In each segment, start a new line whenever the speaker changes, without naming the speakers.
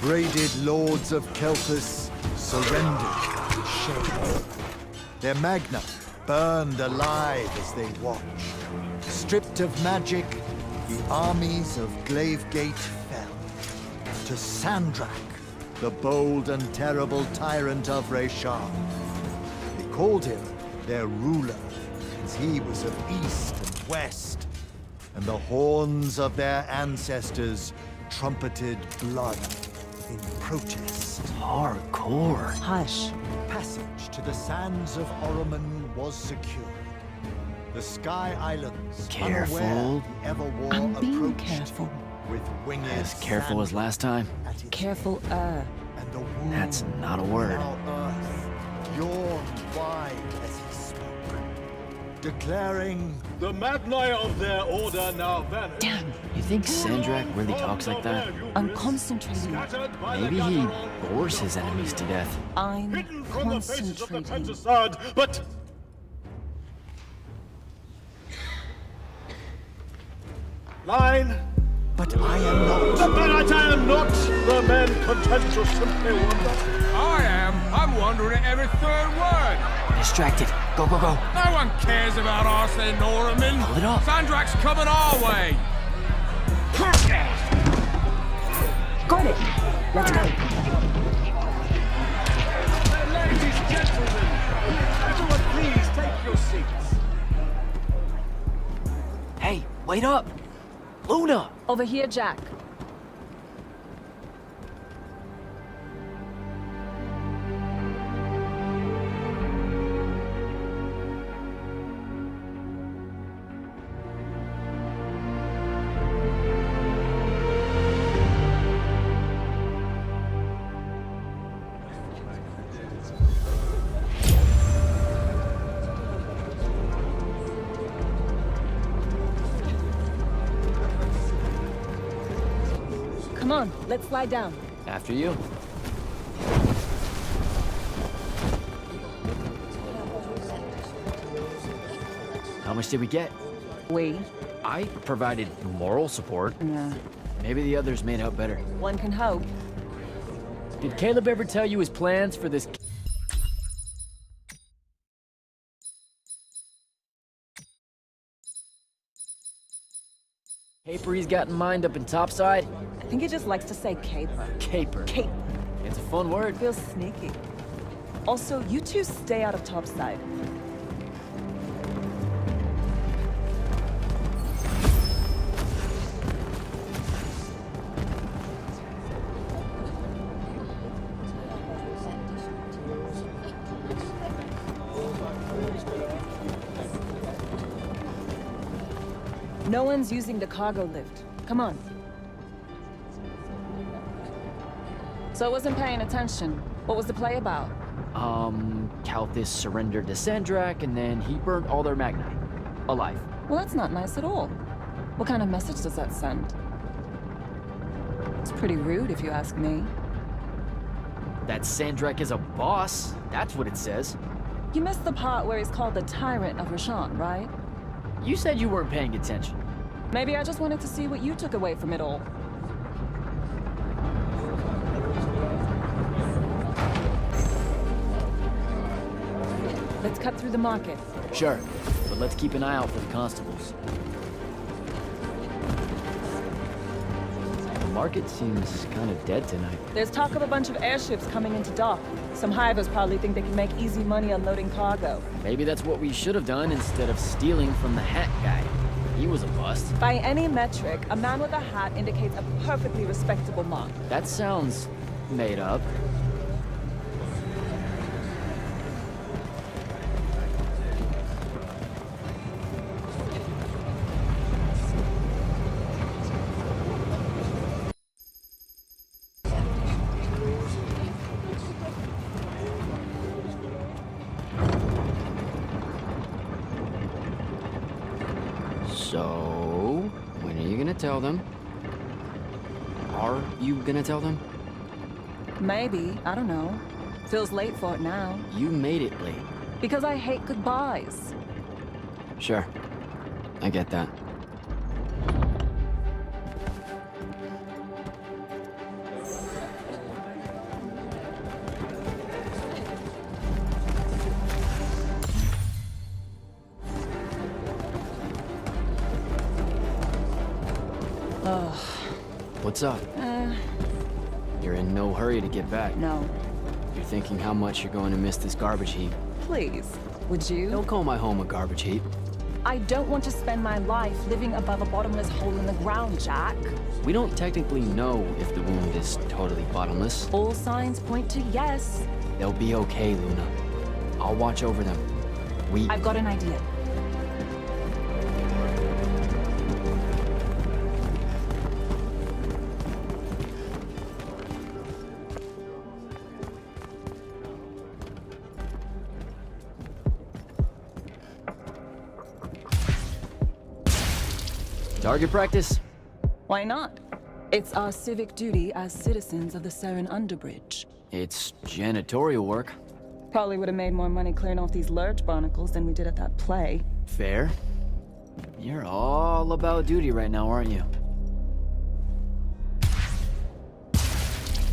degraded lords of Kelthus surrendered to shame. Their magna burned alive as they watched. Stripped of magic, the armies of Glavegate fell to Sandrak, the bold and terrible tyrant of Reshan. They called him their ruler, as he was of east and west, and the horns of their ancestors trumpeted blood in protest.
Hardcore.
Hush.
Passage to the sands of Oromon was secured. The Sky Islands,
Careful.
unaware the Everwar
I'm being
approached
careful.
with winged
As careful as last time.
at its
Careful,
and the wound
That's not a word.
in our earth yawned wide as he spoke, declaring,
The Magni of their order now vanish.
damn.
You think Sandrak really talks like that?
I'm concentrating.
Scattered by the
Maybe he
Gatheron,
bores his enemies to death.
I'm
hidden from the faces of the
concentrating.
Pentasad, but line.
but I am not.
But I am not the men content to simply wonder.
I am. I'm wondering at every third word.
Distracted. Go, go, go.
No one cares about Arsene Norman.
Pull it up.
Sandrak's coming our way.
Got it. Let's go.
Ladies, gentlemen, everyone please take your seats.
Hey, wait up. Luna.
Over here, Jack. Come on, let's slide down.
After you. How much did we get?
We?
I provided moral support.
Yeah.
Maybe the others made out better.
One can hope.
Did Caleb ever tell you his plans for this? Caper he's got in mind up in topside?
I think he just likes to say caper.
Caper.
Cape.
It's a fun word.
Feels sneaky. Also, you two stay out of topside. No one's using the cargo lift. Come on. So I wasn't paying attention. What was the play about?
Kalthus surrendered to Sandrak, and then he burned all their magni. Alive.
Well, that's not nice at all. What kind of message does that send? It's pretty rude, if you ask me.
That Sandrak is a boss. That's what it says.
You missed the part where he's called the Tyrant of Reshan, right?
You said you weren't paying attention.
Maybe I just wanted to see what you took away from it all. Let's cut through the market.
Sure, but let's keep an eye out for the constables. The market seems kind of dead tonight.
There's talk of a bunch of airships coming into dock. Some hivers probably think they can make easy money unloading cargo.
Maybe that's what we should have done instead of stealing from the hat guy. He was a bust.
By any metric, a man with a hat indicates a perfectly respectable mark.
That sounds made up. So, when are you gonna tell them? Are you gonna tell them?
Maybe, I don't know. Feels late for it now.
You made it late.
Because I hate goodbyes.
Sure. I get that. What's up? You're in no hurry to get back.
No.
You're thinking how much you're going to miss this garbage heap.
Please, would you?
Don't call my home a garbage heap.
I don't want to spend my life living above a bottomless hole in the ground, Jack.
We don't technically know if the wound is totally bottomless.
All signs point to yes.
They'll be okay, Luna. I'll watch over them.
I've got an idea.
Target practice?
Why not? It's our civic duty as citizens of the Seren Underbridge.
It's janitorial work.
Probably would have made more money clearing off these lurch barnacles than we did at that play.
Fair. You're all about duty right now, aren't you?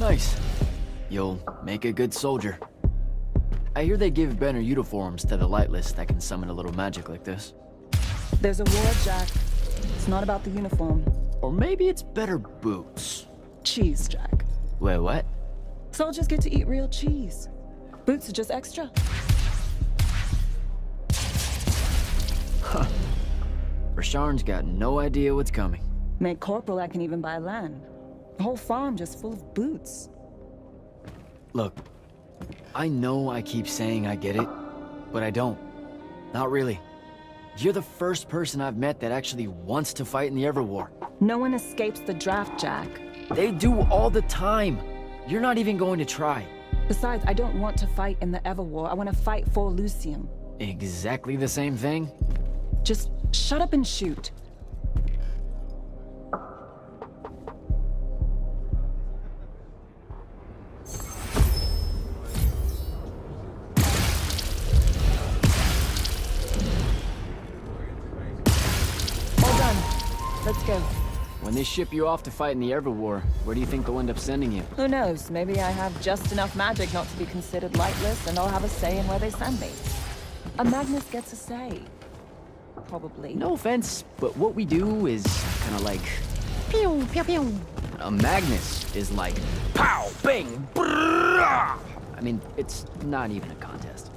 Nice. You'll make a good soldier. I hear they give better uniforms to the lightless that can summon a little magic like this.
There's a war, Jack. It's not about the uniform.
Or maybe it's better boots.
Cheese, Jack.
Wait, what?
Soldiers get to eat real cheese. Boots are just extra.
Huh. Rasharn's got no idea what's coming.
Made corporal, I can even buy land. The whole farm just full of boots.
Look, I know I keep saying I get it, but I don't. Not really. You're the first person I've met that actually wants to fight in the Everwar.
No one escapes the draft, Jack.
They do all the time. You're not even going to try.
Besides, I don't want to fight in the Everwar. I want to fight for Lucium.
Exactly the same thing?
Just shut up and shoot. All done. Let's go.
When they ship you off to fight in the Everwar, where do you think they'll end up sending you?
Who knows? Maybe I have just enough magic not to be considered lightless, and I'll have a say in where they send me. A Magnus gets a say. Probably.
No offense, but what we do is kind of like... Pew, pew, pew. A Magnus is like... Pow, bang, brrrah! I mean, it's not even a contest.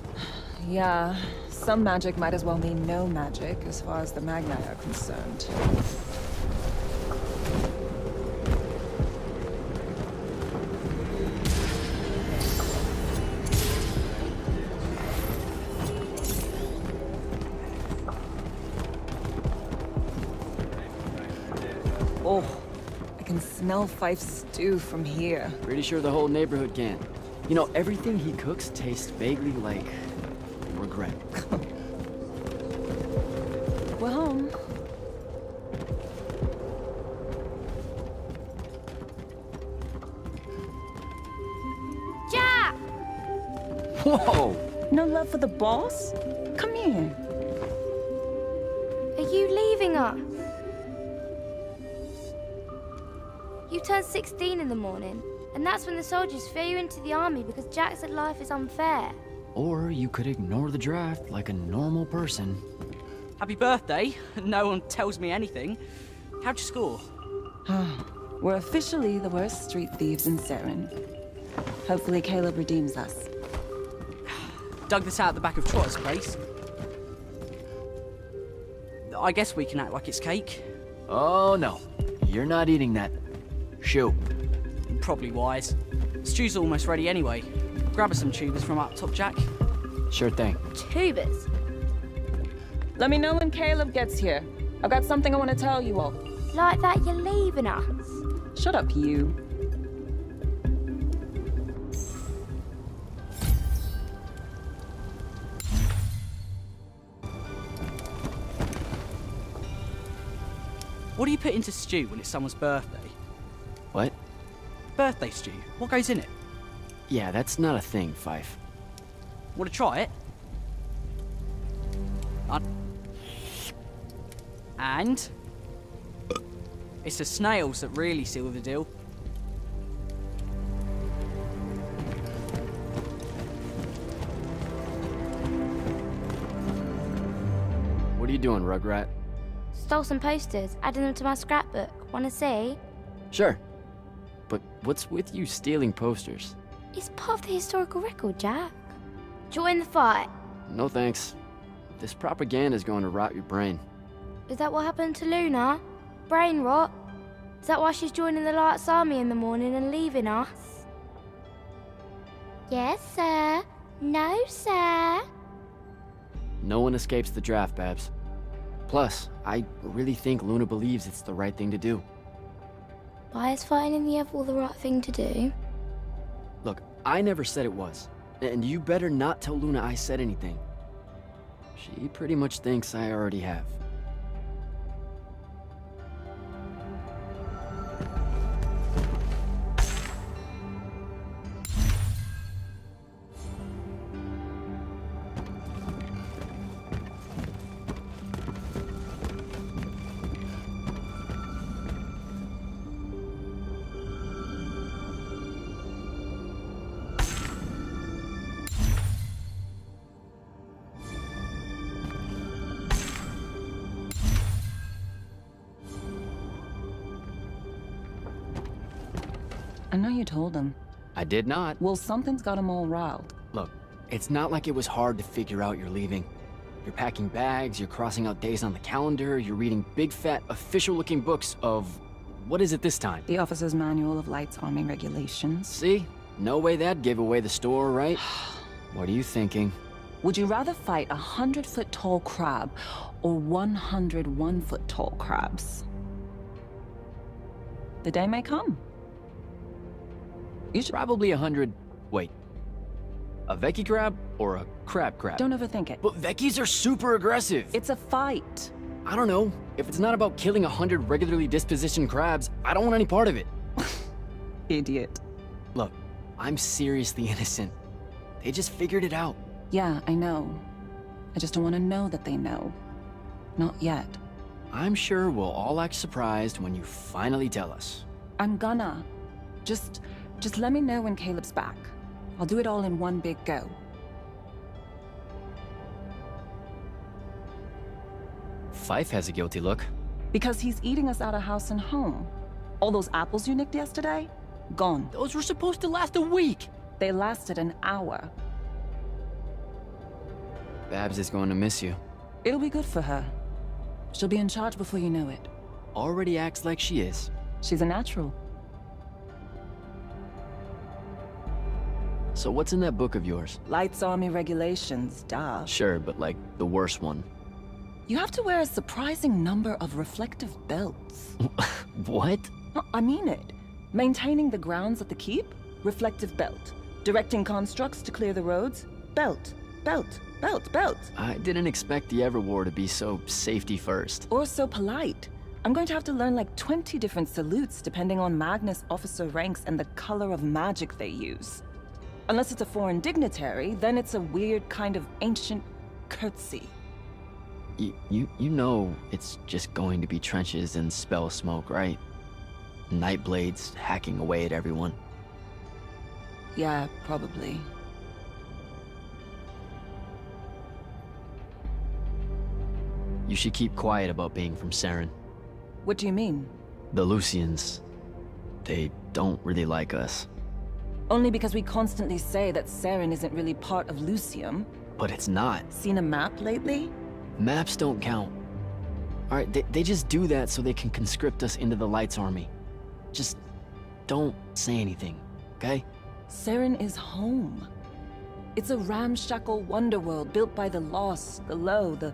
Yeah, some magic might as well mean no magic, as far as the Magni are concerned. Oh, I can smell Fife's stew from here.
Pretty sure the whole neighborhood can. You know, everything he cooks tastes vaguely like... regret.
We're home.
Jack!
Whoa!
No love for the boss? Come here.
Are you leaving us? You turn 16 in the morning, and that's when the soldiers fear you into the army because Jack said life is unfair.
Or you could ignore the draft like a normal person.
Happy birthday. No one tells me anything. How'd you score?
We're officially the worst street thieves in Seren. Hopefully Caleb redeems us.
Dug this out the back of Trotter's place. I guess we can act like it's cake.
Oh no, you're not eating that. Shoo.
Probably wise. Stew's almost ready anyway. Grab us some tubers from up top, Jack.
Sure thing.
Tubers.
Let me know when Caleb gets here. I've got something I want to tell you all.
Like that you're leaving us.
Shut up, you.
What do you put into stew when it's someone's birthday?
What?
Birthday stew. What goes in it?
Yeah, that's not a thing, Fife.
Want to try it? And... it's the snails that really seal the deal.
What are you doing, Rugrat?
Stole some posters, added them to my scrapbook. Wanna see?
Sure, but what's with you stealing posters?
It's part of the historical record, Jack. Join the fight.
No thanks. This propaganda's going to rot your brain.
Is that what happened to Luna? Brain rot? Is that why she's joining the Lights Army in the morning and leaving us? Yes, sir. No, sir.
No one escapes the draft, Babs. Plus, I really think Luna believes it's the right thing to do.
Why is fighting in the Everwall the right thing to do?
Look, I never said it was. And you better not tell Luna I said anything. She pretty much thinks I already have.
I know you told him.
I did not.
Well, something's got him all riled.
Look, it's not like it was hard to figure out you're leaving. You're packing bags, you're crossing out days on the calendar, you're reading big fat official-looking books of... what is it this time?
The Officer's Manual of Lights Army Regulations.
See? No way that gave away the store, right? What are you thinking?
Would you rather fight 100-foot-tall crab or 101-foot-tall crabs? The day may come.
You should probably 100... Wait. A Vecchi crab or a crab crab?
Don't overthink it.
But Vecchis are super aggressive.
It's a fight.
I don't know. If it's not about killing 100 regularly dispositioned crabs, I don't want any part of it.
Idiot.
Look, I'm seriously innocent. They just figured it out.
Yeah, I know. I just don't want to know that they know. Not yet.
I'm sure we'll all act surprised when you finally tell us.
I'm gonna. Just let me know when Caleb's back. I'll do it all in one big go.
Fife has a guilty look.
Because he's eating us out of house and home. All those apples you nicked yesterday? Gone.
Those were supposed to last a week.
They lasted an hour.
Babs is going to miss you.
It'll be good for her. She'll be in charge before you know it.
Already acts like she is.
She's a natural.
So what's in that book of yours?
Lights Army Regulations, duh.
Sure, but like the worst one.
You have to wear a surprising number of reflective belts.
What?
I mean it. Maintaining the grounds at the keep? Reflective belt. Directing constructs to clear the roads? Belt. Belt. Belt. Belt.
I didn't expect the Everwar to be so safety first.
Or so polite. I'm going to have to learn like 20 different salutes depending on Magnus officer ranks and the color of magic they use. Unless it's a foreign dignitary, then it's a weird kind of ancient curtsy.
You know it's just going to be trenches and spell smoke, right? Nightblades hacking away at everyone.
Yeah, probably.
You should keep quiet about being from Saren.
What do you mean?
The Lucians, they don't really like us.
Only because we constantly say that Saren isn't really part of Lucium.
But it's not.
Seen a map lately?
Maps don't count. Alright, they just do that so they can conscript us into the Lights Army. Just don't say anything, okay?
Saren is home. It's a ramshackle wonderworld built by the lost, the low, the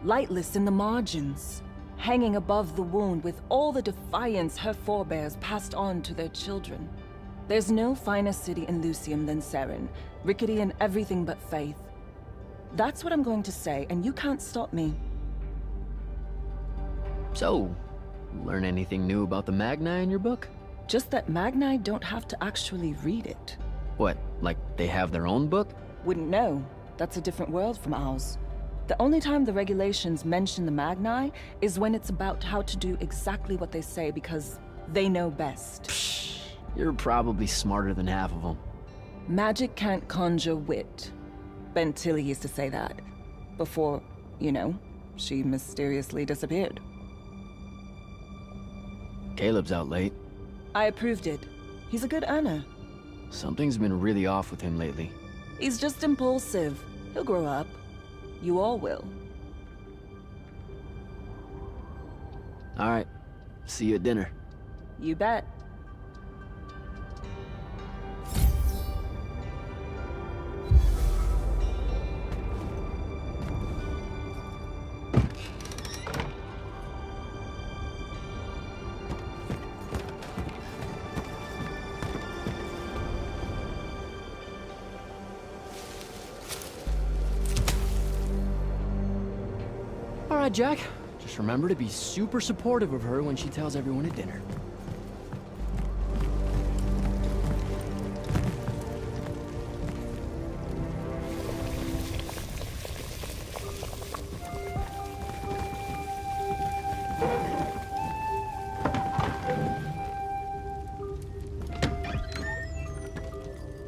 lightless in the margins, hanging above the wound with all the defiance her forebears passed on to their children. There's no finer city in Lucium than Saren, rickety in everything but faith. That's what I'm going to say, and you can't stop me.
So, learn anything new about the Magni in your book?
Just that Magni don't have to actually read it.
What, like they have their own book?
Wouldn't know. That's a different world from ours. The only time the regulations mention the Magni is when it's about how to do exactly what they say because they know best.
Psh, you're probably smarter than half of them.
Magic can't conjure wit. Ben Tilly used to say that. Before, you know, she mysteriously disappeared.
Caleb's out late.
I approved it. He's a good earner.
Something's been really off with him lately.
He's just impulsive. He'll grow up. You all will.
All right. See you at dinner.
You bet.
All right, Jack. Just remember to be super supportive of her when she tells everyone at dinner.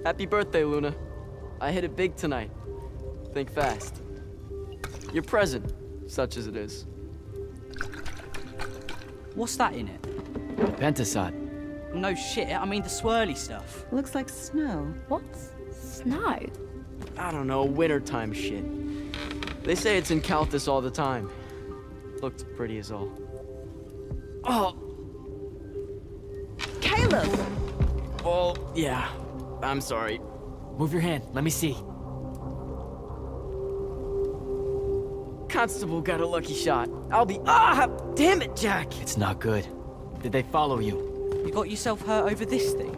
Happy birthday, Luna. I hit it big tonight. Think fast. Your present, such as it is.
What's that in it?
Pentasod.
No shit, I mean the swirly stuff.
Looks like snow.
What's snow?
I don't know, wintertime shit. They say it's in Calthus all the time. Looked pretty as all. Oh!
Caleb!
Well, yeah. I'm sorry.
Move your hand. Let me see.
Constable got a lucky shot. I'll be— Ah! Damn it, Jack!
It's not good. Did they follow you?
You got yourself hurt over this thing?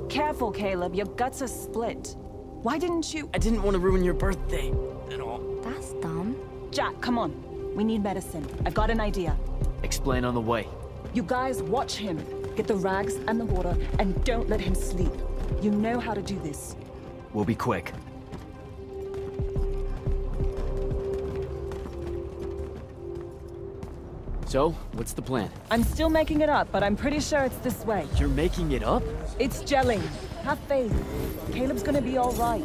Careful, Caleb. Your guts are split. Why didn't you—
I didn't want to ruin your birthday at all.
That's dumb.
Jack, come on. We need medicine. I've got an idea.
Explain on the way.
You guys watch him. Get the rags and the water, and don't let him sleep. You know how to do this.
We'll be quick. So, what's the plan?
I'm still making it up, but I'm pretty sure it's this way.
You're making it up?
It's gelling. Have faith. Caleb's gonna be all right.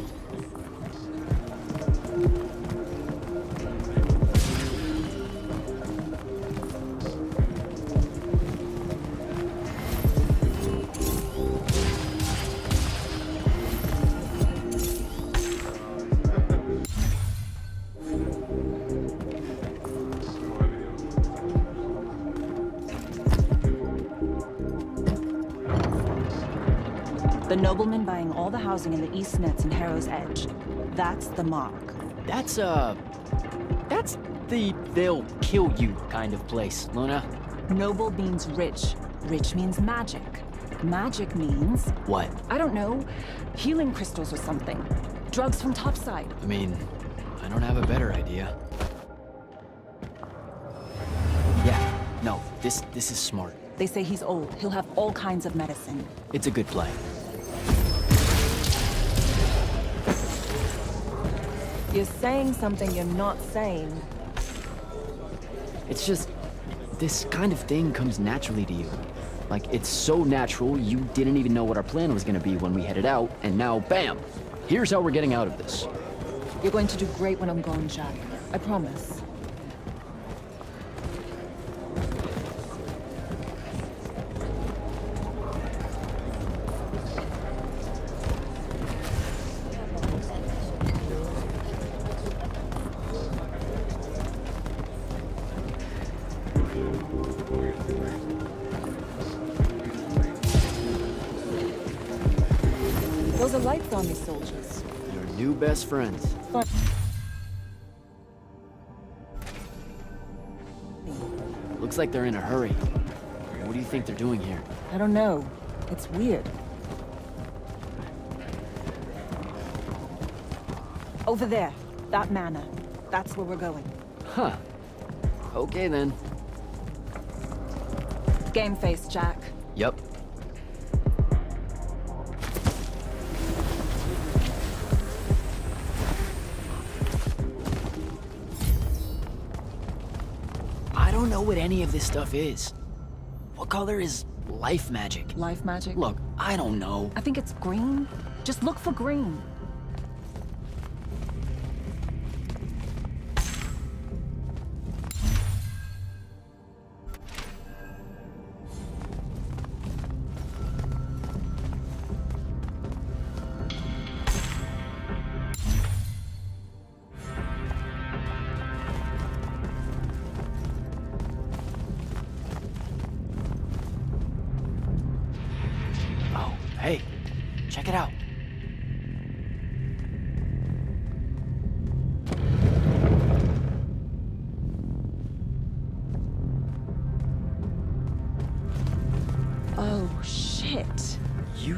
The nobleman buying all the housing in the East Nets and Harrow's Edge. That's the mark.
That's the they'll kill you kind of place, Luna.
Noble means rich. Rich means magic. Magic means,
What?
I don't know, healing crystals or something. Drugs from topside.
I mean, I don't have a better idea. Yeah, no, this is smart.
They say he's old. He'll have all kinds of medicine.
It's a good play.
You're saying something you're not saying.
It's just, this kind of thing comes naturally to you. Like, it's so natural, you didn't even know what our plan was gonna be when we headed out, and now, bam! Here's how we're getting out of this.
You're going to do great when I'm gone, Jack. I promise. Those are lights on me, soldiers.
Your new best friends.
Fun.
Looks like they're in a hurry. What do you think they're doing here?
I don't know. It's weird. Over there. That manor. That's where we're going.
Huh. Okay then.
Game face, Jack.
Yep. I don't know what any of this stuff is. What color is life magic?
Life magic?
Look, I don't know.
I think it's green. Just look for green.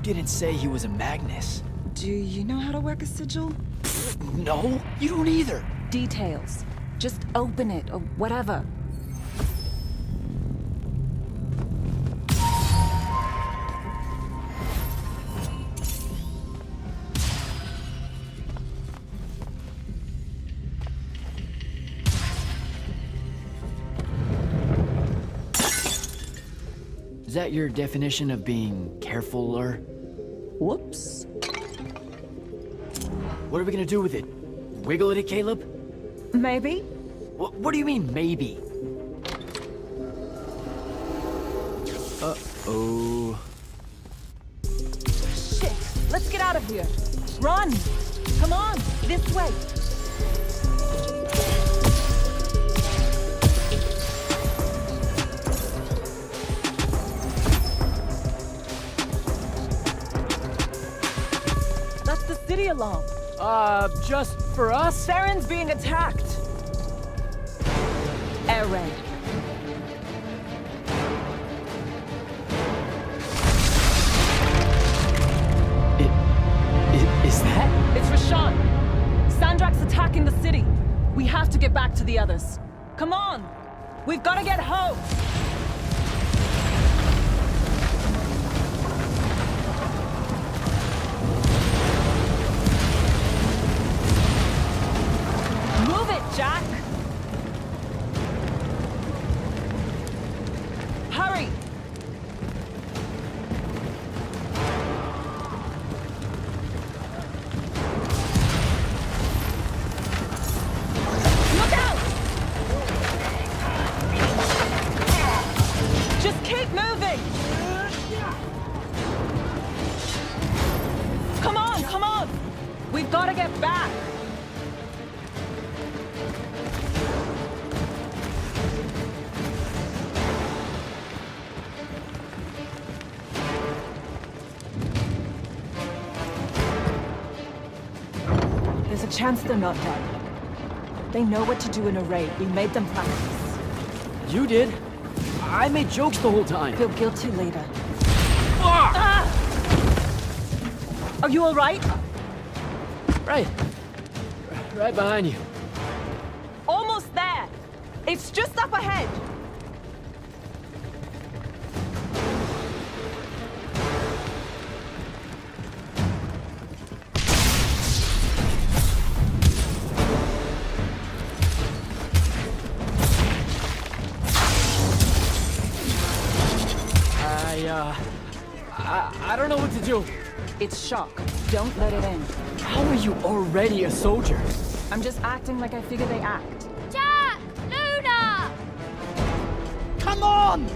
didn't say he was a Magnus.
Do you know how to work a sigil?
No, you don't either.
Details. Just open it or whatever.
Is that your definition of being carefuler?
Whoops.
What are we gonna do with it? Wiggle at it, Caleb?
Maybe?
What do you mean, maybe? Uh-oh.
Shit! Let's get out of here! Run! Come on! This way! That's the city alarm.
Just for us?
Saren's being attacked! Air raid.
Is that?
It's Rashawn. Sandrak's attacking the city. We have to get back to the others. Come on! We've got to get home! Move it, Jack! Hurry! Look out! Just keep moving! Come on, come on! We've got to get back! There's a chance they're not dead. They know what to do in a raid. We made them practice.
You did. I made jokes the whole time.
Feel guilty later.
Ah!
Ah! Are you all right?
Right behind you.
Almost there. It's just up ahead.
I don't know what to do.
It's shock. Don't let it in.
How are you already a soldier?
I'm just acting like I figure they act.
Jack! Luna!
Come on!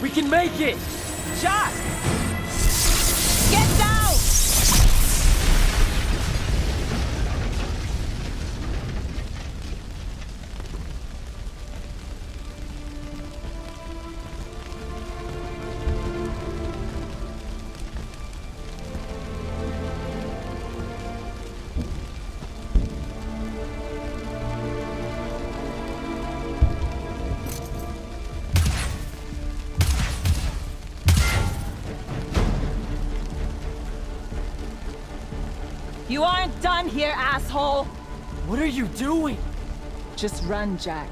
We can make it!
Jack! Get down! You aren't done here, asshole!
What are you doing?
Just run, Jack.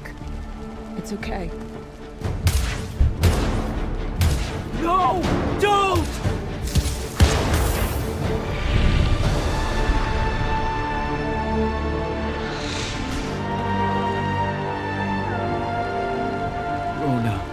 It's okay.
No! Don't! Oh no.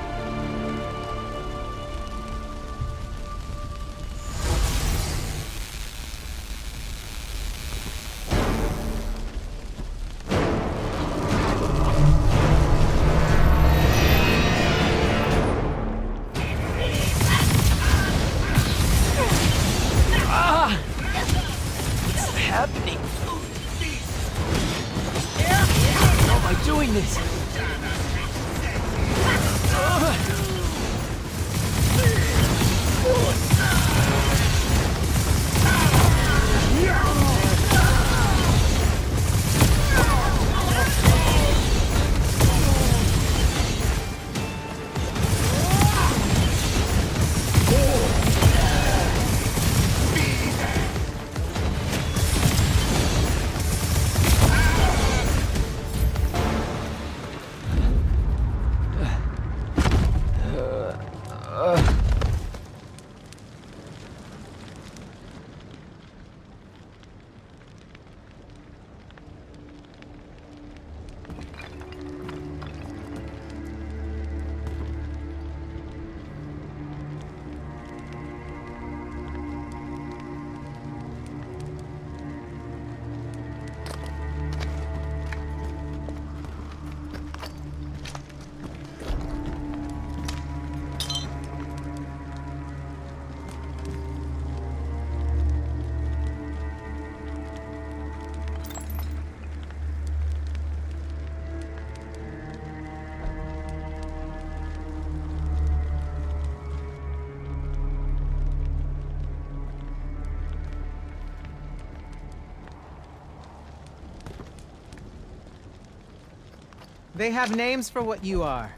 They have names for what you are.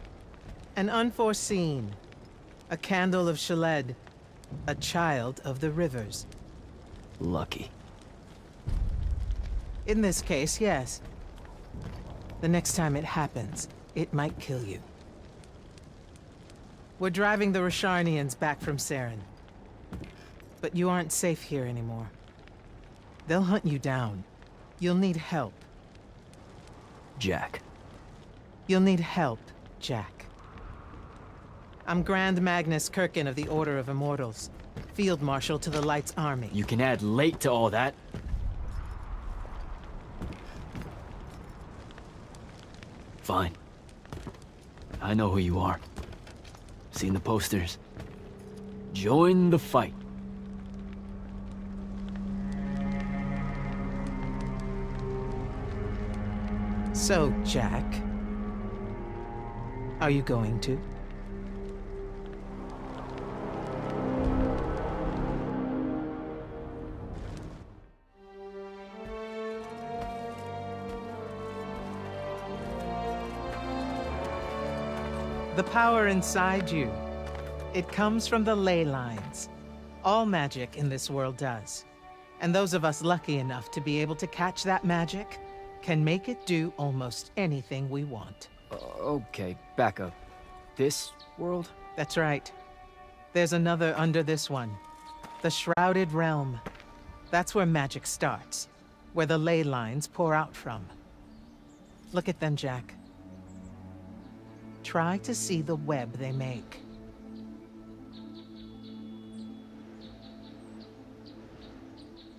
An unforeseen. A candle of Shaled. A child of the rivers.
Lucky.
In this case, yes. The next time it happens, it might kill you. We're driving the Rasharnians back from Saren. But you aren't safe here anymore. They'll hunt you down. You'll need help.
Jack.
You'll need help, Jack. I'm Grand Magnus Kirkin of the Order of Immortals, Field Marshal to the Light's army.
You can add late to all that. Fine. I know who you are. Seen the posters. Join the fight.
So, Jack, are you going to? The power inside you, it comes from the ley lines. All magic in this world does. And those of us lucky enough to be able to catch that magic can make it do almost anything we want.
Okay, back up. This world?
That's right. There's another under this one. The Shrouded Realm. That's where magic starts. Where the ley lines pour out from. Look at them, Jack. Try to see the web they make.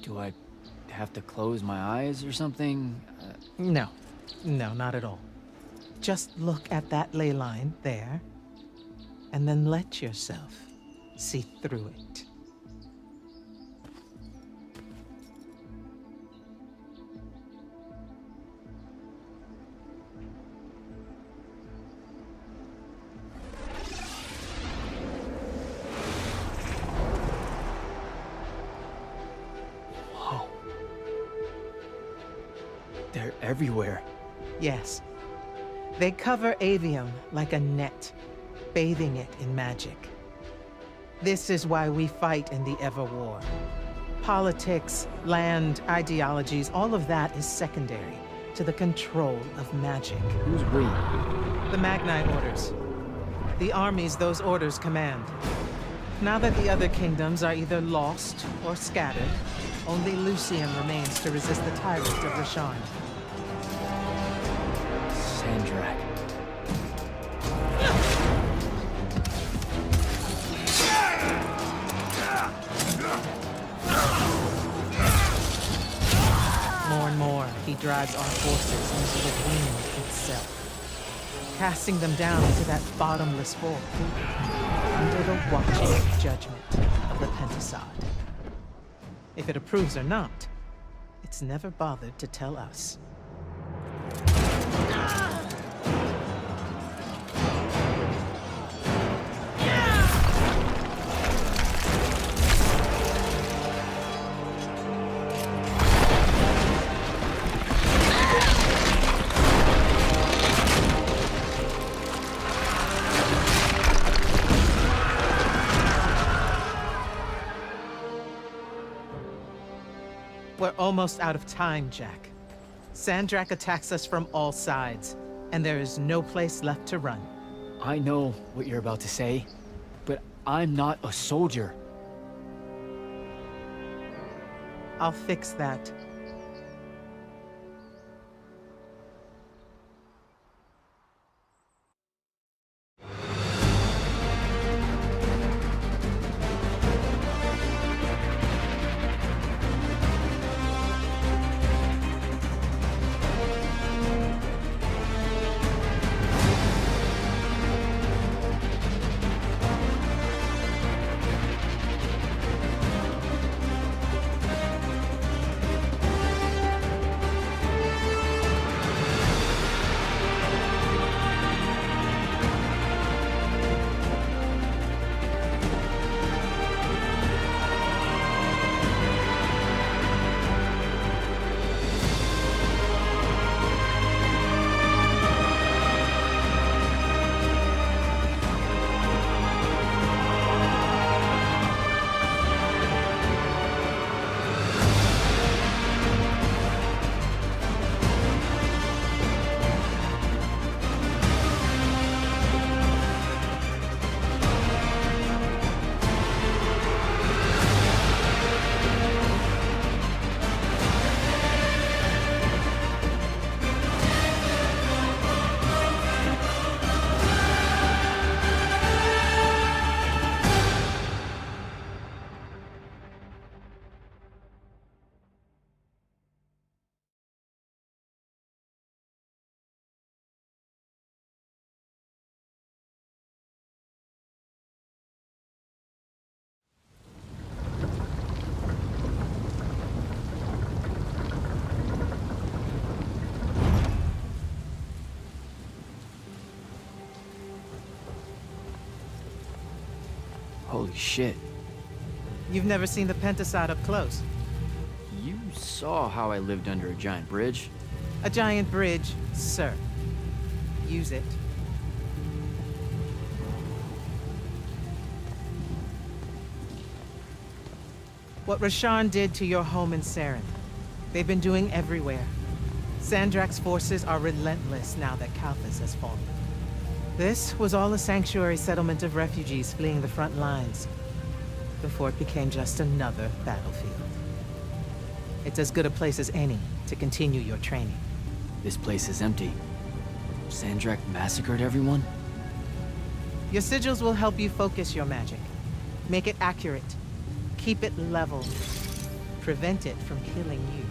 Do I have to close my eyes or something?
No. No, not at all. Just look at that ley line there, and then let yourself see through it.
They're everywhere.
Yes. They cover Aveum like a net, bathing it in magic. This is why we fight in the Everwar. Politics, land, ideologies, all of that is secondary to the control of magic.
Who's we?
The Magnite orders. The armies those orders command. Now that the other kingdoms are either lost or scattered, only Lucium remains to resist the tyrant of Rasharn.
Sandrak.
More and more, he drives our forces into the wind itself, casting them down into that bottomless void, under the watching judgment of the Pentasod. If it approves or not, it's never bothered to tell us. We're almost out of time, Jack. Sandrak attacks us from all sides, and there is no place left to run.
I know what you're about to say, but I'm not a soldier.
I'll fix that.
Holy shit.
You've never seen the Pentasod up close.
You saw how I lived under a giant bridge.
A giant bridge, sir. Use it. What Rasharn did to your home in Saren, they've been doing everywhere. Sandrak's forces are relentless now that Kalthus has fallen. This was all a sanctuary settlement of refugees fleeing the front lines, before it became just another battlefield. It's as good a place as any to continue your training.
This place is empty. Sandrak massacred everyone?
Your sigils will help you focus your magic. Make it accurate. Keep it level. Prevent it from killing you.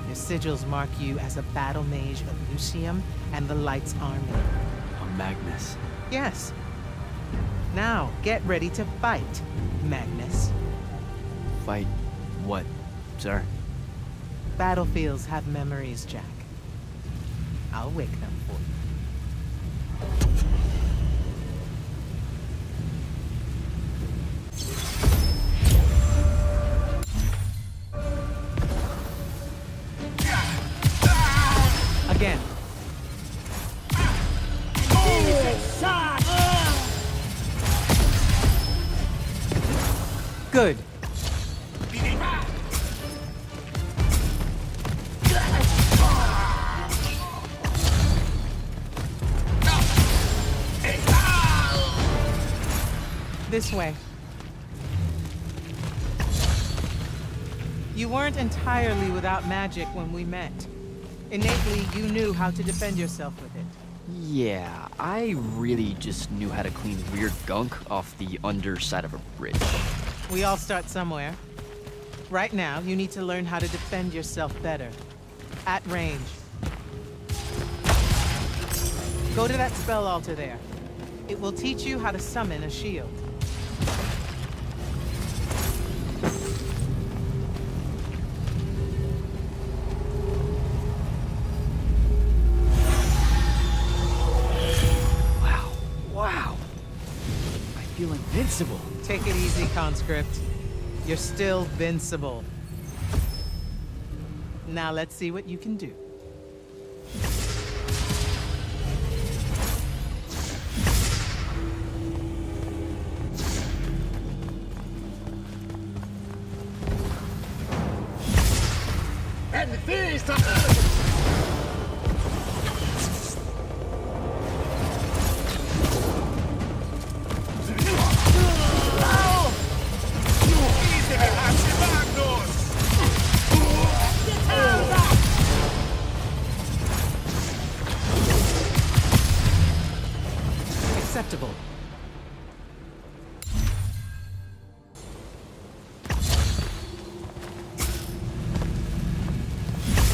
Your sigils mark you as a battle mage of Lucium and the Light's army.
A Magnus.
Yes. Now, get ready to fight, Magnus.
Fight what, sir?
Battlefields have memories, Jack. I'll wake them for you. Again. Good. This way. You weren't entirely without magic when we met. Innately, you knew how to defend yourself with it.
Yeah, I really just knew how to clean weird gunk off the underside of a bridge.
We all start somewhere. Right now, you need to learn how to defend yourself better. At range. Go to that spell altar there. It will teach you how to summon a shield.
Wow. I feel invincible.
Take it easy, conscript. You're still vincible. Now let's see what you can do. Acceptable.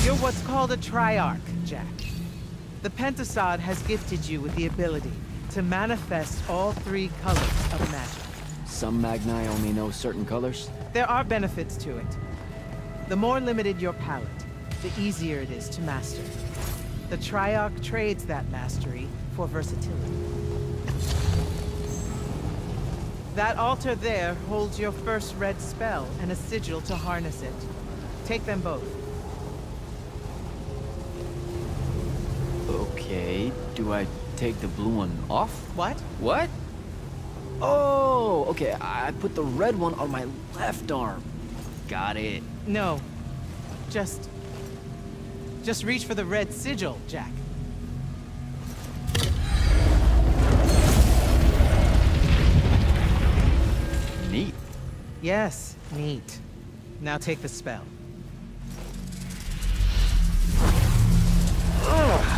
You're what's called a triarch, Jack. The Pentasod has gifted you with the ability to manifest all three colors of magic.
Some Magni only know certain colors.
There are benefits to it. The more limited your palette, the easier it is to master. The Triarch trades that mastery for versatility. That altar there holds your first red spell and a sigil to harness it. Take them both.
Okay, do I take the blue one off?
What?
What? Oh, okay, I put the red one on my left arm. Got it.
No. Just reach for the red sigil, Jack.
Neat.
Yes, neat. Now take the spell.
Ugh.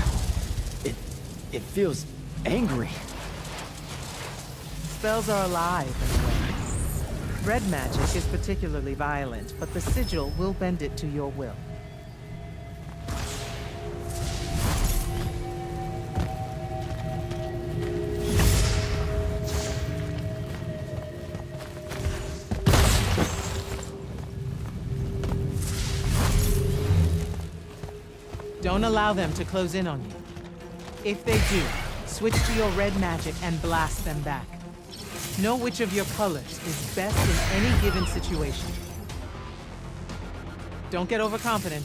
It feels angry.
Spells are alive in a way. Red magic is particularly violent, but the sigil will bend it to your will. Don't allow them to close in on you. If they do, switch to your red magic and blast them back. Know which of your colors is best in any given situation. Don't get overconfident.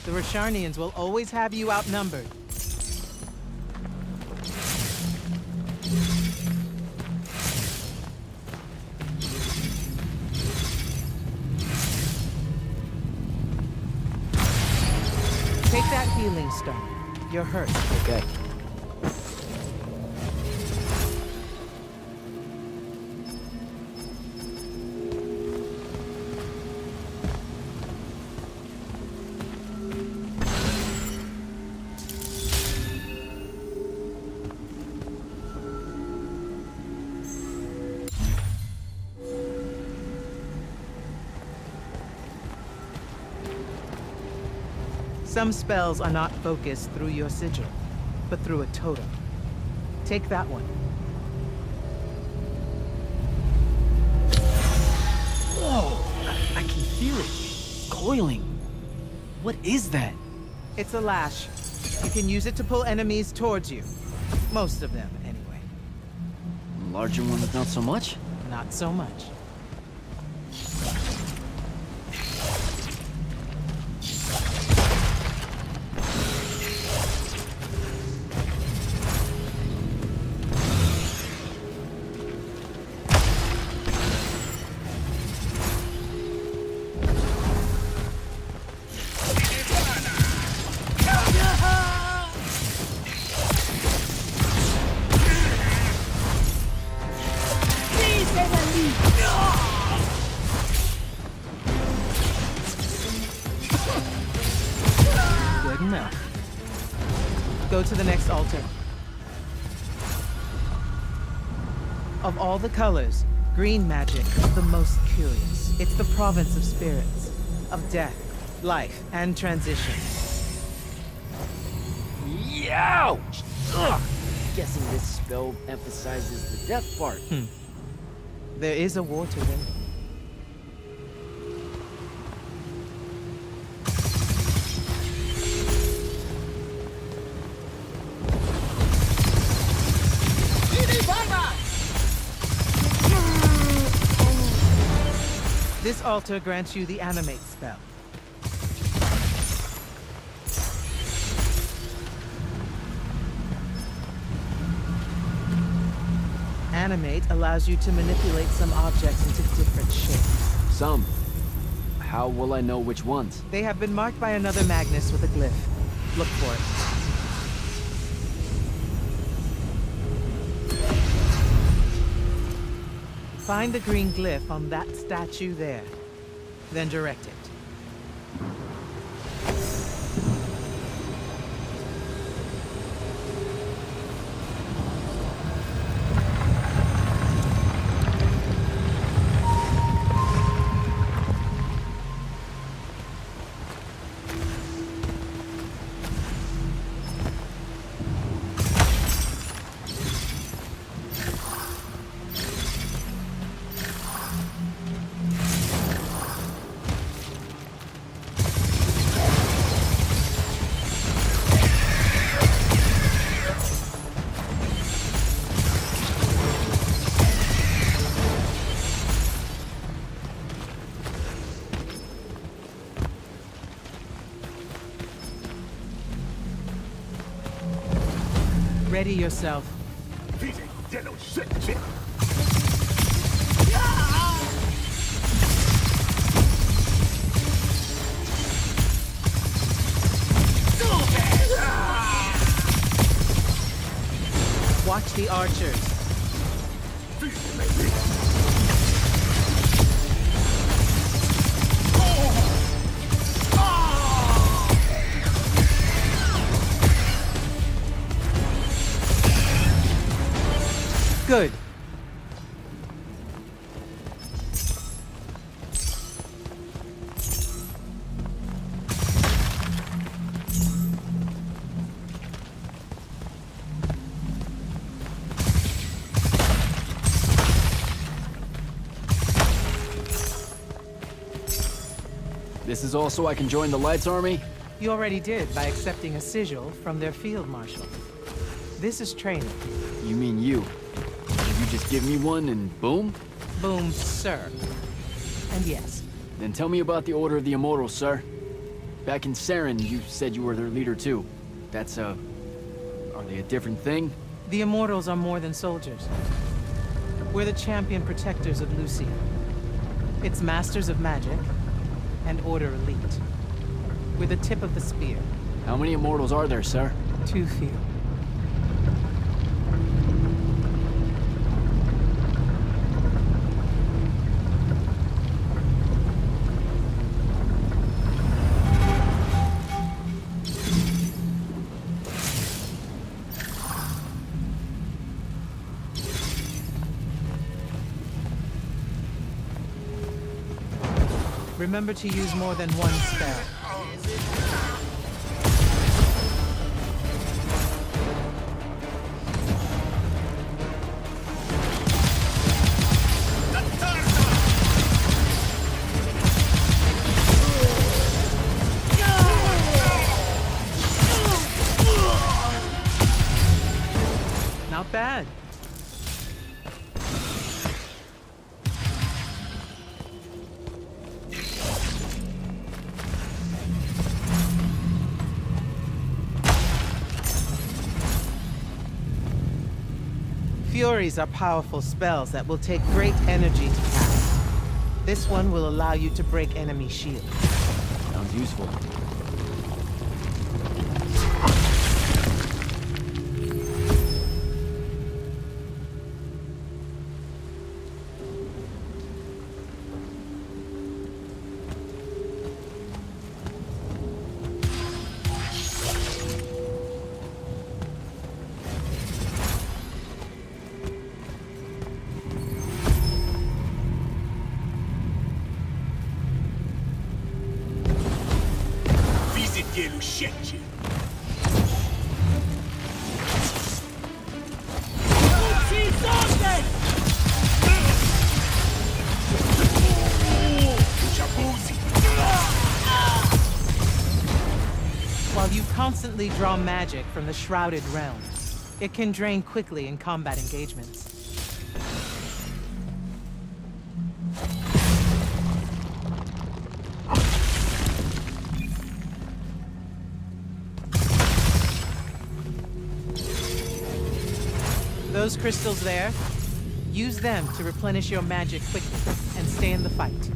The Rasharnians will always have you outnumbered. Take that healing stone. You're hurt.
Okay.
Some spells are not focused through your sigil, but through a totem. Take that one.
Whoa! I can feel it. Coiling. What is that?
It's a lash. You can use it to pull enemies towards you. Most of them, anyway.
Larger ones, not so much?
Not so much. Good enough. Go to the next altar. Of all the colors, green magic is the most curious. It's the province of spirits, of death, life, and transition.
Ouch! Ugh! Guessing this spell emphasizes the death part.
There is a war to win. This altar grants you the animate spell. Animate allows you to manipulate some objects into different shapes.
Some. How will I know which ones?
They have been marked by another Magnus with a glyph. Look for it. Find the green glyph on that statue there. Then direct it. Ready yourself. Watch the archers. Good.
This is also I can join the Lights Army?
You already did by accepting a sigil from their field marshal. This is training.
You mean you? You just give me one and boom?
Boom, sir. And yes,
Then tell me about the Order of the Immortals, sir. Back in Saren, you said you were their leader too. That's, are they a different thing?
the Immortals are more than soldiers. We're the champion protectors of Lucy. It's Masters of Magic and Order Elite. We're the tip of the spear.
How many Immortals are there, sir?
Too few. Remember to use more than one spell. Not bad. Furies are powerful spells that will take great energy to cast. This one will allow you to break enemy shields.
Sounds useful.
While you constantly draw magic from the Shrouded Realm, it can drain quickly in combat engagements. Those crystals there, use them to replenish your magic quickly and stay in the fight.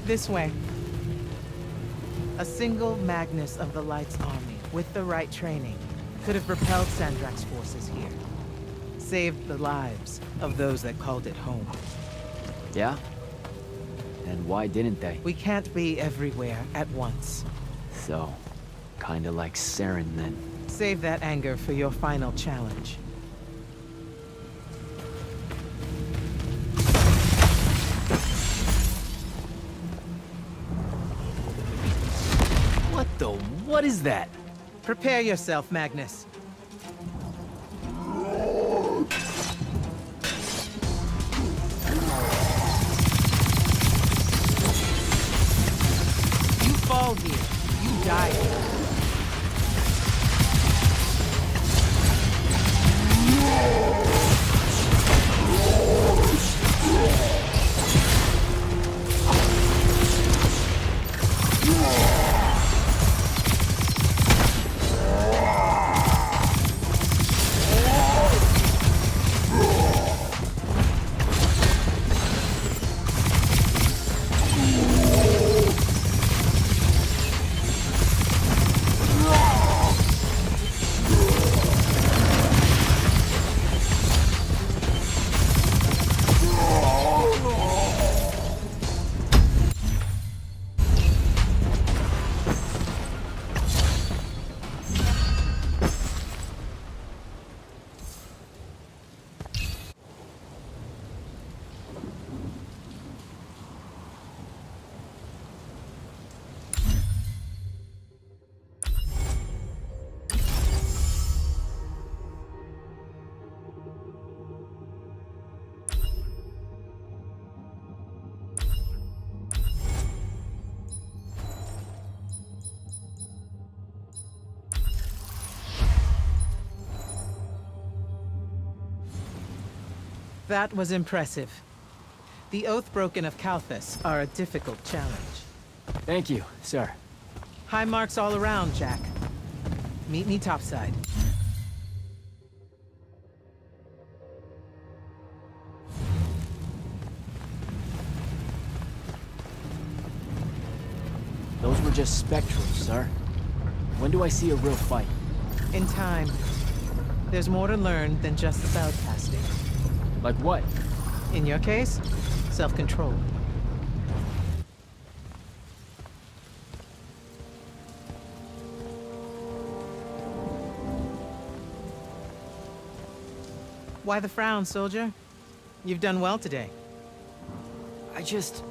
This way. A single Magnus of the Light's army, with the right training, could have repelled Sandrak's forces here. Saved the lives of those that called it home.
Yeah? And why didn't they?
We can't be everywhere at once.
So, kinda like Saren then.
Save that anger for your final challenge.
What is that?
Prepare yourself, Magnus. You fall here, you die here. That was impressive. The Oathbroken of Kalthus are a difficult challenge.
Thank you, sir.
High marks all around, Jack. Meet me topside.
Those were just spectrals, sir. When do I see a real fight?
In time. There's more to learn than just spell casting.
Like what?
In your case, self-control. Why the frown, soldier? You've done well today.
I guess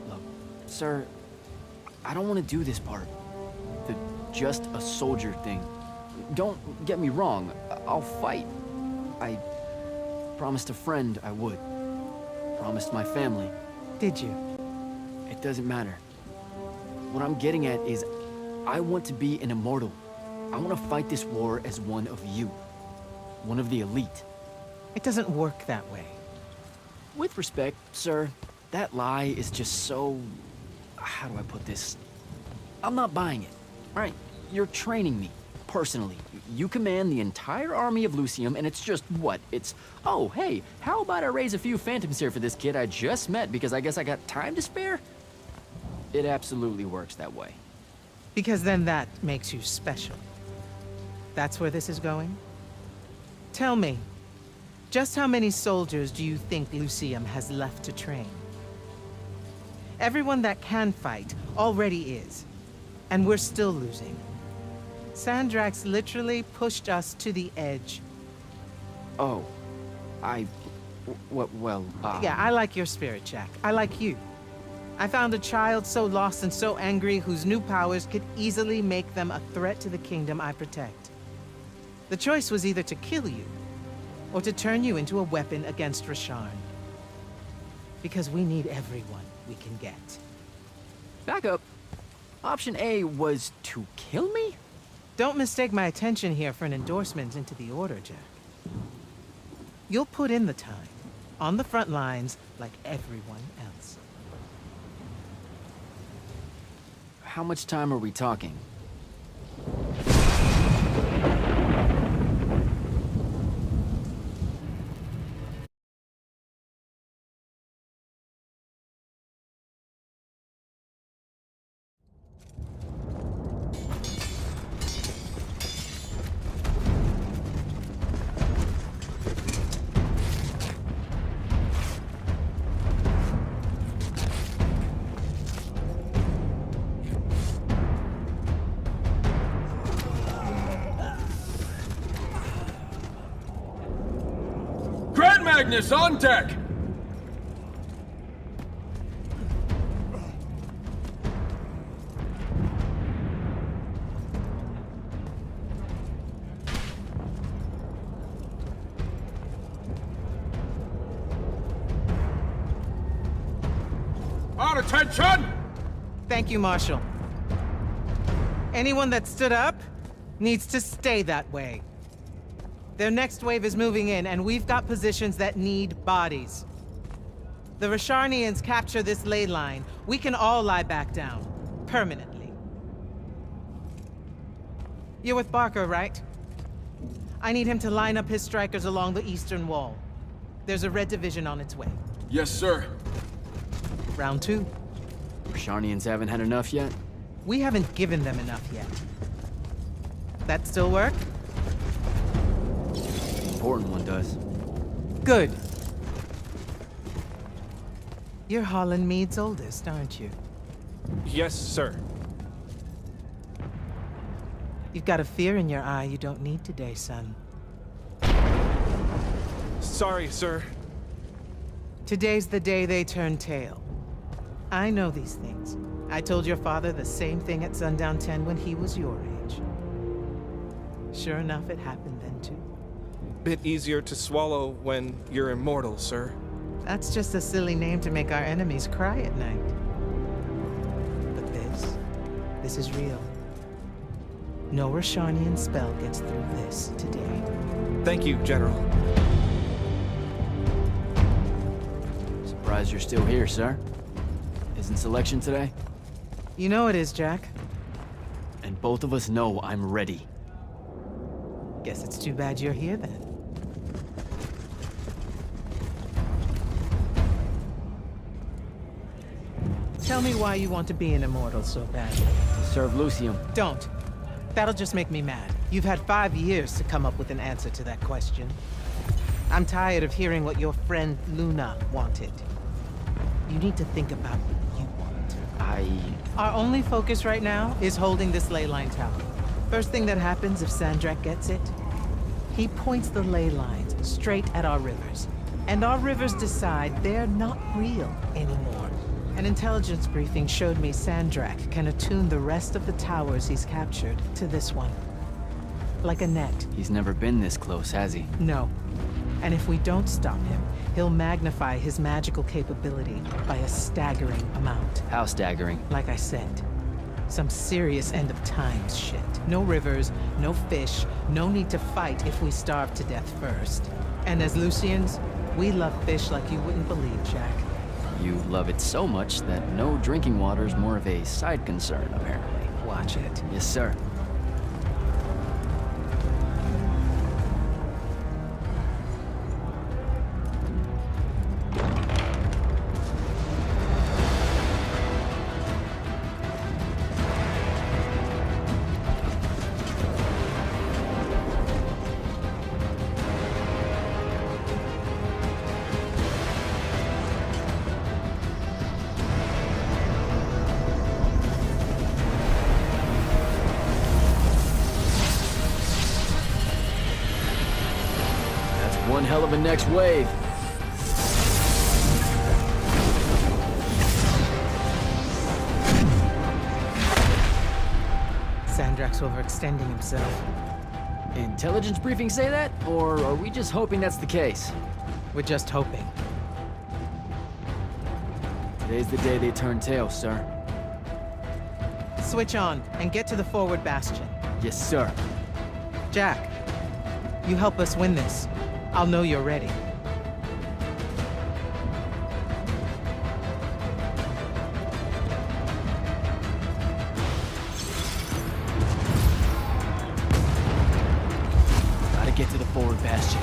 Look, sir, I don't want to do this part. The just a soldier thing. Don't get me wrong, I'll fight. I promised a friend I would. Promised my family.
Did you?
It doesn't matter. What I'm getting at is, I want to be an immortal. I want to fight this war as one of you. One of the elite.
It doesn't work that way.
With respect, sir, that lie is just so... How do I put this? I'm not buying it. Right, you're training me, personally. You command the entire army of Lucium, and it's just what? It's, oh, hey, how about I raise a few phantoms here for this kid I just met because I guess I got time to spare? It absolutely works that way.
Because then that makes you special. That's where this is going? Tell me, just how many soldiers do you think Lucium has left to train? Everyone that can fight already is, and we're still losing. Sandrax literally pushed us to the edge.
Oh,
Yeah, I like your spirit, Jack. I like you. I found a child so lost and so angry whose new powers could easily make them a threat to the kingdom I protect. The choice was either to kill you, or to turn you into a weapon against Rasharn. Because we need everyone we can get.
Back up. Option A was to kill me?
Don't mistake my attention here for an endorsement into the Order, Jack. You'll put in the time, on the front lines, like everyone else.
How much time are we talking?
Magnus on deck! On attention!
Thank you, Marshal. Anyone that stood up needs to stay that way. Their next wave is moving in, and we've got positions that need bodies. The Rasharnians capture this ley line, we can all lie back down. Permanently. You're with Barker, right? I need him to line up his strikers along the eastern wall. There's a red division on its way.
Yes, sir.
Round 2.
Rasharnians haven't had enough yet?
We haven't given them enough yet. That still work?
Important one does.
Good. You're Holland Mead's oldest, aren't you?
Yes, sir.
You've got a fear in your eye you don't need today, son.
Sorry, sir.
Today's the day they turn tail. I know these things. I told your father the same thing at Sundown 10 when he was your age. Sure enough, it happened then too.
Bit easier to swallow when you're immortal, sir.
That's just a silly name to make our enemies cry at night. But this is real. No Rashanian spell gets through this today.
Thank you, General.
Surprised you're still here, sir. Isn't selection today?
You know it is, Jack.
And both of us know I'm ready.
Guess it's too bad you're here then. Tell me why you want to be an immortal so badly.
Serve Lucium.
Don't. That'll just make me mad. You've had 5 years to come up with an answer to that question. I'm tired of hearing what your friend Luna wanted. You need to think about what you want. Our only focus right now is holding this ley line tower. First thing that happens if Sandrak gets it, he points the ley lines straight at our rivers. And our rivers decide they're not real anymore. An intelligence briefing showed me Sandrak can attune the rest of the towers he's captured to this one. Like a net.
He's never been this close, has he?
No. And if we don't stop him, he'll magnify his magical capability by a staggering amount.
How staggering?
Like I said, some serious end of times shit. No rivers, no fish, no need to fight if we starve to death first. And as Lucians, we love fish like you wouldn't believe, Jack.
You love it so much that no drinking water's more of a side concern, apparently.
Watch it.
Yes, sir. One hell of a next wave.
Sandrak's overextending himself.
Intelligence briefing say that? Or are we just hoping that's the case?
We're just hoping.
Today's the day they turn tail, sir.
Switch on and get to the forward bastion.
Yes, sir.
Jack, you help us win this. I'll know you're ready.
Gotta get to the forward bastion.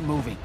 moving.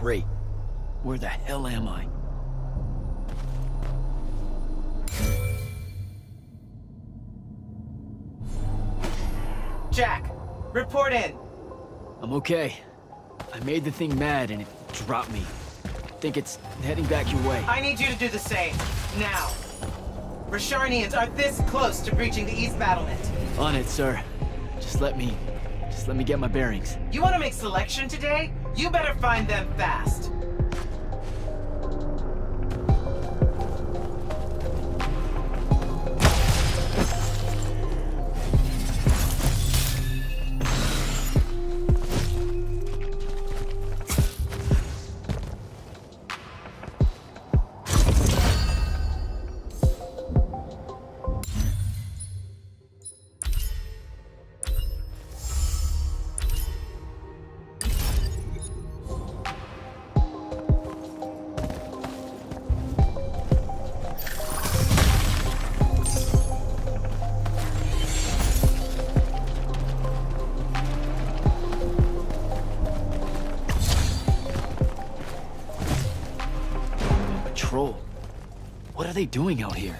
Great. Where the hell am I?
Jack, report in.
I'm okay. I made the thing mad and it dropped me. Think it's heading back your way.
I need you to do the same. Now. Rasharnians are this close to breaching the East battlement.
On it, sir. Just let me get my bearings.
You want to make selection today? You better find them fast.
What are they doing out here?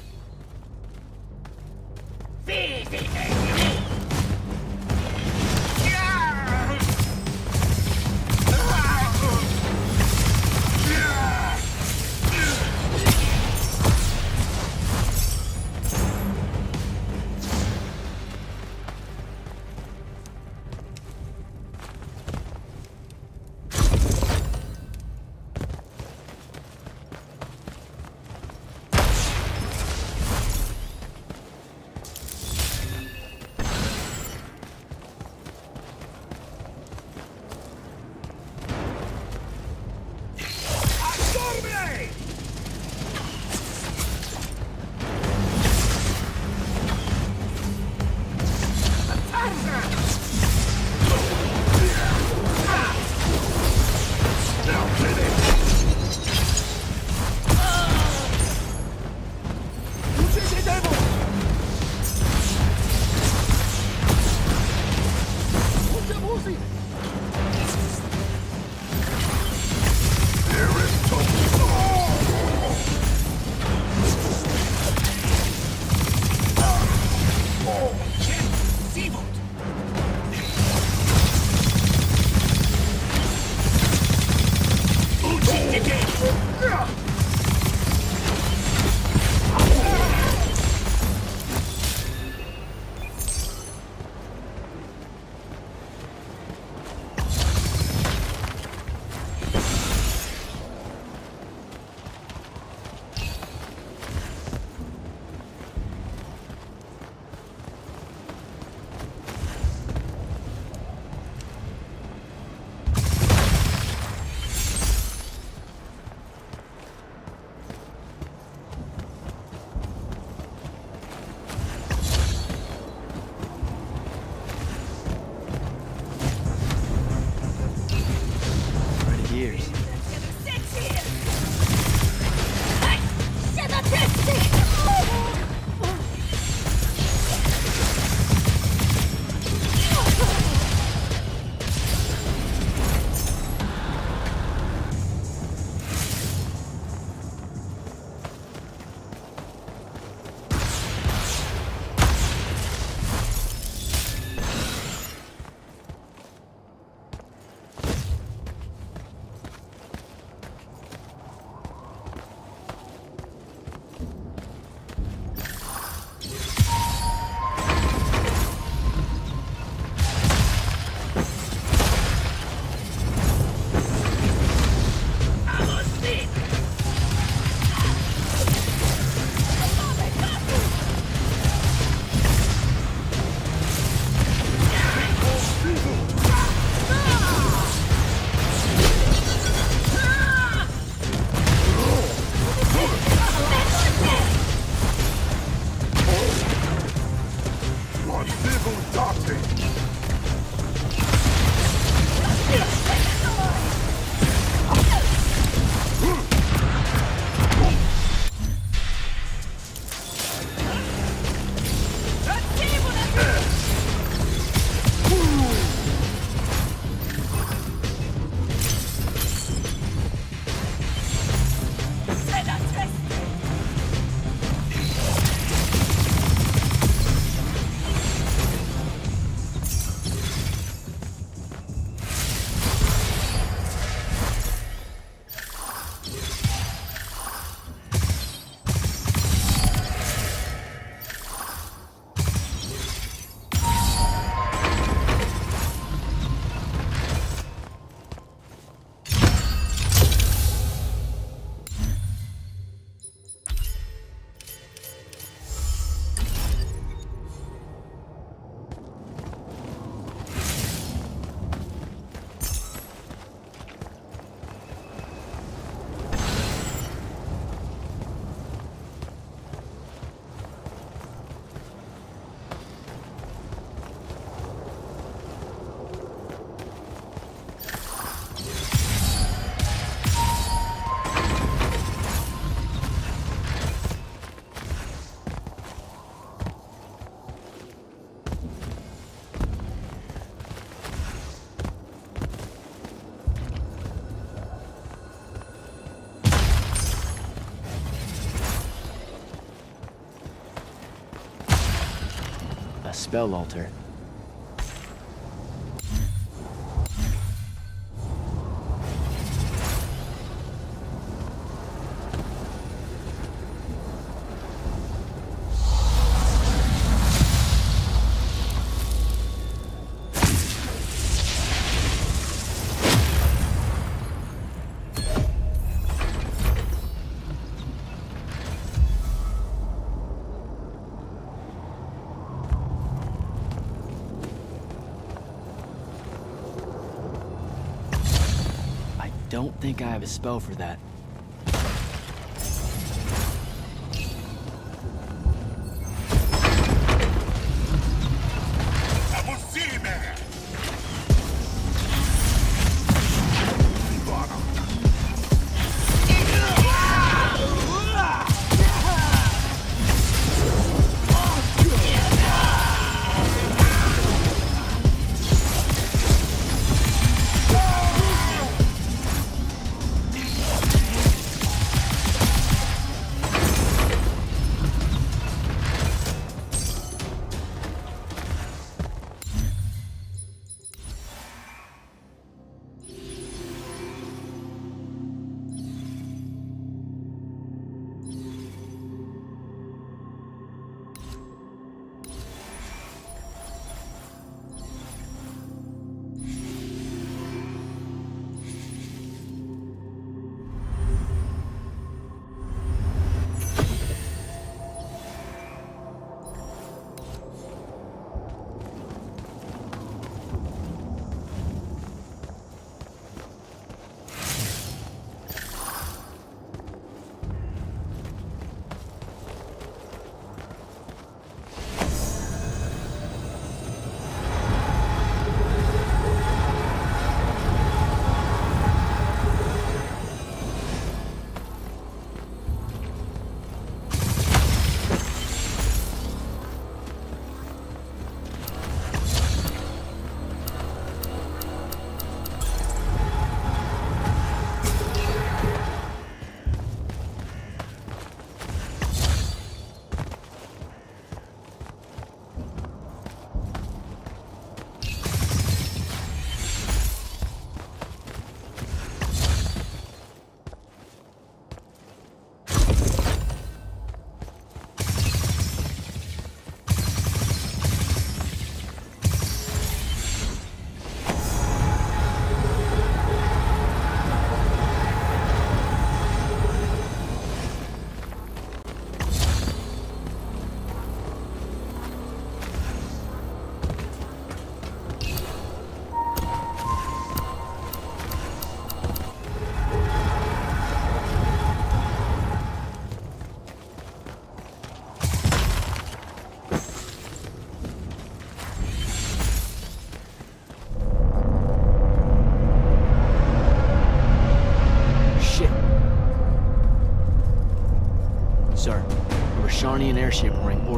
A spell altar. Don't think I have a spell for that.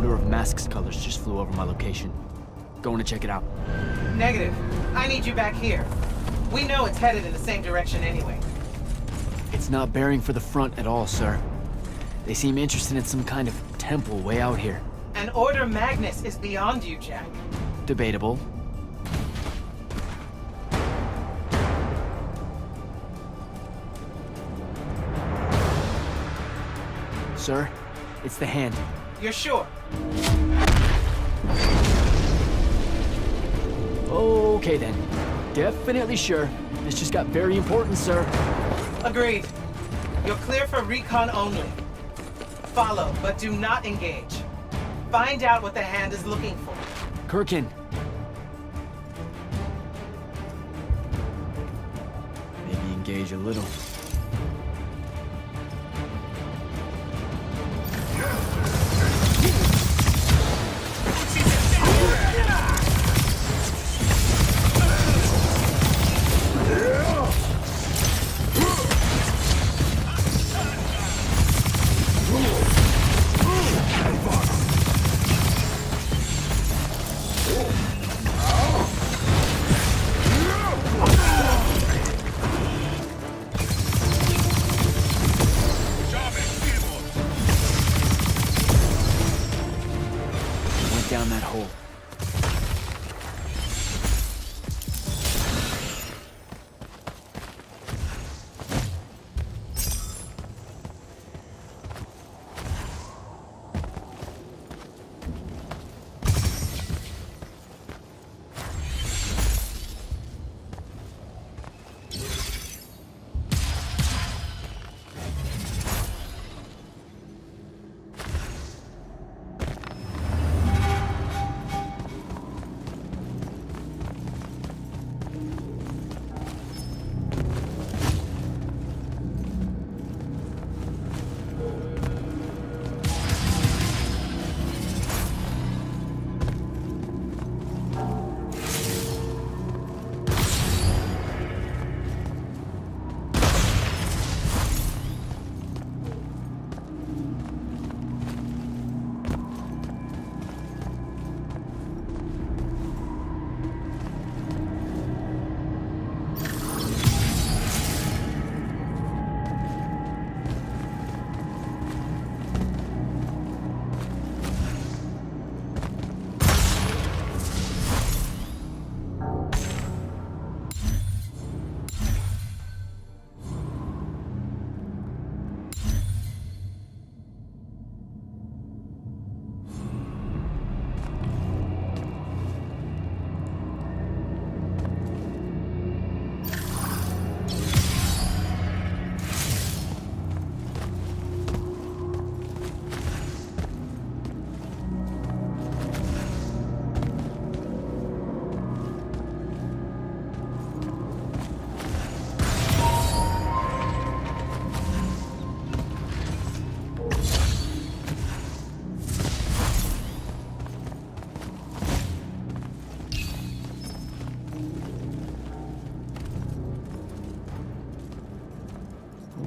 order of masks colors just flew over my location. Going to check it out.
Negative. I need you back here. We know it's headed in the same direction anyway.
It's not bearing for the front at all, sir. They seem interested in some kind of temple way out here.
An Order Magnus is beyond you, Jack.
Debatable. Sir, it's the hand.
You're sure?
Okay then. Definitely sure. This just got very important, sir.
Agreed. You're clear for recon only. Follow, but do not engage. Find out what the hand is looking for.
Kirkin. Maybe engage a little. Down that hole.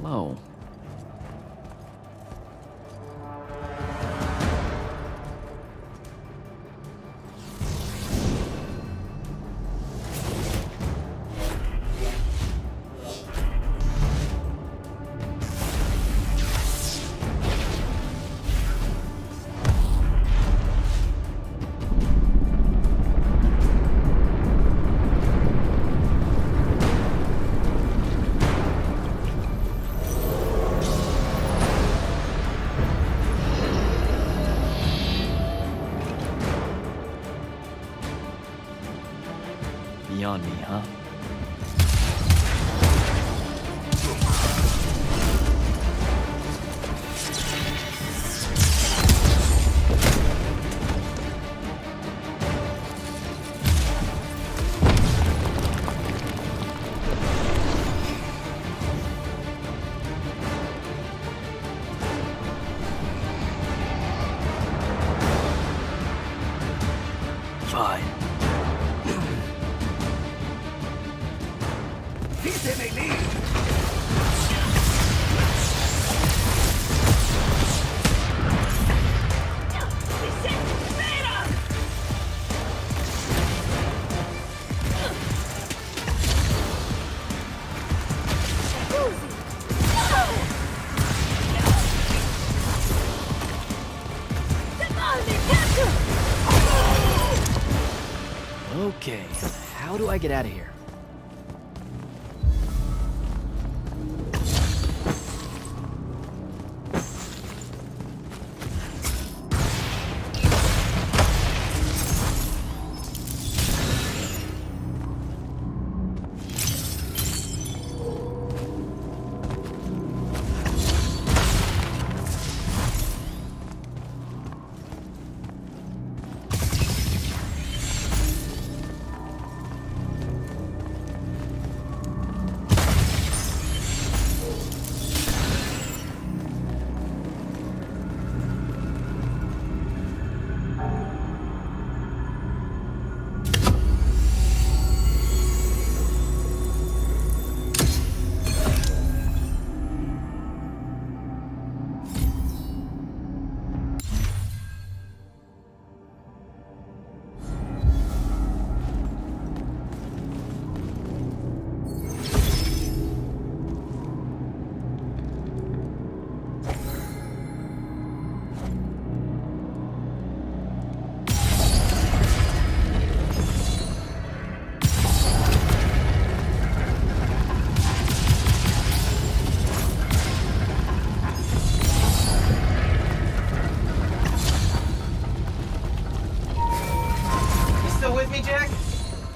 Hello. Beyond me, huh? Fine. Okay, how do I get out of here?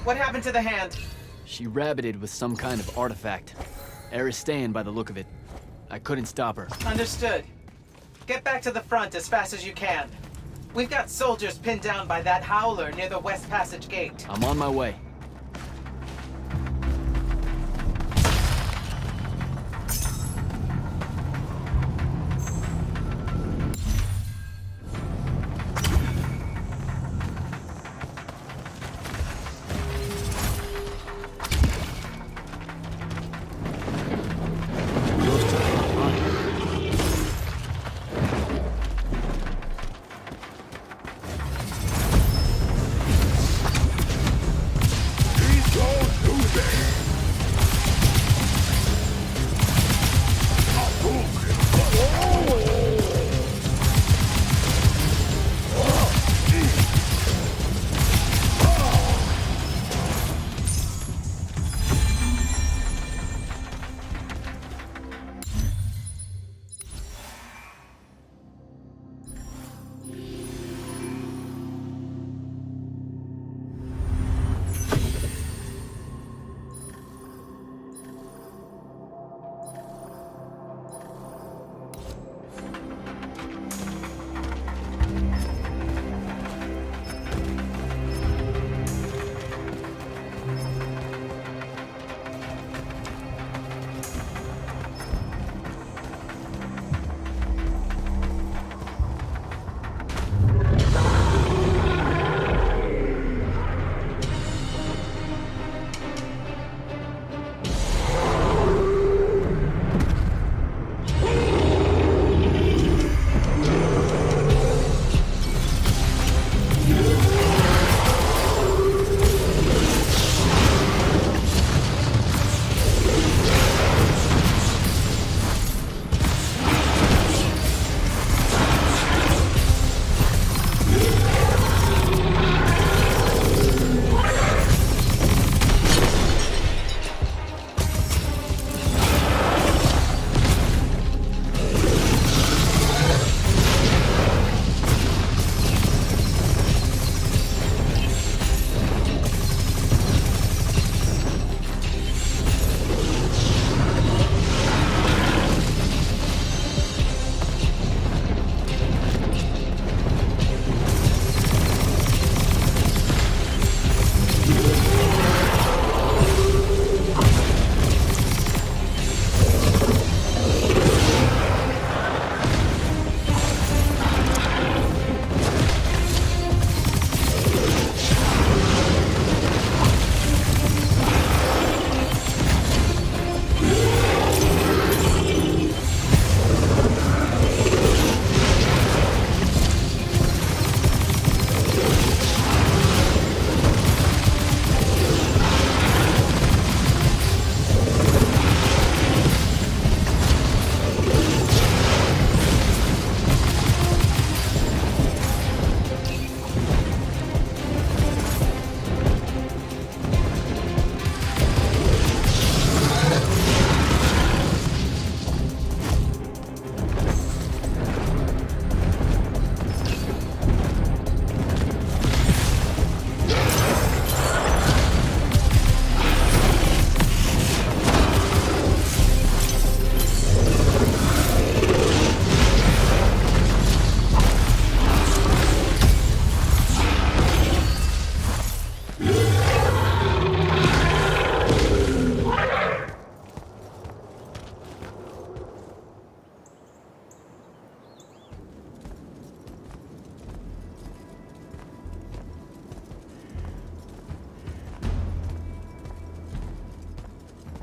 What happened to the hand?
She rabbited with some kind of artifact. Aristean by the look of it. I couldn't stop her.
Understood. Get back to the front as fast as you can. We've got soldiers pinned down by that howler near the West Passage Gate.
I'm on my way.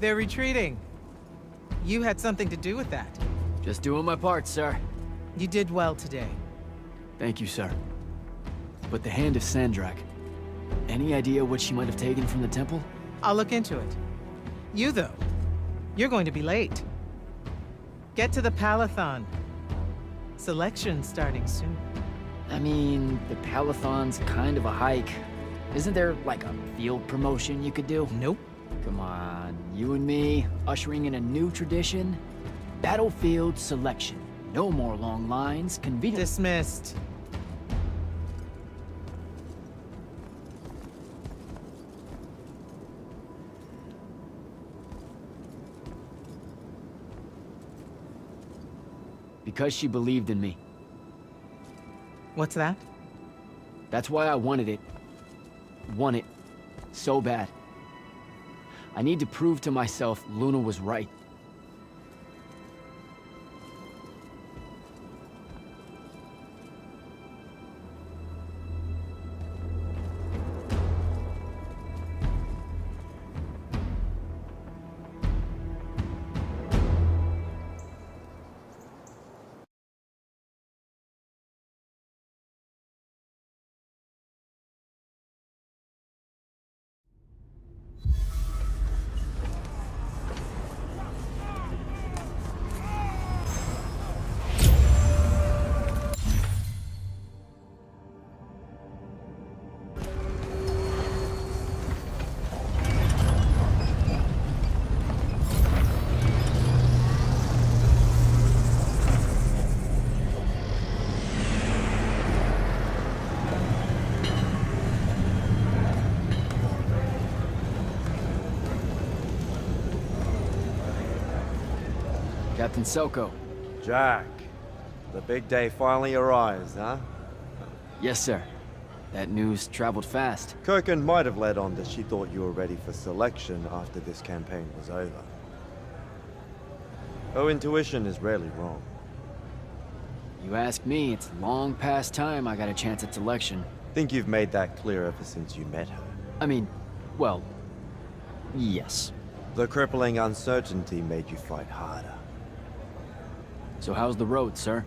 They're retreating. You had something to do with that.
Just doing my part, sir.
You did well today.
Thank you, sir. But the Hand of Sandrak, any idea what she might have taken from the temple?
I'll look into it. You, though, you're going to be late. Get to the Palathon. Selection's starting soon.
I mean, the Palathon's kind of a hike. Isn't there, like, a field promotion you could do?
Nope.
Come on, you and me, ushering in a new tradition? Battlefield selection. No more long lines, convenient.
Dismissed.
Because she believed in me.
What's that?
That's why I wanted it. Want it. So bad. I need to prove to myself Luna was right. Captain Selko.
Jack, the big day finally arrives, huh?
Yes, sir. That news traveled fast.
Kirkin might have led on that she thought you were ready for selection after this campaign was over. Her intuition is rarely wrong.
You ask me, it's long past time I got a chance at selection.
Think you've made that clear ever since you met her.
I mean, well, yes.
The crippling uncertainty made you fight harder.
So how's the road, sir?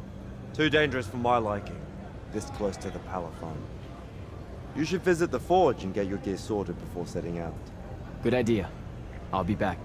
Too dangerous for my liking, this close to the Palathon. You should visit the forge and get your gear sorted before setting out.
Good idea. I'll be back.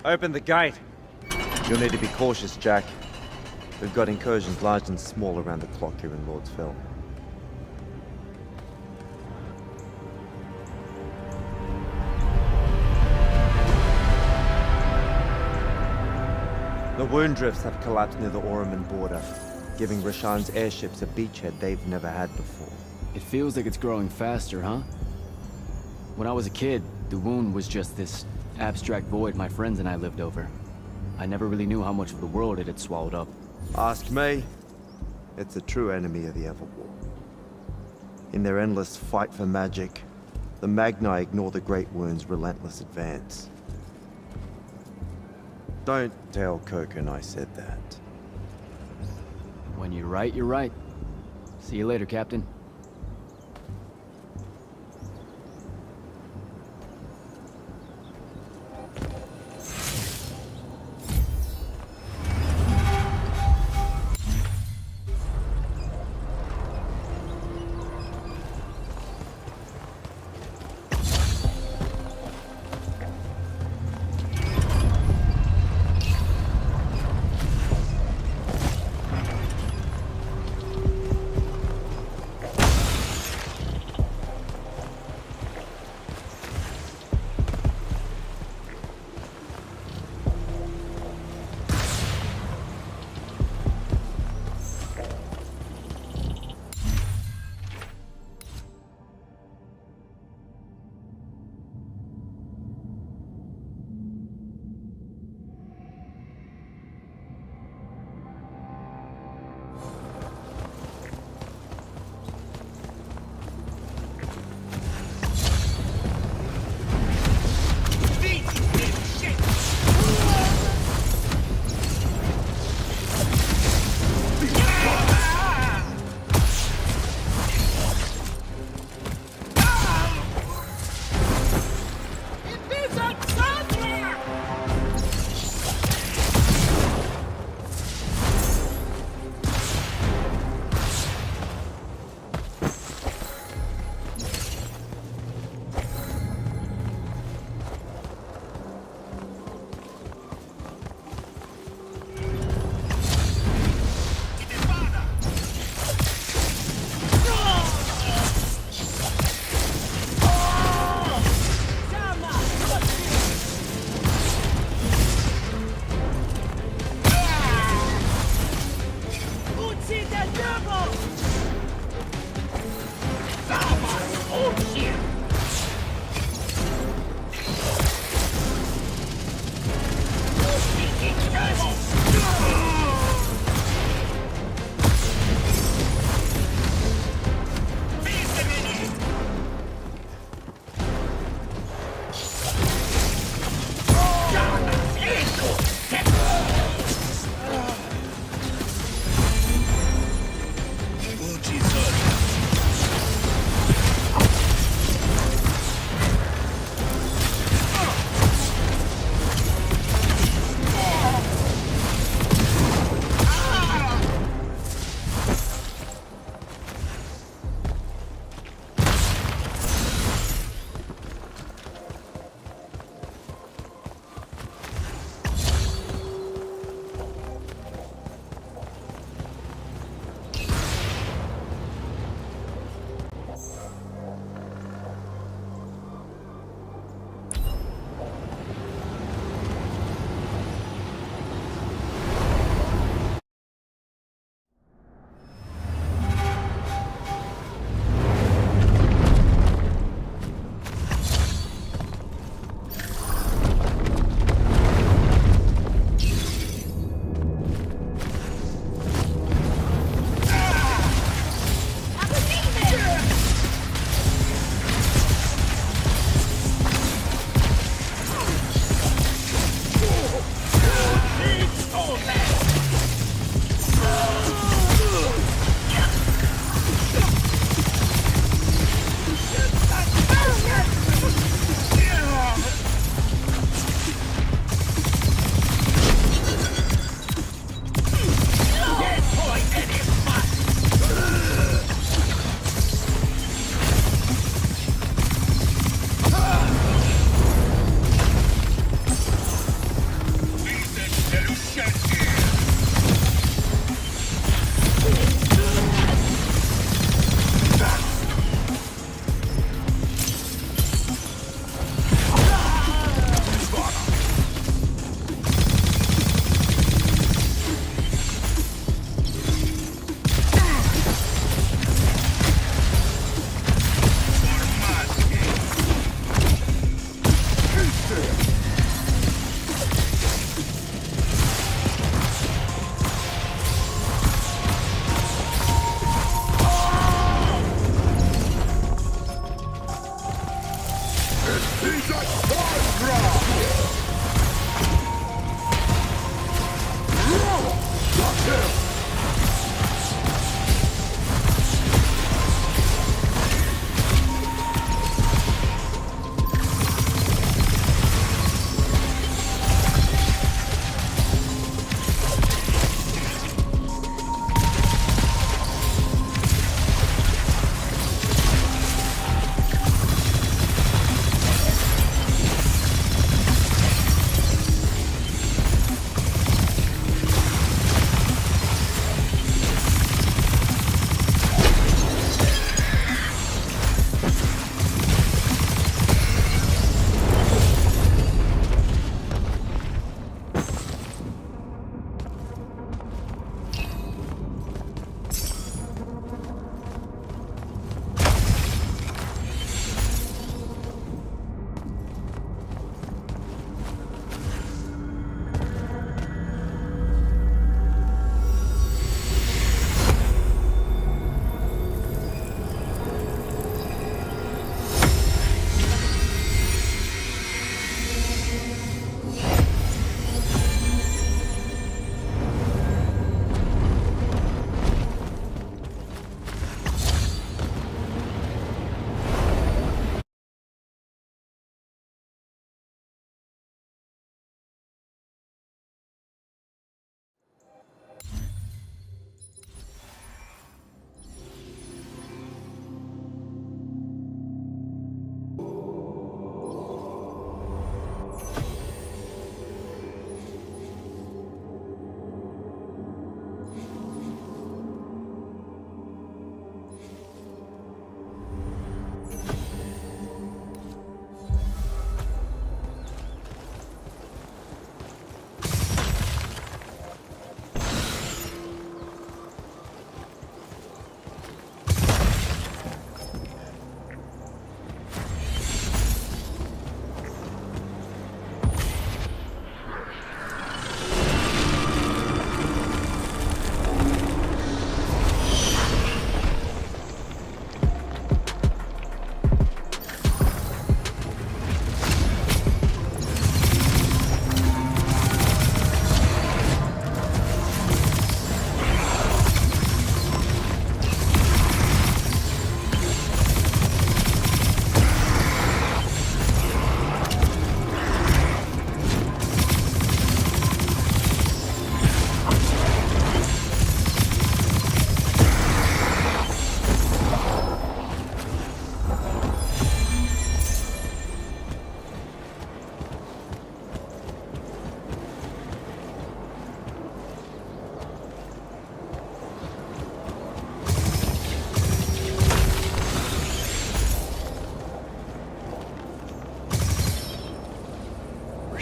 Open the gate. You'll need to be cautious, Jack. We've got incursions large and small around the clock here in Lordsville. The wound drifts have collapsed near the Oraman border, giving Rashan's airships a beachhead they've never had before.
It feels like it's growing faster, huh? When I was a kid, the wound was just this abstract void my friends and I lived over. I never really knew how much of the world it had swallowed up.
Ask me. It's a true enemy of the Everwar. In their endless fight for magic, the Magni ignore the Great Wound's relentless advance. Don't tell Koken I said that.
When you're right, you're right. See you later, Captain.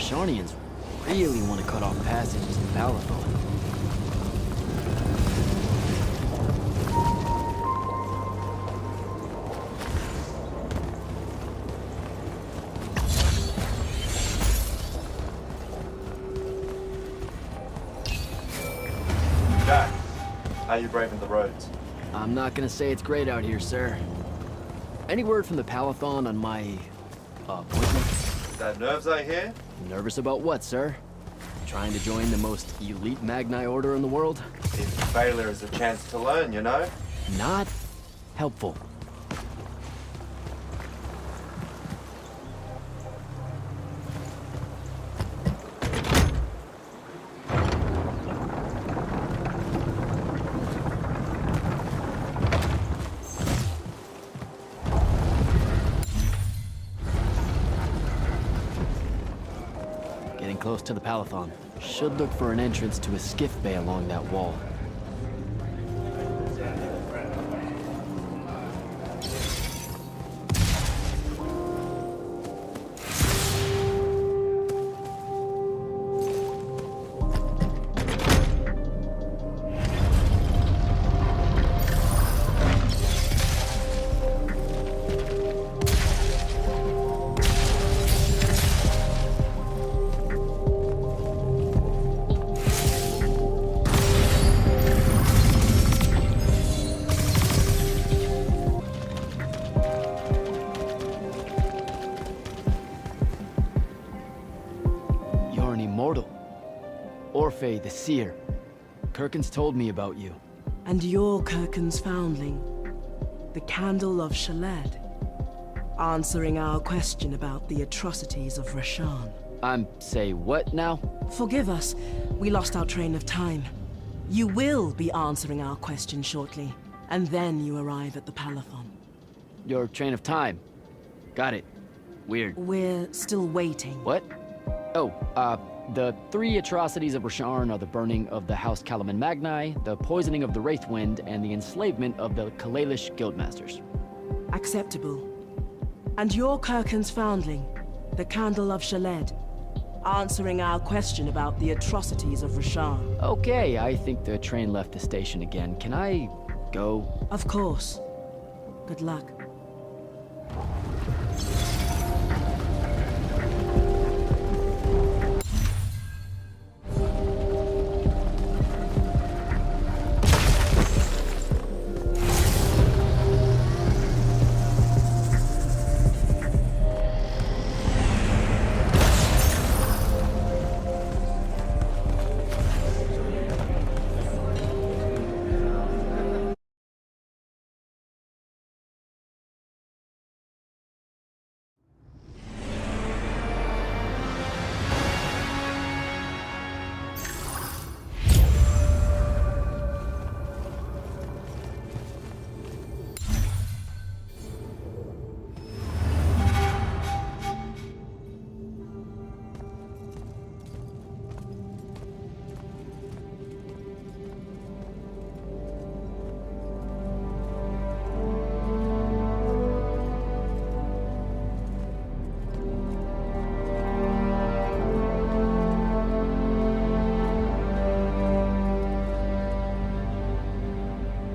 Rashanians really want to cut off passage to the Palathon.
Jack, how you braving the roads?
I'm not gonna say it's great out here, sir. Any word from the Palathon on my appointment?
Is that nerves I hear?
Nervous about what, sir? Trying to join the most elite Magni order in the world?
If failure is a chance to learn, you know?
Not helpful. Getting close to the Palathon. Should look for an entrance to a skiff bay along that wall. You're an immortal. Orphe the Seer. Kirkin's told me about you.
And you're Kirkin's foundling, the Candle of Shaled, answering our question about the atrocities of Rashan.
Say what now?
Forgive us, we lost our train of time. You will be answering our question shortly, and then you arrive at the Palathon.
Your train of time. Got it. Weird.
We're still waiting.
What? Oh, the three atrocities of Rasharn are the burning of the House Kalaman Magni, the poisoning of the Wraithwind, and the enslavement of the Kalalish Guildmasters.
Acceptable. And you're Kirkin's foundling, the Candle of Shaled, answering our question about the atrocities of Rasharn.
Okay, I think the train left the station again. Can I go?
Of course. Good luck.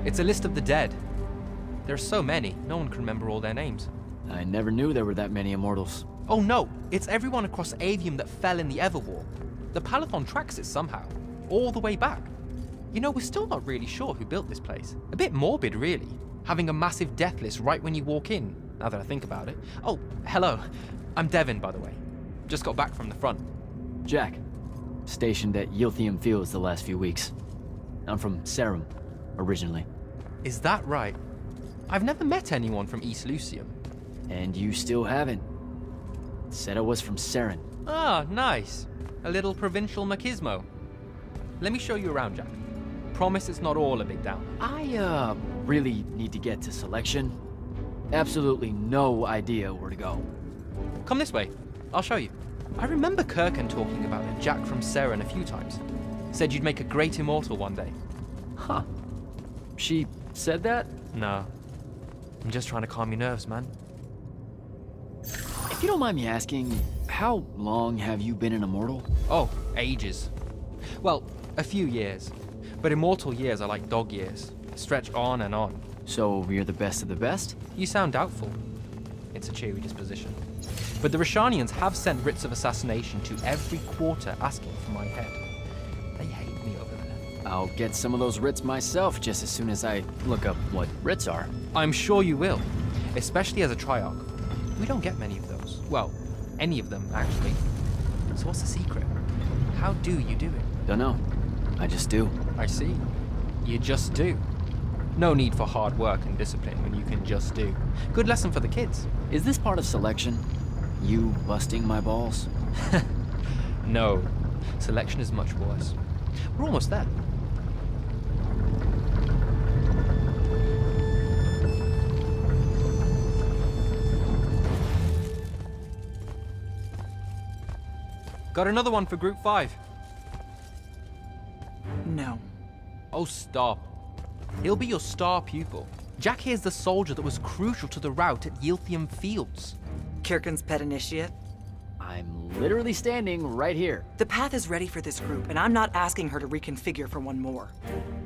It's a list of the dead. There are so many, no one can remember all their names.
I never knew there were that many immortals.
Oh no, it's everyone across Aveum that fell in the Everwar. The Palathon tracks it somehow, all the way back. You know, we're still not really sure who built this place. A bit morbid, really, having a massive death list right when you walk in, now that I think about it. Oh, hello. I'm Devin, by the way. Just got back from the front.
Jack. Stationed at Yilthium Fields the last few weeks. I'm from Serum, originally.
Is that right? I've never met anyone from East Lucium.
And you still haven't. Said I was from Seren.
Ah, nice. A little provincial machismo. Let me show you around, Jack. Promise it's not all a big down.
I, really need to get to selection. Absolutely no idea where to go.
Come this way. I'll show you. I remember Kirkin talking about a Jack from Seren a few times. Said you'd make a great immortal one day.
Huh. She said that?
No. I'm just trying to calm your nerves, man.
If you don't mind me asking, how long have you been an immortal?
Oh, ages. Well, a few years. But immortal years are like dog years. Stretch on and on.
So you're the best of the best?
You sound doubtful. It's a cheery disposition. But the Rishanians have sent writs of assassination to every quarter asking for my head. They hate me over there.
I'll get some of those writs myself just as soon as I look up what writs are.
I'm sure you will, especially as a Triarch. We don't get many of those. Well, any of them, actually. So what's the secret? How do you do it?
Dunno. I just do.
I see. You just do. No need for hard work and discipline when you can just do. Good lesson for the kids.
Is this part of selection? You busting my balls?
No. Selection is much worse. We're almost there. Got another one for Group 5.
No.
Oh, stop. He'll be your star pupil. Jack here's the soldier that was crucial to the rout at Yilthium Fields.
Kirkin's pet initiate?
I'm literally standing right here.
The path is ready for this group, and I'm not asking her to reconfigure for one more.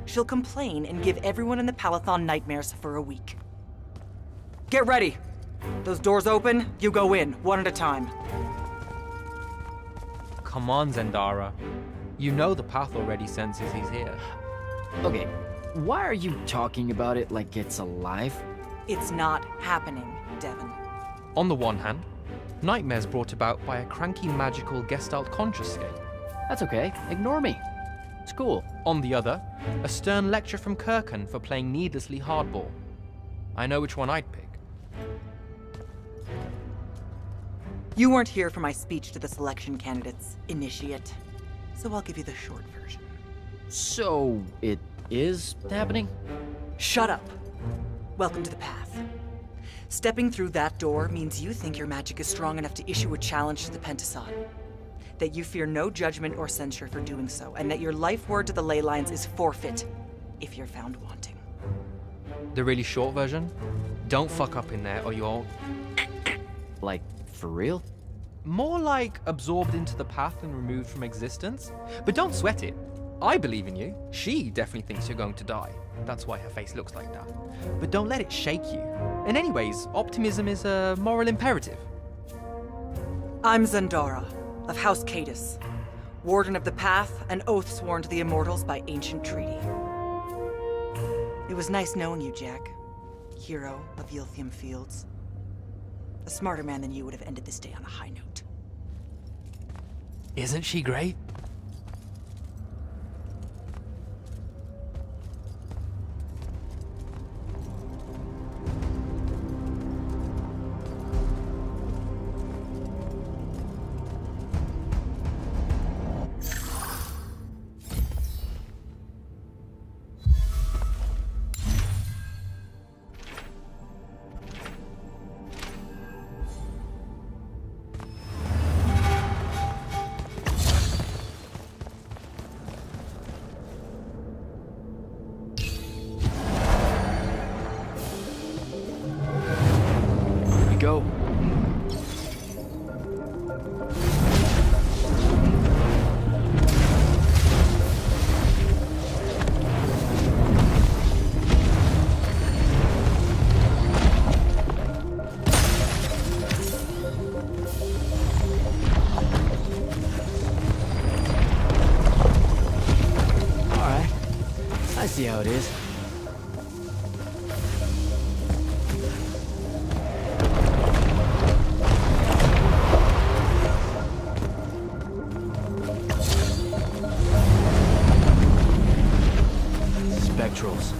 She'll complain and give everyone in the Palathon nightmares for a week. Get ready! Those doors open, you go in, one at a time.
Come on, Zendara. You know the path already senses he's here.
Okay, why are you talking about it like it's alive?
It's not happening, Devon.
On the one hand, nightmares brought about by a cranky magical Gestalt conscious state.
That's okay, ignore me. It's cool.
On the other, a stern lecture from Kirkin for playing needlessly hardball. I know which one I'd pick.
You weren't here for my speech to the selection candidates, initiate. So I'll give you the short version.
So, it is happening?
Shut up. Welcome to the path. Stepping through that door means you think your magic is strong enough to issue a challenge to the Pentason. That you fear no judgment or censure for doing so, and that your life word to the ley lines is forfeit if you're found wanting.
The really short version? Don't fuck up in there or you'll...
Like, for real?
More like absorbed into the path and removed from existence. But don't sweat it. I believe in you. She definitely thinks you're going to die. That's why her face looks like that. But don't let it shake you. And anyways, optimism is a moral imperative.
I'm Zendara, of House Cadus, Warden of the Path, an oath sworn to the Immortals by ancient treaty. It was nice knowing you, Jack. Hero of Yilthium Fields. A smarter man than you would have ended this day on a high note.
Isn't she great?
Go. All right. I see how it is. Spectrals.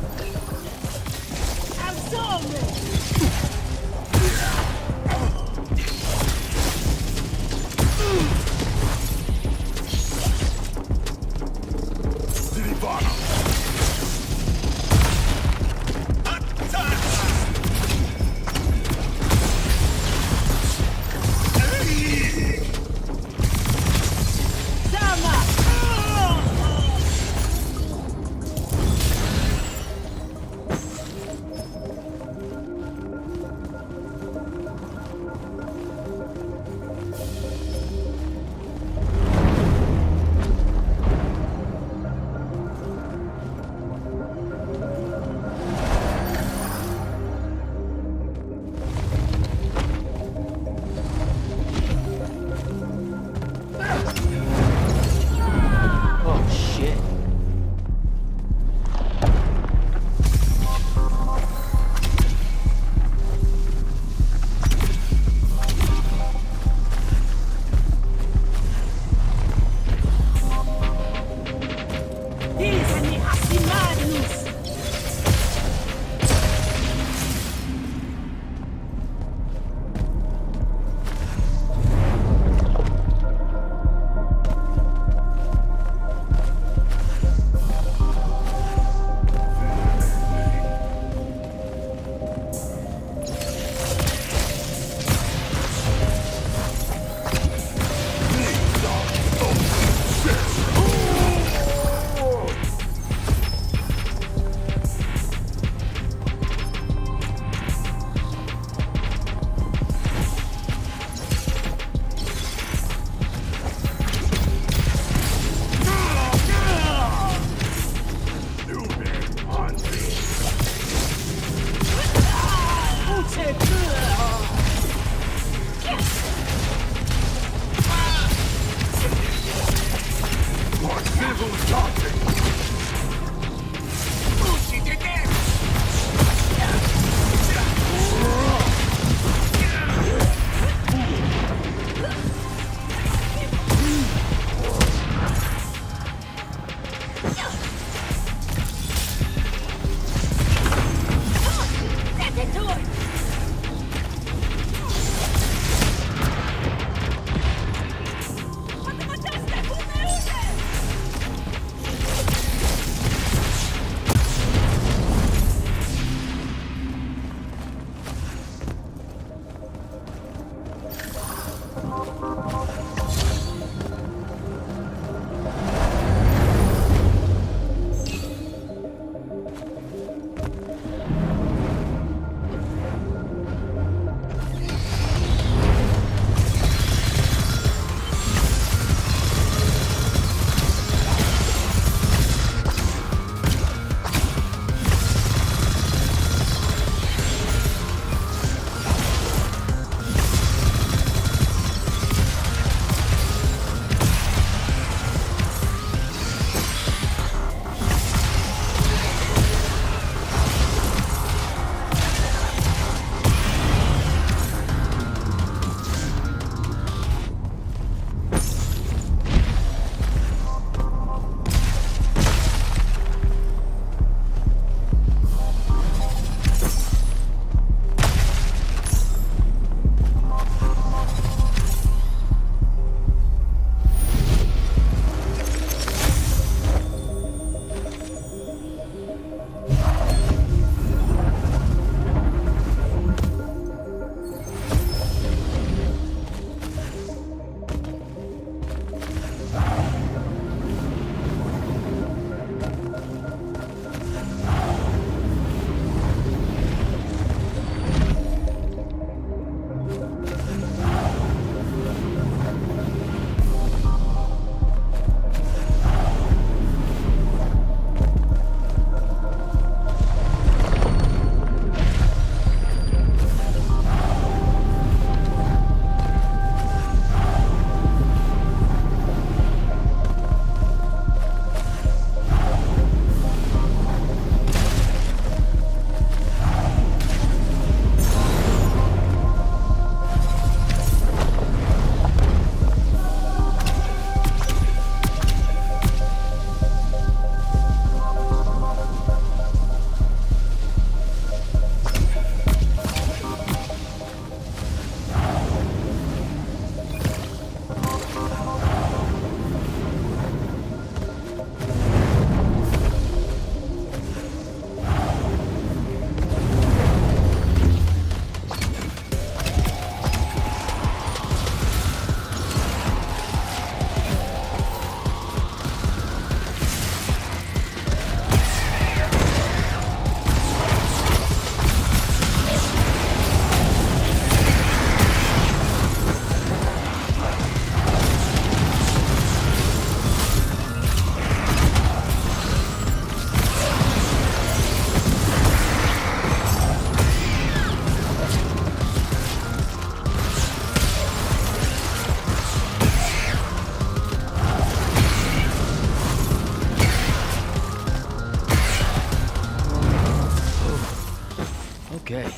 Okay.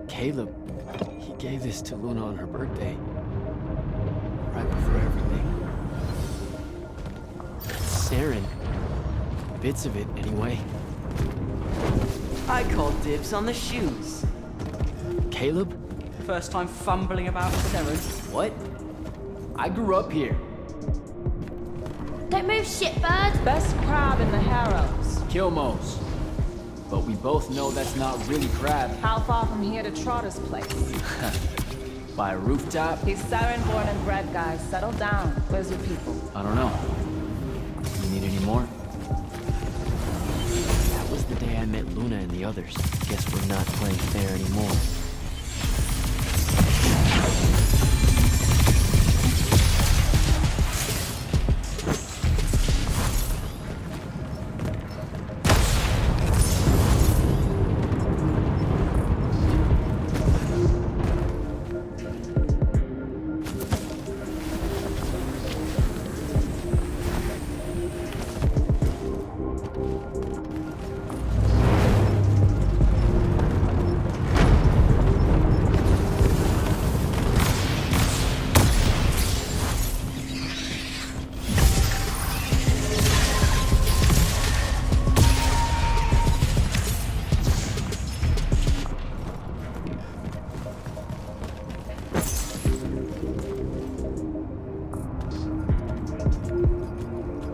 Caleb, he gave this to Luna on her birthday. Right before everything. Saren. Bits of it, anyway.
I call dibs on the shoes.
Caleb?
First time fumbling about with Saren.
What? I grew up here.
Don't move, shitbird.
Best crab in the Harrows.
Kilmos. But we both know that's not really crab.
How far from here to Trotter's place?
By a rooftop?
He's Saren-born and bred, guys. Settle down. Where's your people?
I don't know. You need any more? That was the day I met Luna and the others. Guess we're not playing fair anymore.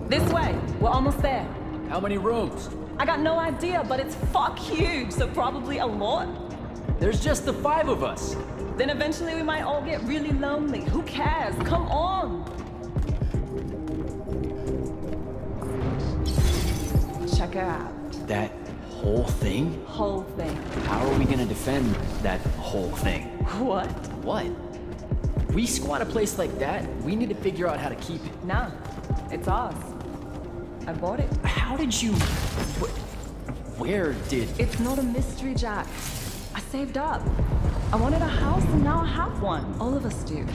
This way. We're almost there.
How many rooms?
I got no idea, but it's fuck huge, so probably a lot.
There's just the 5 of us.
Then eventually we might all get really lonely. Who cares? Come on. Check her out.
That whole thing?
Whole thing.
How are we gonna defend that whole thing?
What?
What? We squat a place like that, we need to figure out how to keep it.
Nah, it's ours. I bought it.
How did you... Where did...
It's not a mystery, Jack. I saved up. I wanted a house and now I have one. All of us do.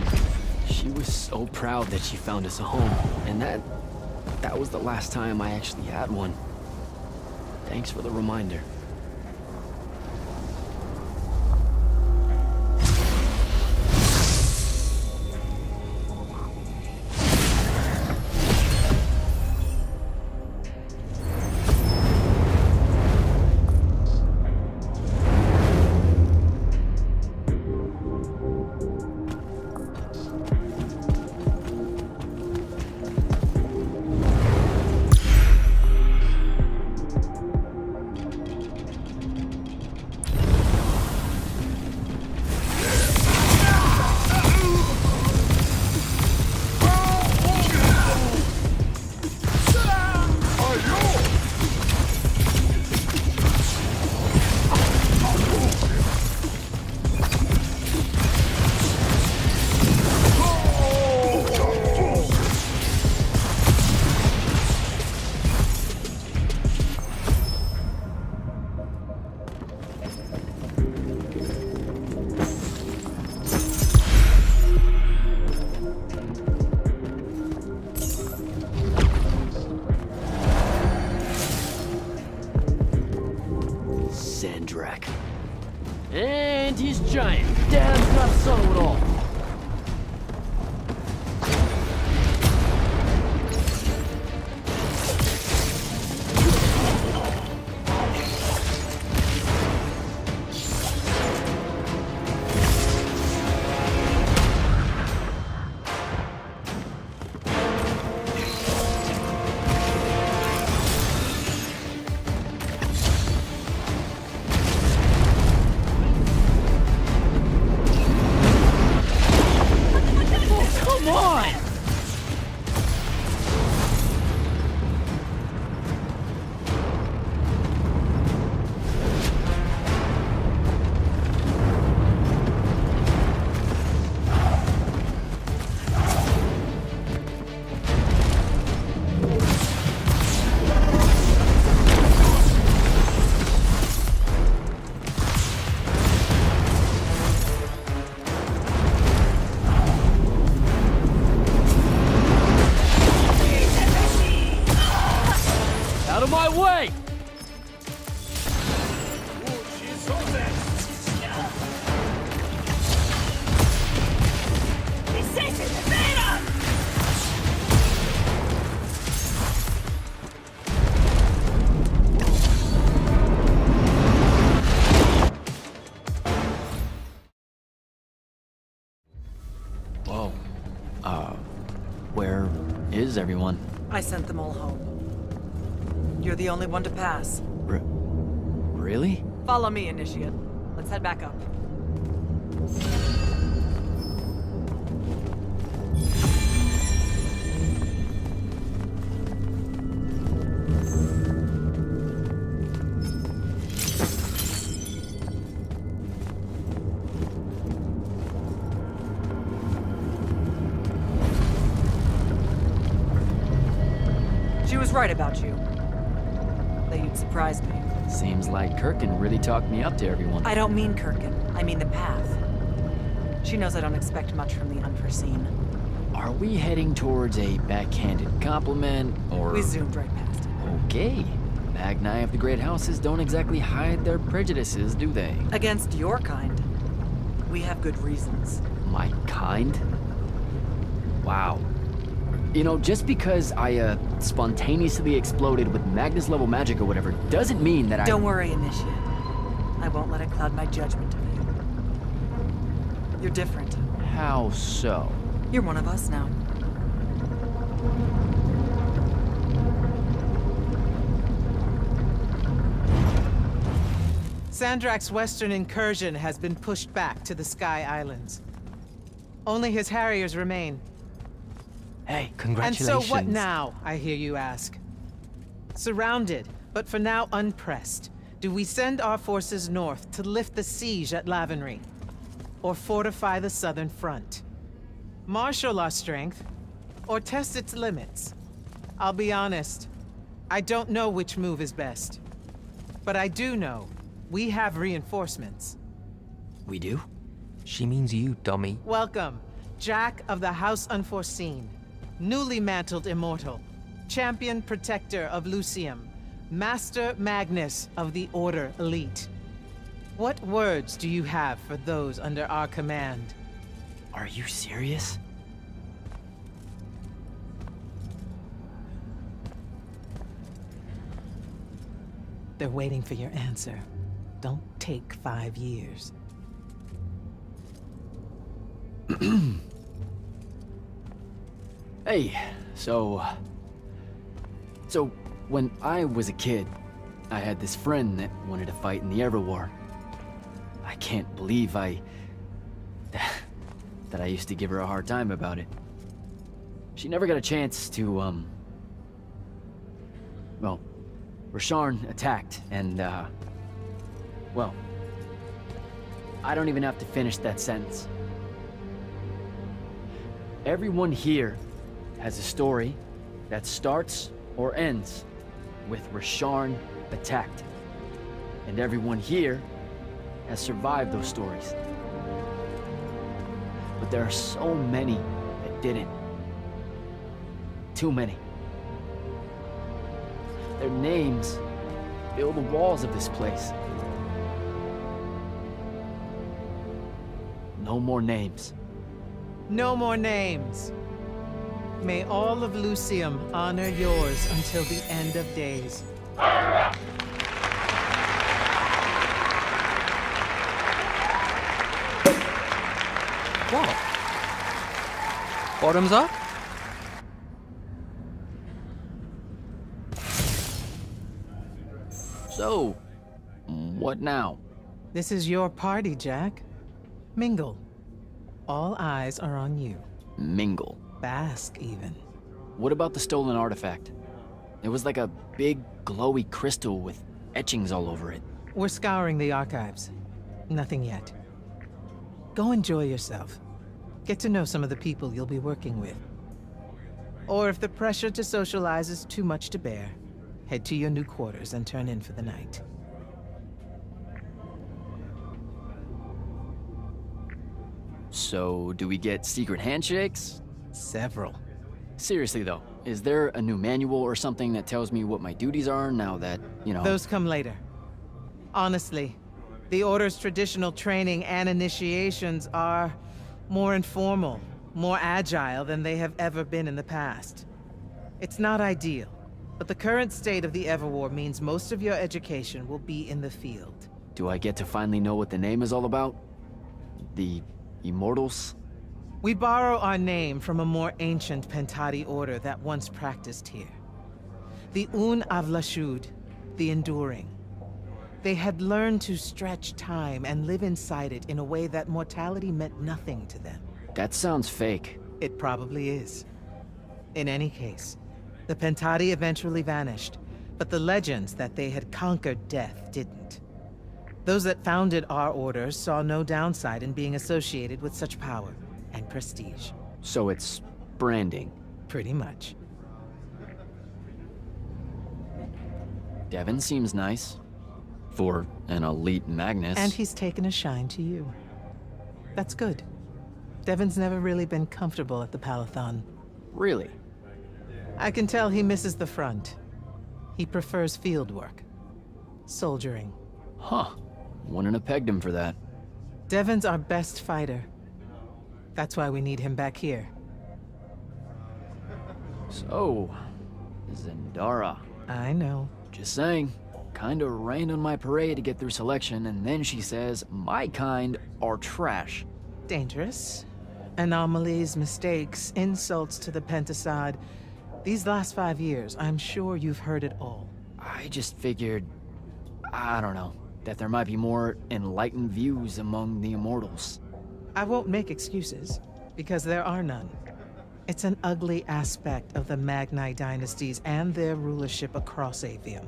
She was so proud that she found us a home, and that was the last time I actually had one. Thanks for the reminder. And he's giant. Dad's not subtle at all. Where is everyone?
I sent them all home. You're the only one to pass.
Really?
Follow me, Initiate. Let's head back up. She was right about you. That you'd surprise me.
Seems like Kirkin really talked me up to everyone.
I don't mean Kirkin. I mean the path. She knows I don't expect much from the unforeseen.
Are we heading towards a backhanded compliment, or...?
We zoomed right past it.
Okay. Magni of the Great Houses don't exactly hide their prejudices, do they?
Against your kind. We have good reasons.
My kind? Wow. You know, just because I, spontaneously exploded with Magnus-level magic or whatever, doesn't mean that
Don't worry, Initiate. I won't let it cloud my judgment of you. You're different.
How so?
You're one of us now.
Sandrak's western incursion has been pushed back to the Sky Islands. Only his Harriers remain.
Hey, congratulations.
And so what now, I hear you ask? Surrounded, but for now unpressed, do we send our forces north to lift the siege at Lavenry? Or fortify the southern front? Marshal our strength, or test its limits? I'll be honest, I don't know which move is best. But I do know we have reinforcements.
We do?
She means you, dummy.
Welcome, Jack of the House Unforeseen, newly mantled immortal, champion protector of Lucium, Master Magnus of the Order Elite. What words do you have for those under our command?
Are you serious?
They're waiting for your answer. Don't take 5 years.
Hey, so when I was a kid, I had this friend that wanted to fight in the Everwar. I can't believe that I used to give her a hard time about it. She never got a chance to, well, Rasharn attacked, and, well, I don't even have to finish that sentence. Everyone here has a story that starts or ends with Rasharn attacked. And everyone here has survived those stories. But there are so many that didn't. Too many. Their names fill the walls of this place. No more names.
No more names. May all of Lucium honor yours until the end of days.
What? Bottoms up?
So, what now?
This is your party, Jack. Mingle. All eyes are on you.
Mingle.
Bask, even.
What about the stolen artifact? It was like a big, glowy crystal with etchings all over it.
We're scouring the archives. Nothing yet. Go enjoy yourself. Get to know some of the people you'll be working with. Or if the pressure to socialize is too much to bear, head to your new quarters and turn in for the night.
So, do we get secret handshakes?
Several.
Seriously though, is there a new manual or something that tells me what my duties are now that, you know...
Those come later. Honestly, the Order's traditional training and initiations are more informal, more agile than they have ever been in the past. It's not ideal, but the current state of the Everwar means most of your education will be in the field.
Do I get to finally know what the name is all about? The Immortals?
We borrow our name from a more ancient Pentati order that once practiced here. The Un Avlashud, the Enduring. They had learned to stretch time and live inside it in a way that mortality meant nothing to them.
That sounds fake.
It probably is. In any case, the Pentati eventually vanished, but the legends that they had conquered death didn't. Those that founded our order saw no downside in being associated with such power and prestige.
So it's branding?
Pretty much.
Devin seems nice. For an elite Magnus.
And he's taken a shine to you. That's good. Devin's never really been comfortable at the Palathon.
Really?
I can tell he misses the front. He prefers field work. Soldiering.
Huh. Wouldn't have pegged him for that.
Devin's our best fighter. That's why we need him back here.
So, Zendara.
I know.
Just saying. Kinda rained on my parade to get through selection, and then she says my kind are trash.
Dangerous. Anomalies, mistakes, insults to the Pentasod. These last 5 years, I'm sure you've heard it all.
I just figured, I don't know, that there might be more enlightened views among the Immortals.
I won't make excuses, because there are none. It's an ugly aspect of the Magni dynasties and their rulership across Aveum.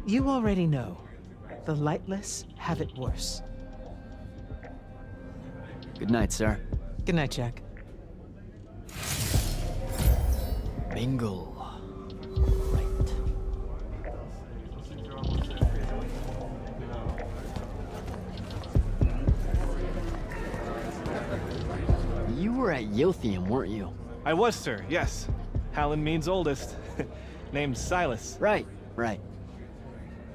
You already know, the lightless have it worse.
Good night, sir.
Good night, Jack.
Mingle. Right. were at Yothium, weren't you?
I was, sir, yes. Hallen means oldest. Named Silas.
Right.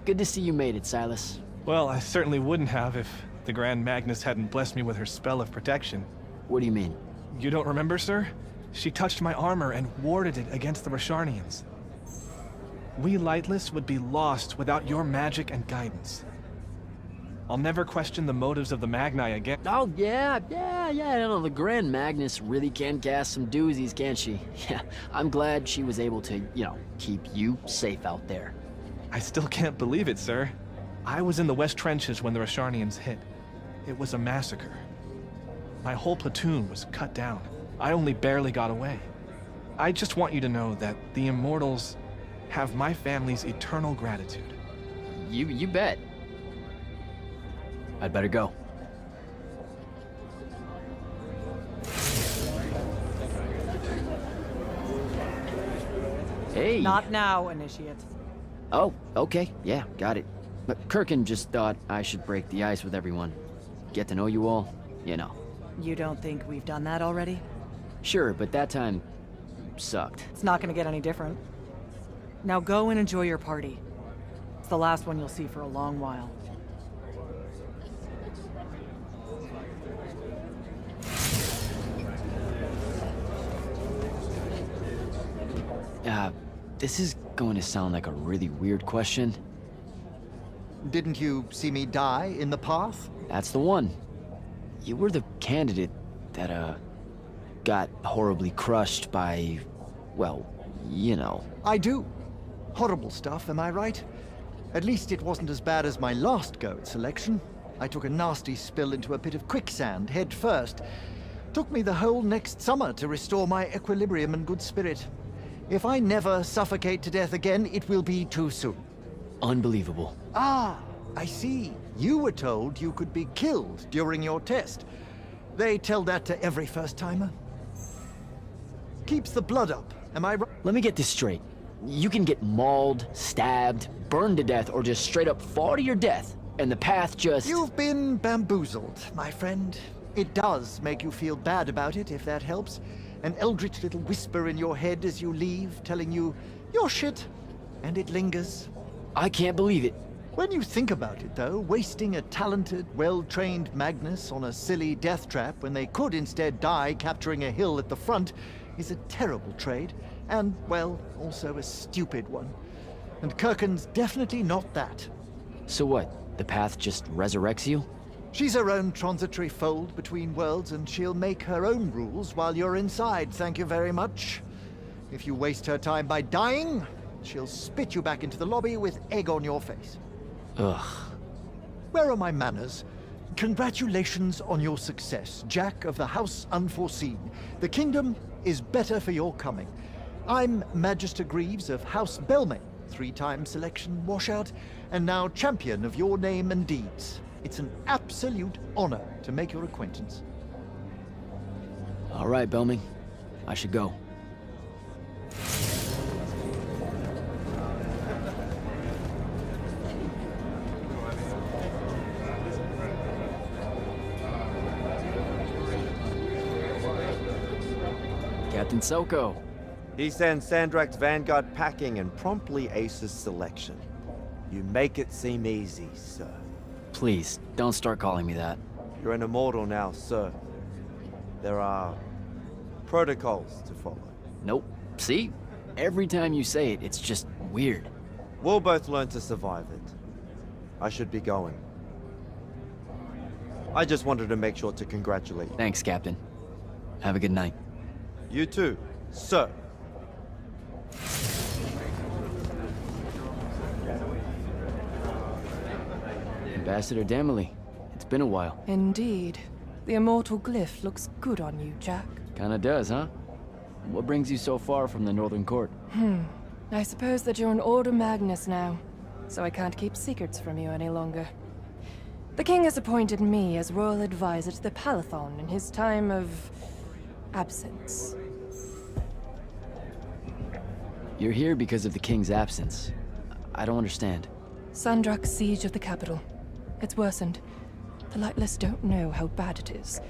Good to see you made it, Silas.
Well, I certainly wouldn't have if the Grand Magnus hadn't blessed me with her spell of protection.
What do you mean?
You don't remember, sir? She touched my armor and warded it against the Rasharnians. We Lightless would be lost without your magic and guidance. I'll never question the motives of the Magni again.
Oh, yeah, I know the Grand Magnus really can cast some doozies, can't she? Yeah, I'm glad she was able to, keep you safe out there.
I still can't believe it, sir. I was in the West Trenches when the Rasharnians hit. It was a massacre. My whole platoon was cut down. I only barely got away. I just want you to know that the Immortals have my family's eternal gratitude.
You bet. I'd better go. Hey.
Not now, Initiate.
Oh, okay. Yeah, got it. But Kirkin just thought I should break the ice with everyone. Get to know you all,
You don't think we've done that already?
Sure, but that time sucked.
It's not gonna get any different. Now go and enjoy your party. It's the last one you'll see for a long while.
This is going to sound like a really weird question.
Didn't you see me die in the path?
That's the one. You were the candidate that, got horribly crushed by, well,
I do. Horrible stuff, am I right? At least it wasn't as bad as my last go at selection. I took a nasty spill into a pit of quicksand head first. Took me the whole next summer to restore my equilibrium and good spirit. If I never suffocate to death again, it will be too soon.
Unbelievable.
Ah, I see. You were told you could be killed during your test. They tell that to every first-timer. Keeps the blood up, am I right?
Let me get this straight. You can get mauled, stabbed, burned to death, or just straight up fall to your death, and the path just...
You've been bamboozled, my friend. It does make you feel bad about it, if that helps. An eldritch little whisper in your head as you leave, telling you, you're shit, and it lingers.
I can't believe it.
When you think about it, though, wasting a talented, well-trained Magnus on a silly death trap when they could instead die capturing a hill at the front is a terrible trade, and, well, also a stupid one. And Kirkin's definitely not that.
So what? The path just resurrects you?
She's her own transitory fold between worlds, and she'll make her own rules while you're inside, thank you very much. If you waste her time by dying, she'll spit you back into the lobby with egg on your face.
Ugh.
Where are my manners? Congratulations on your success, Jack of the House Unforeseen. The kingdom is better for your coming. I'm Magister Greaves of House Belmay, 3-time selection washout, and now champion of your name and deeds. It's an absolute honor to make your acquaintance.
All right, Belming. I should go. Captain Soko.
He sends Sandrak's vanguard packing and promptly aces selection. You make it seem easy, sir.
Please, don't start calling me that.
You're an immortal now, sir. There are protocols to follow.
Nope. See? Every time you say it, it's just weird.
We'll both learn to survive it. I should be going. I just wanted to make sure to congratulate you.
Thanks, Captain. Have a good night.
You too, sir.
Ambassador Damley, it's been a while.
Indeed. The immortal glyph looks good on you, Jack.
Kinda does, huh? What brings you so far from the Northern Court?
I suppose that you're an Order Magnus now, so I can't keep secrets from you any longer. The king has appointed me as royal advisor to the Palathon in his time of absence.
You're here because of the king's absence. I don't understand.
Sandrak's siege of the capital. It's worsened. The Lightless don't know how bad it is.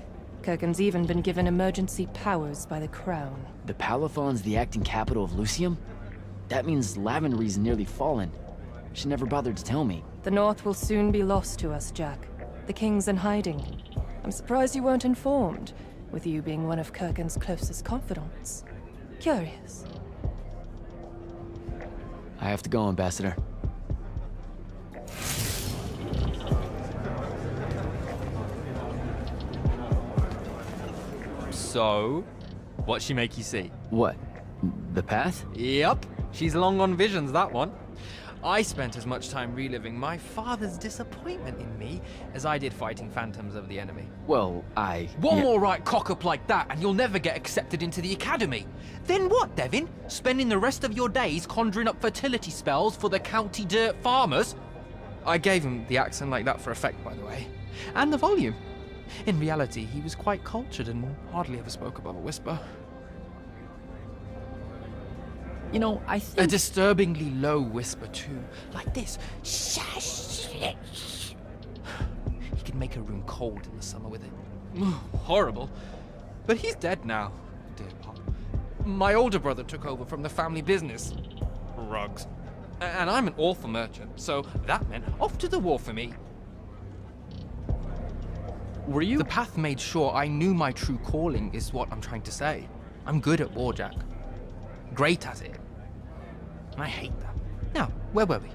Kirkin's even been given emergency powers by the Crown.
The Palathon's the acting capital of Lucium? That means Lavenry's nearly fallen. She never bothered to tell me.
The North will soon be lost to us, Jack. The King's in hiding. I'm surprised you weren't informed, with you being one of Kirkin's closest confidants. Curious.
I have to go, Ambassador.
So, what'd she make you see?
What? The path?
Yup. She's long on visions, that one. I spent as much time reliving my father's disappointment in me as I did fighting phantoms of the enemy.
Well,
One more right cock-up like that and you'll never get accepted into the academy. Then what, Devin? Spending the rest of your days conjuring up fertility spells for the county dirt farmers? I gave him the accent like that for effect, by the way. And the volume. In reality, he was quite cultured and hardly ever spoke above a whisper.
You know, I think...
A disturbingly low whisper, too. Like this. Shush! He could make a room cold in the summer with it. Horrible. But he's dead now, dear Pop. My older brother took over from the family business. Rugs. And I'm an awful merchant, so that meant off to the war for me.
Were you?
The path made sure I knew my true calling is what I'm trying to say. I'm good at war, Jack. Great at it. And I hate that. Now, where were we?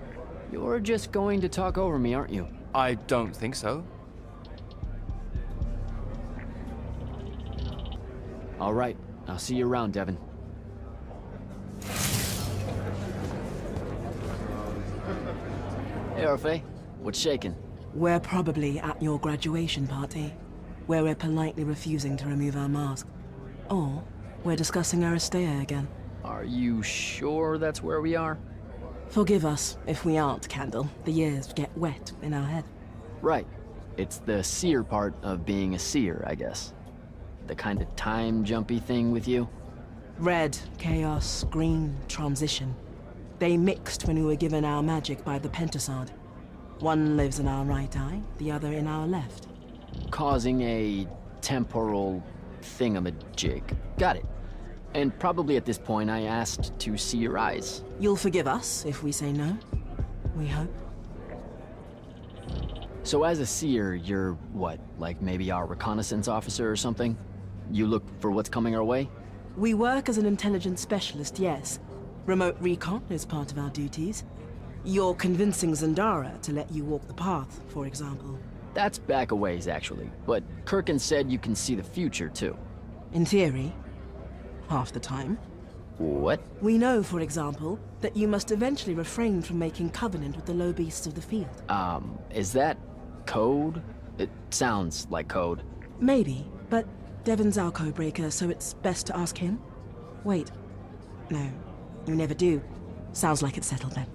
You're just going to talk over me, aren't you?
I don't think so.
All right. I'll see you around, Devin. Hey, Orphe. What's shaking?
We're probably at your graduation party, where we're politely refusing to remove our mask. Or we're discussing Aristea again.
Are you sure that's where we are?
Forgive us if we aren't, Candle. The years get wet in our head.
Right. It's the seer part of being a seer, I guess. The kind of time-jumpy thing with you?
Red, chaos, green, transition. They mixed when we were given our magic by the Pentasod. One lives in our right eye, the other in our left.
Causing a temporal thingamajig. Got it. And probably at this point I asked to see your eyes.
You'll forgive us if we say no. We hope.
So as a seer, you're what? Like maybe our reconnaissance officer or something? You look for what's coming our way?
We work as an intelligence specialist, yes. Remote recon is part of our duties. You're convincing Zendara to let you walk the path, for example.
That's back a ways, actually. But Kirkin said you can see the future, too.
In theory. Half the time.
What?
We know, for example, that you must eventually refrain from making covenant with the low beasts of the field.
Is that code? It sounds like code.
Maybe, but Devin's our codebreaker, so it's best to ask him. Wait. No, you never do. Sounds like it's settled then.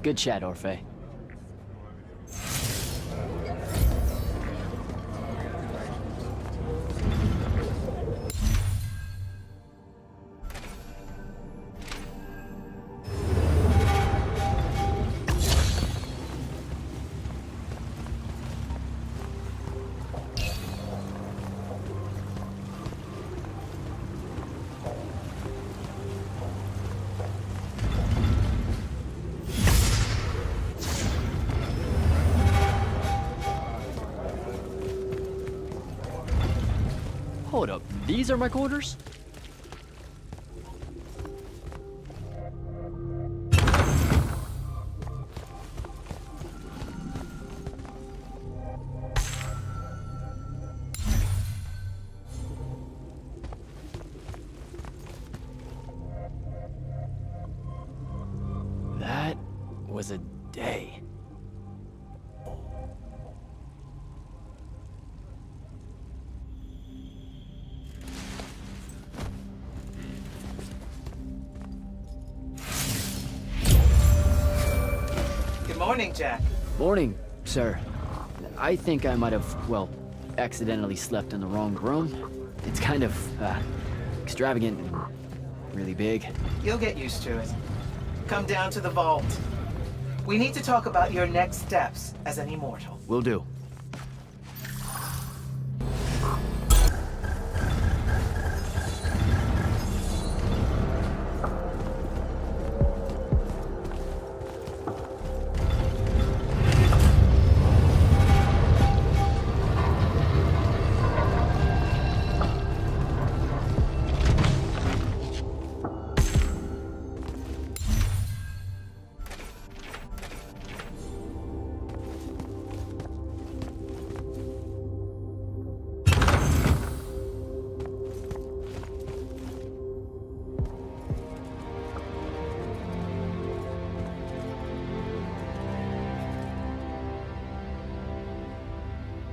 Good chat, Orphe. Hold up, these are my quarters? That was a day.
Morning, Jack.
Morning, sir. I think I might have, well, accidentally slept in the wrong room. It's kind of, extravagant and really big.
You'll get used to it. Come down to the vault. We need to talk about your next steps as an immortal.
Will do.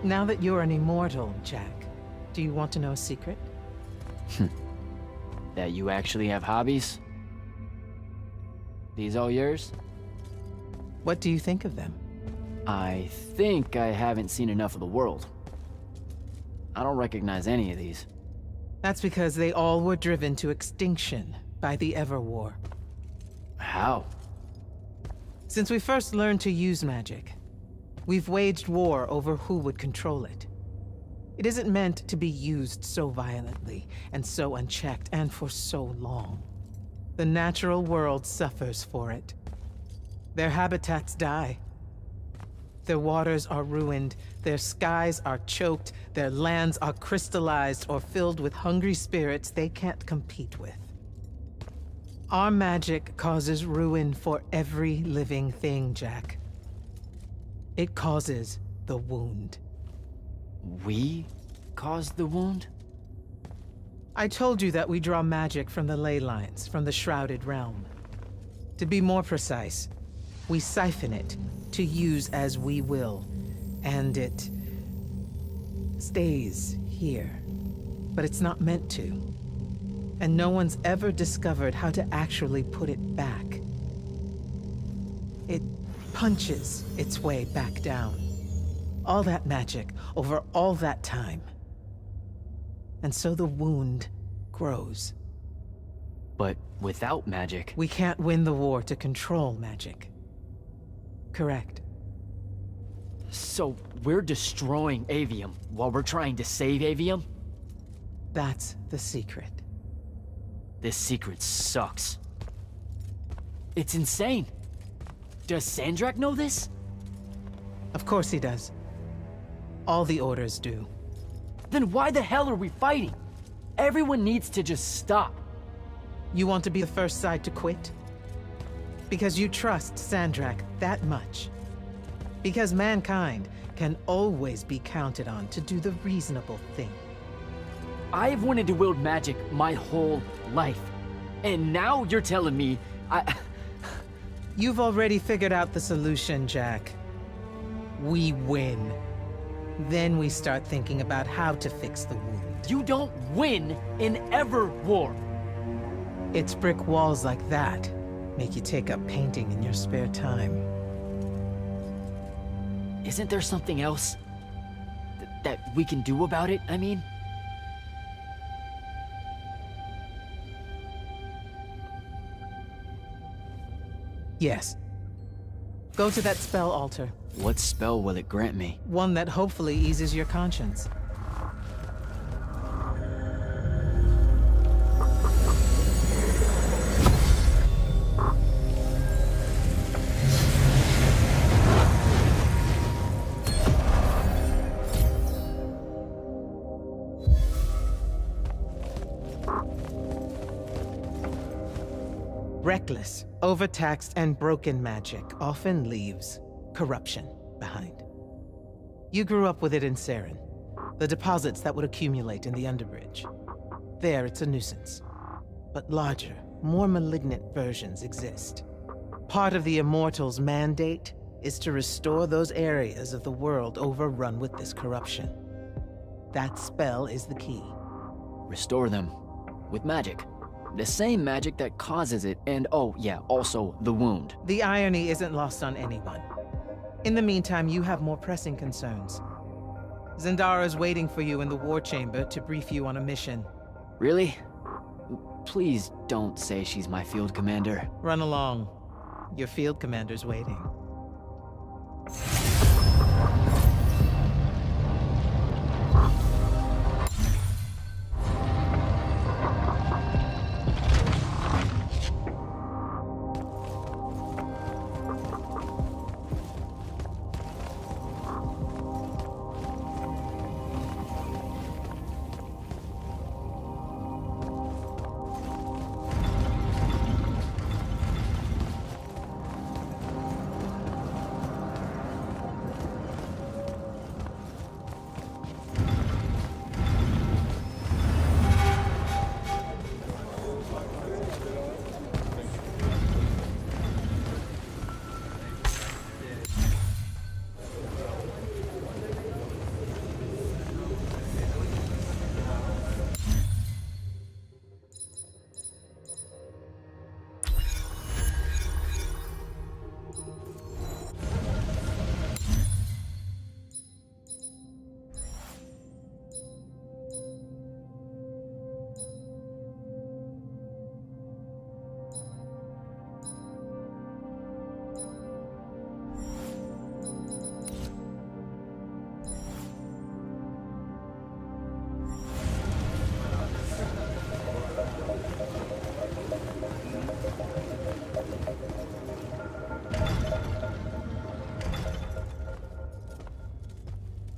Now that you're an immortal, Jack, do you want to know a secret?
That you actually have hobbies? These all yours?
What do you think of them?
I think I haven't seen enough of the world. I don't recognize any of these.
That's because they all were driven to extinction by the Everwar.
How?
Since we first learned to use magic, we've waged war over who would control it. It isn't meant to be used so violently and so unchecked and for so long. The natural world suffers for it. Their habitats die. Their waters are ruined, their skies are choked, their lands are crystallized or filled with hungry spirits they can't compete with. Our magic causes ruin for every living thing, Jack. It causes the wound.
We caused the wound?
I told you that we draw magic from the ley lines, from the Shrouded Realm. To be more precise, we siphon it to use as we will, and it stays here. But it's not meant to. And no one's ever discovered how to actually put it back. It punches its way back down. All that magic over all that time. And so the wound grows.
But without magic...
We can't win the war to control magic. Correct.
So we're destroying Aveum while we're trying to save Aveum?
That's the secret.
This secret sucks. It's insane. Does Sandrak know this?
Of course he does. All the orders do.
Then why the hell are we fighting? Everyone needs to just stop.
You want to be the first side to quit? Because you trust Sandrak that much. Because mankind can always be counted on to do the reasonable thing.
I've wanted to wield magic my whole life. And now you're telling me
You've already figured out the solution, Jack. We win. Then we start thinking about how to fix the wound.
You don't win in Everwar.
It's brick walls like that make you take up painting in your spare time.
Isn't there something else that we can do about it, I mean?
Yes. Go to that spell altar.
What spell will it grant me?
One that hopefully eases your conscience. Reckless, overtaxed, and broken magic often leaves corruption behind. You grew up with it in Saren, the deposits that would accumulate in the Underbridge. There, it's a nuisance. But larger, more malignant versions exist. Part of the Immortals' mandate is to restore those areas of the world overrun with this corruption. That spell is the key.
Restore them with magic. The same magic that causes it, and oh yeah, also the wound.
The irony isn't lost on anyone. In the meantime, you have more pressing concerns. Zendara's waiting for you in the war chamber to brief you on a mission.
Really? Please don't say she's my field commander.
Run along. Your field commander's waiting.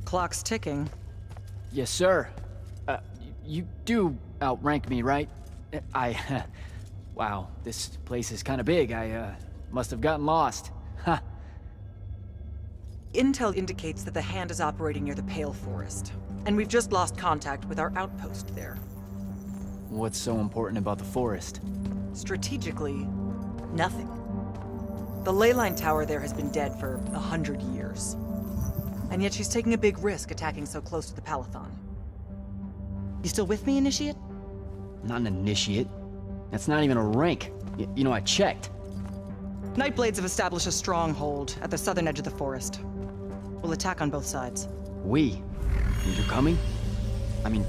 Clock's ticking.
Yes, sir. You do outrank me, right? Wow, this place is kind of big. I must have gotten lost. Ha.
Intel indicates that the Hand is operating near the Pale Forest, and we've just lost contact with our outpost there.
What's so important about the forest?
Strategically, nothing. The ley line tower there has been dead for 100 years. And yet she's taking a big risk attacking so close to the Palathon. You still with me, Initiate?
Not an initiate. That's not even a rank. You know, I checked.
Nightblades have established a stronghold at the southern edge of the forest. We'll attack on both sides.
We? And you're coming? I mean,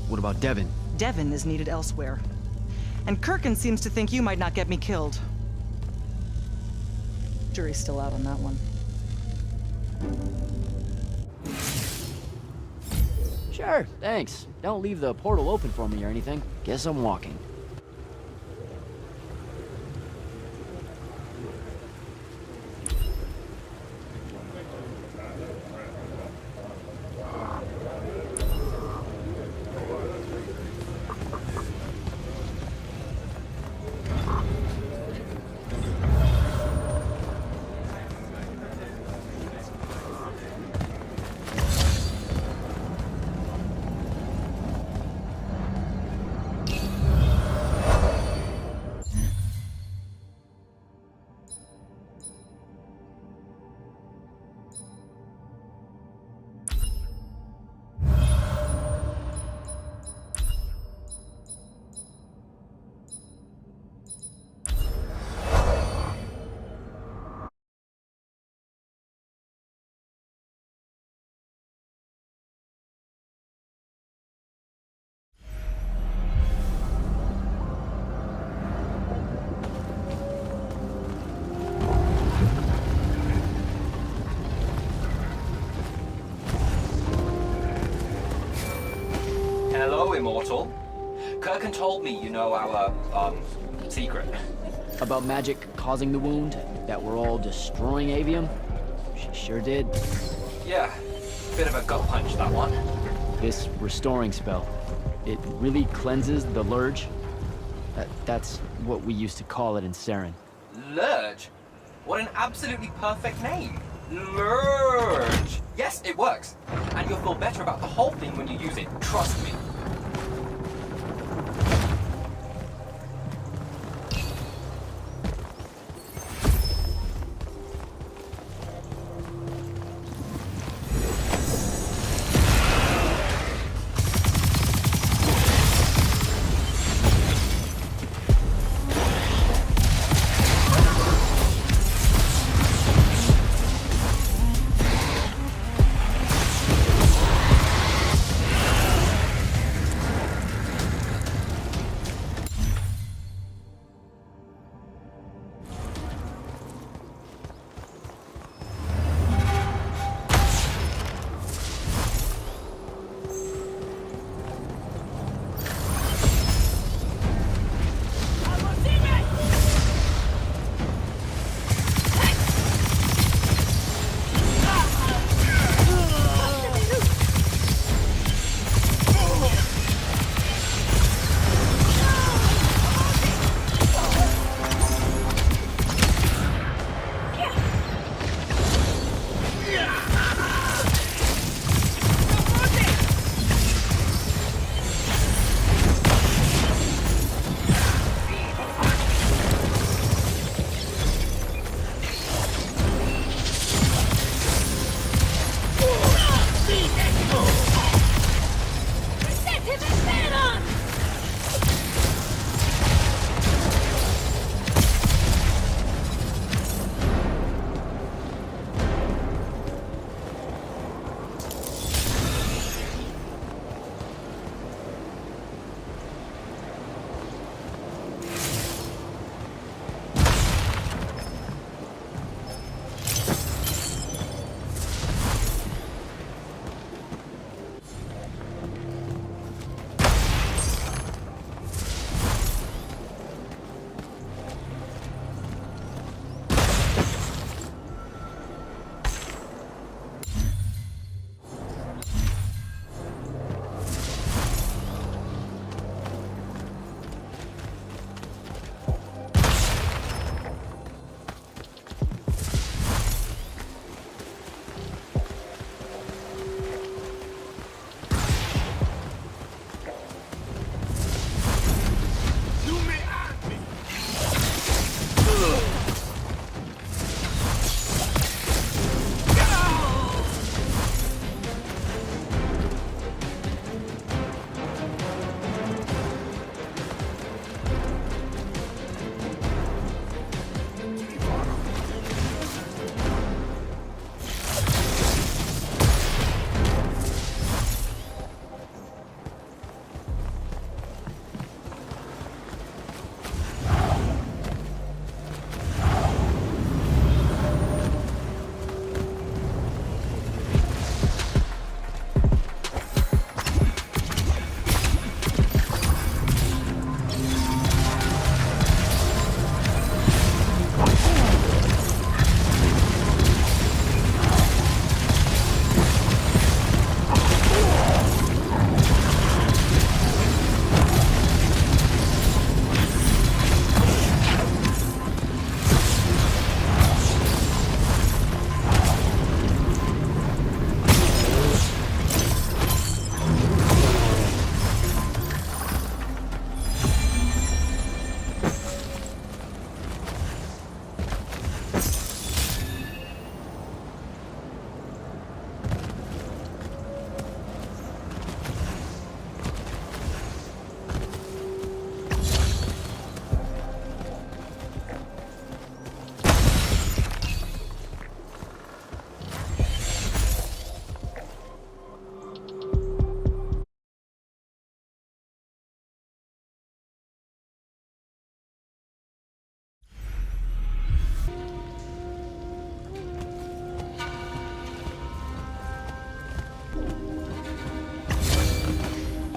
what about Devin?
Devin is needed elsewhere. And Kirkin seems to think you might not get me killed. Jury's still out on that one.
Sure, thanks. Don't leave the portal open for me or anything. Guess I'm walking.
Hello, Immortal. Kirkin told me you know our, secret.
About magic causing the wound? That we're all destroying Aveum? She sure did.
Yeah, bit of a gut punch, that one.
This restoring spell, it really cleanses the Lurge? That's what we used to call it in Saren.
Lurge? What an absolutely perfect name. Lurge! Yes, it works. And you'll feel better about the whole thing when you use it, trust me.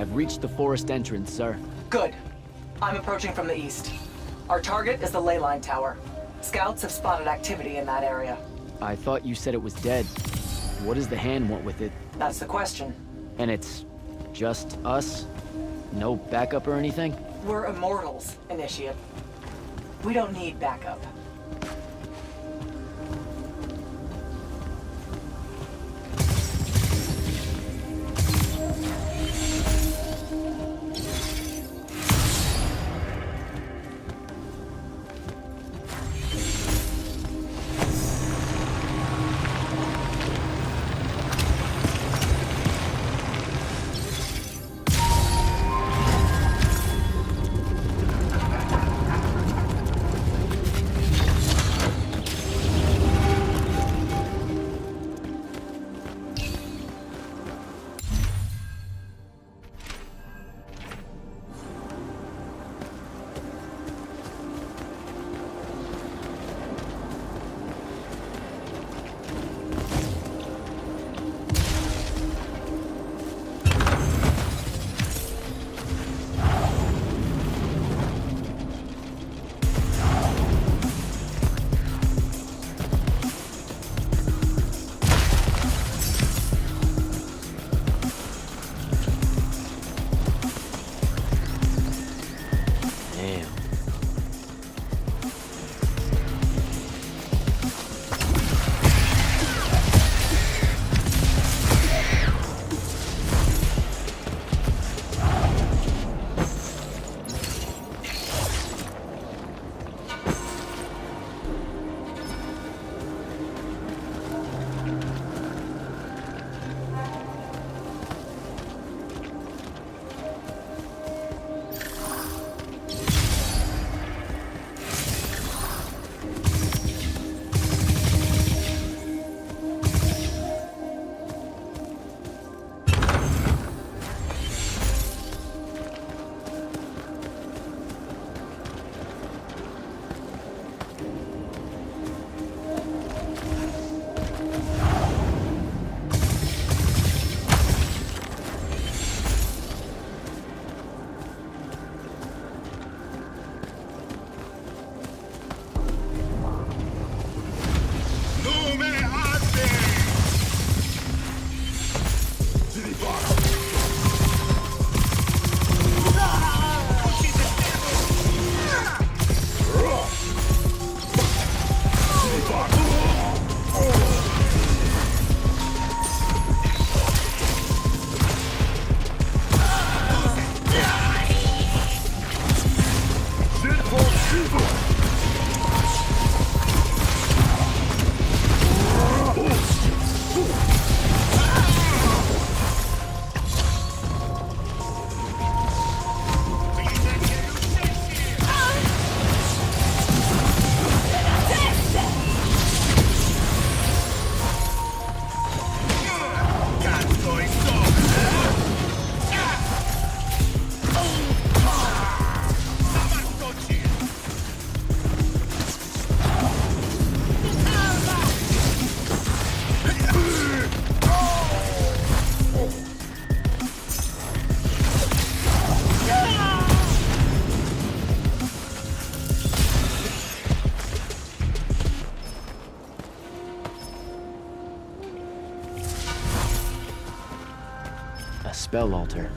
I've reached the forest entrance, sir.
Good. I'm approaching from the east. Our target is the ley line tower. Scouts have spotted activity in that area.
I thought you said it was dead. What does the hand want with it?
That's the question.
And it's just us? No backup or anything?
We're immortals, Initiate. We don't need backup.
Spell altar.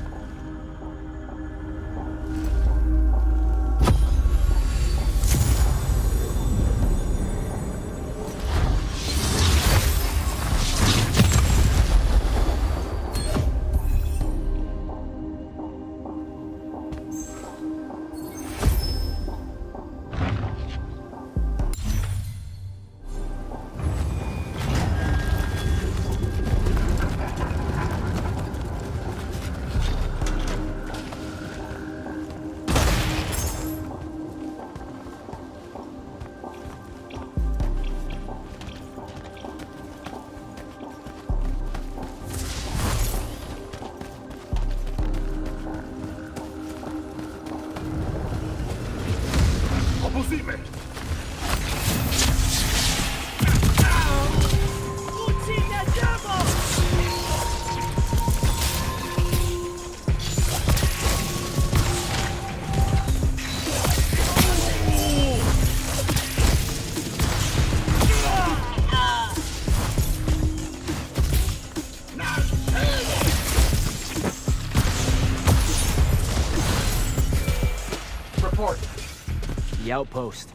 The outpost.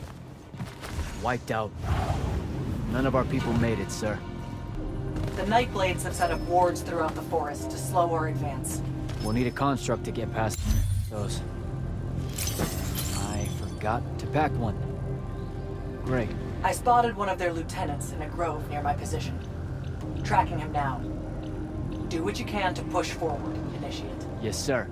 Wiped out. None of our people made it, sir.
The Nightblades have set up wards throughout the forest to slow our advance.
We'll need a construct to get past those. I forgot to pack one. Great.
I spotted one of their lieutenants in a grove near my position. Tracking him now. Do what you can to push forward, Initiate.
Yes, sir.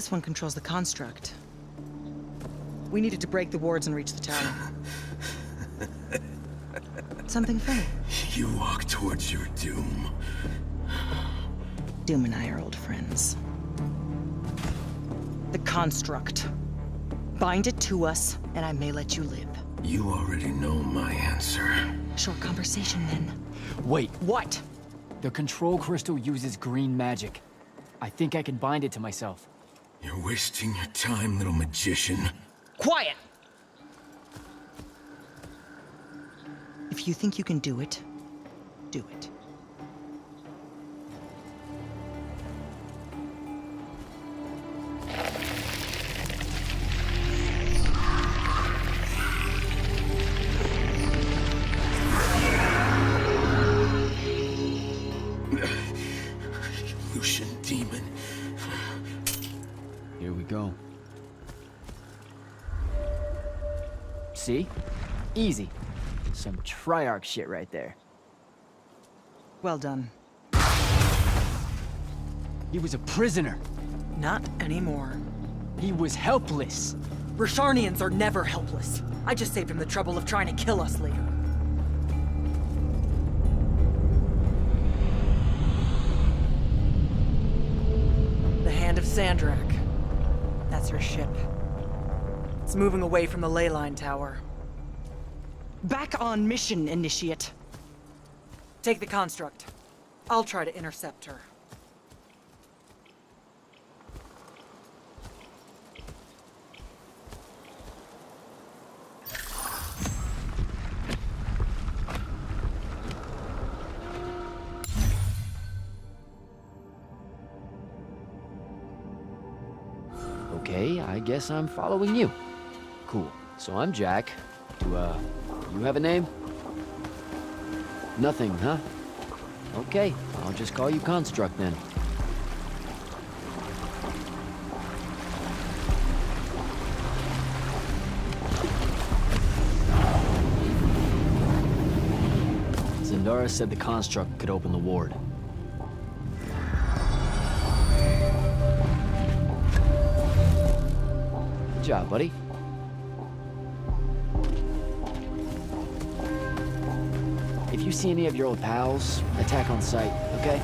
This one controls the construct. We needed to break the wards and reach the tower. Something funny?
You walk towards your doom.
Doom and I are old friends. The construct. Bind it to us, and I may let you live.
You already know my answer.
Short conversation, then.
Wait.
What?
The control crystal uses green magic. I think I can bind it to myself.
You're wasting your time, little magician.
Quiet! If you think you can do it, do it.
Lucian demon.
Here we go. See? Easy. Some Triarch shit right there.
Well done.
He was a prisoner.
Not anymore.
He was helpless.
Rosharnians are never helpless. I just saved him the trouble of trying to kill us later. The Hand of Sandrak. That's her ship. It's moving away from the ley line tower. Back on mission, Initiate. Take the construct. I'll try to intercept her.
Okay, I guess I'm following you. Cool. So I'm Jack. Do, you have a name? Nothing, huh? Okay, I'll just call you Construct then. Zendara said the Construct could open the ward. Good job, buddy. If you see any of your old pals, attack on sight, okay?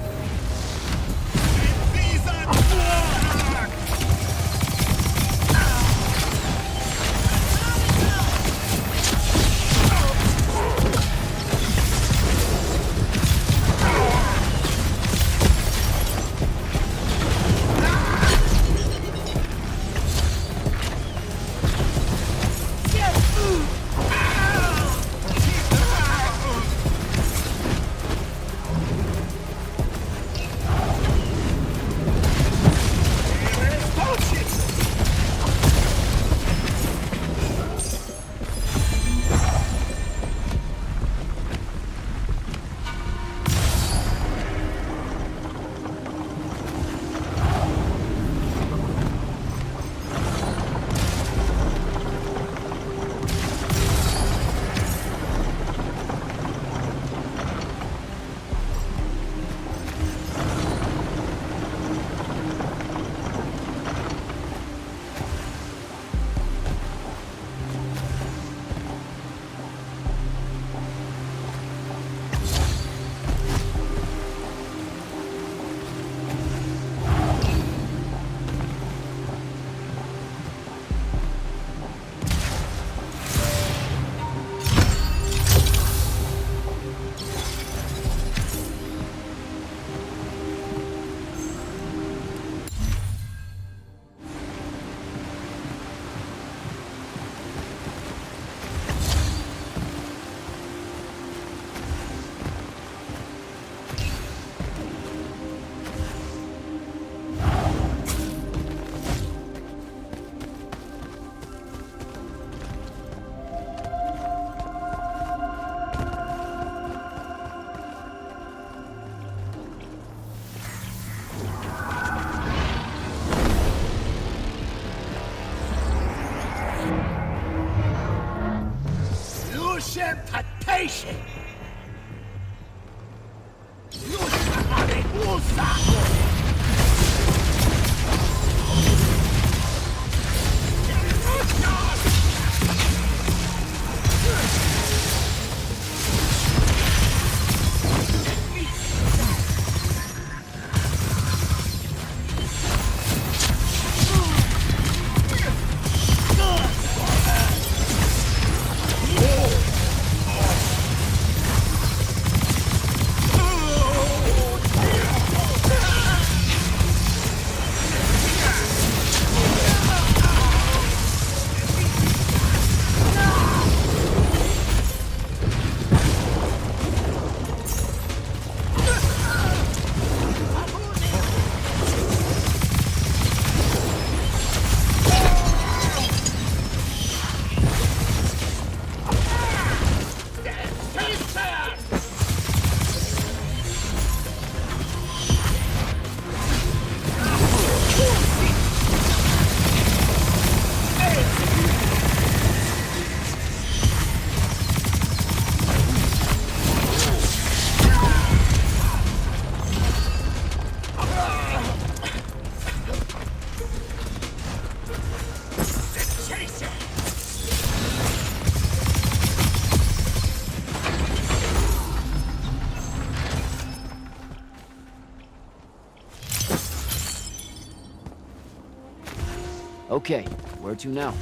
Lucification!
Okay, where to now?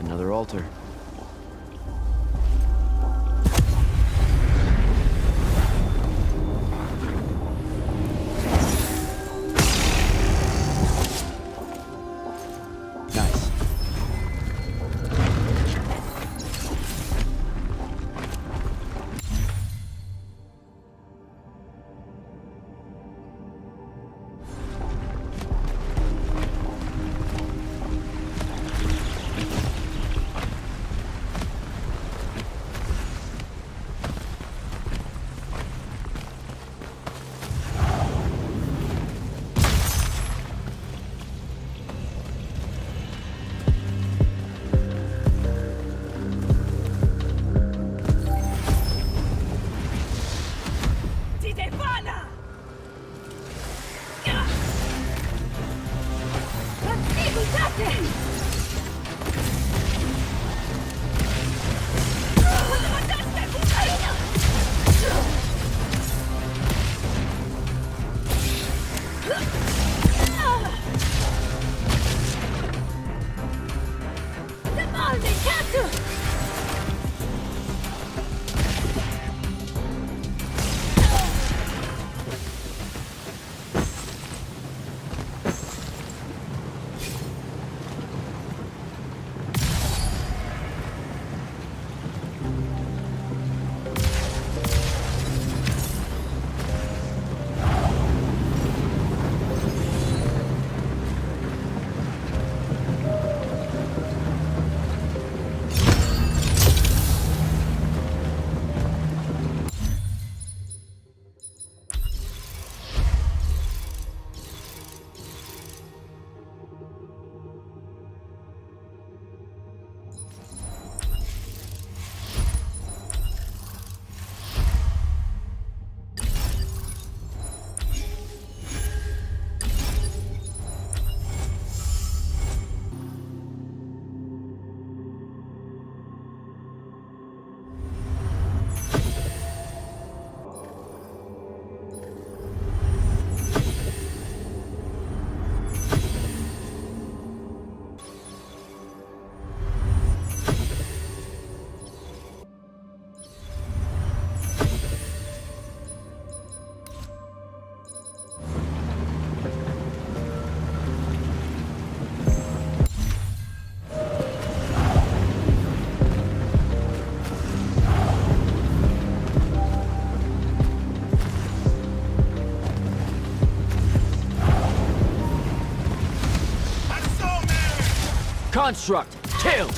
Another altar. Nice. Construct, kill!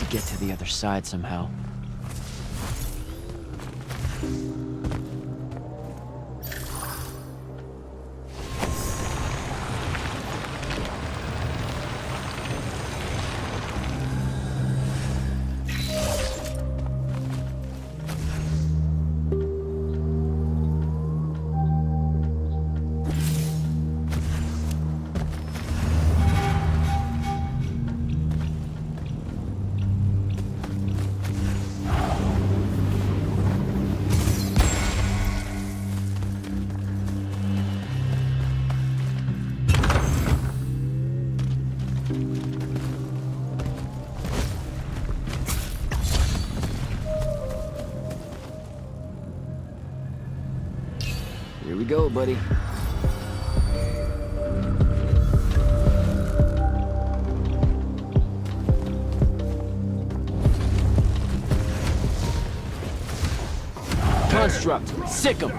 Get to the other side somehow. Here we go, buddy. Construct, sick 'em.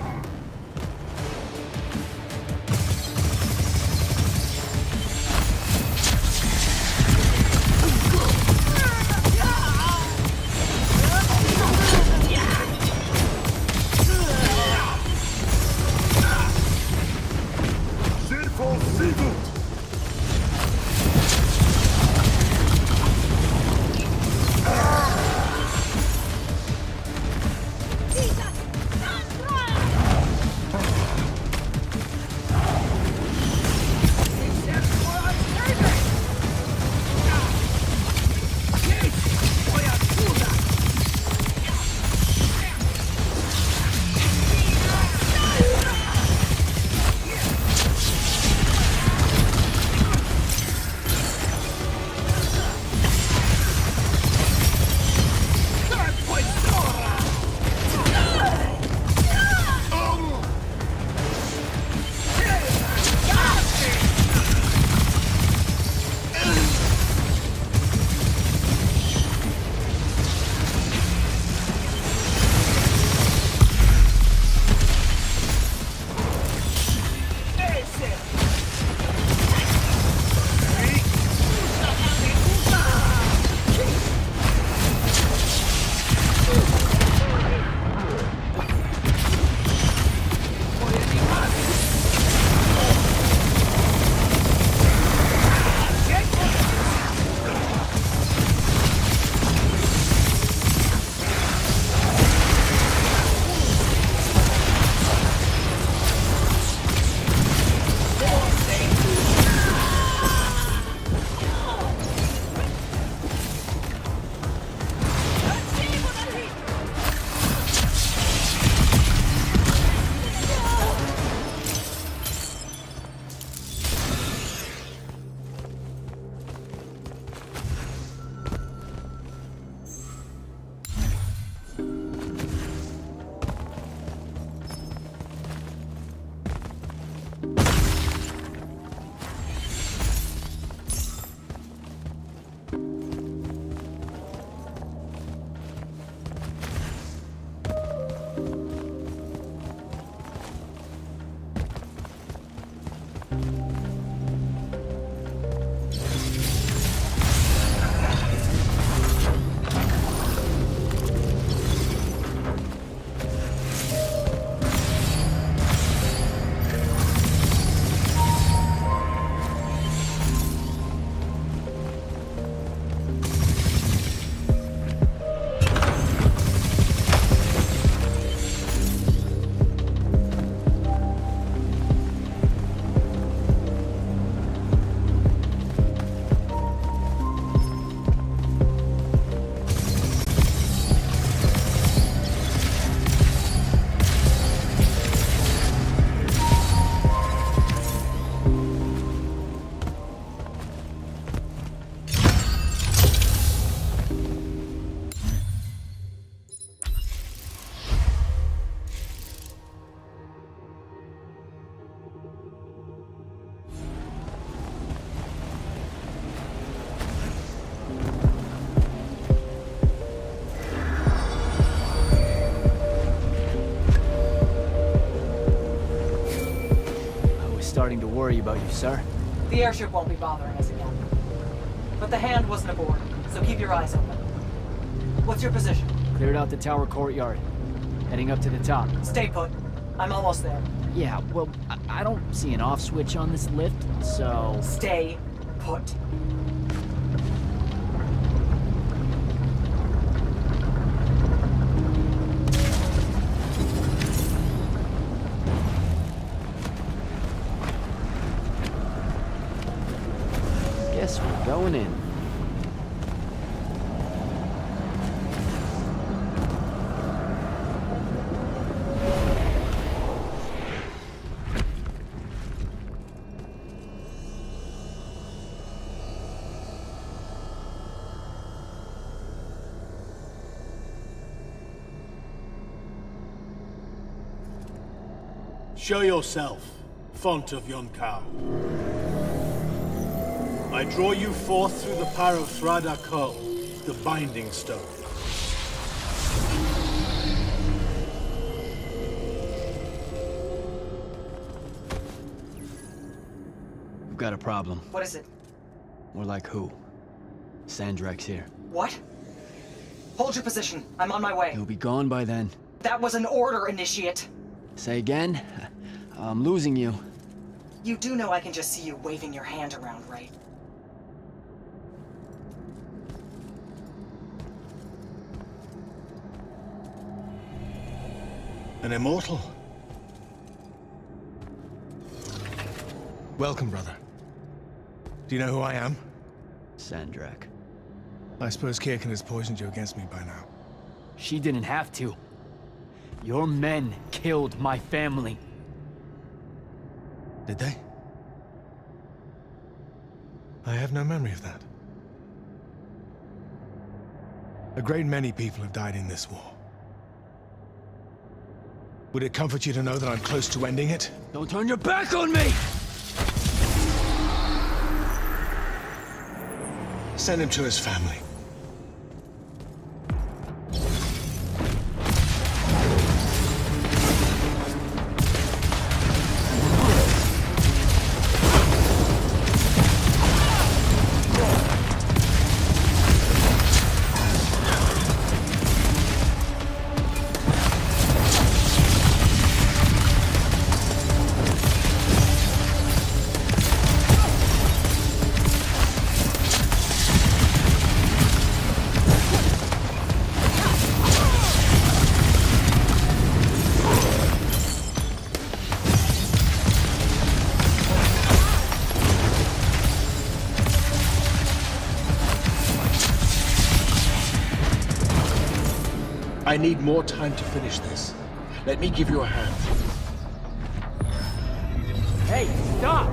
starting to worry about you, sir.
The airship won't be bothering us again. But the hand wasn't aboard, so keep your eyes open. What's your position?
Cleared out the tower courtyard. Heading up to the top.
Stay put. I'm almost there.
Yeah, well, I don't see an off switch on this lift, so...
Stay put.
Guess we're going in.
Show yourself, font of yon cow. I draw you forth through the power of Thradakul, the binding stone.
We've got a problem.
What is it?
More like who? Sandrak's here.
What? Hold your position. I'm on my way.
He'll be gone by then.
That was an order, Initiate.
Say again? I'm losing you.
You do know I can just see you waving your hand around, right?
An immortal?
Welcome, brother. Do you know who I am?
Sandrak.
I suppose Kirkin has poisoned you against me by now.
She didn't have to. Your men killed my family.
Did they? I have no memory of that. A great many people have died in this war. Would it comfort you to know that I'm close to ending it?
Don't turn your back on me!
Send him to his family.
I need more time to finish this. Let me give you a hand.
Hey, stop!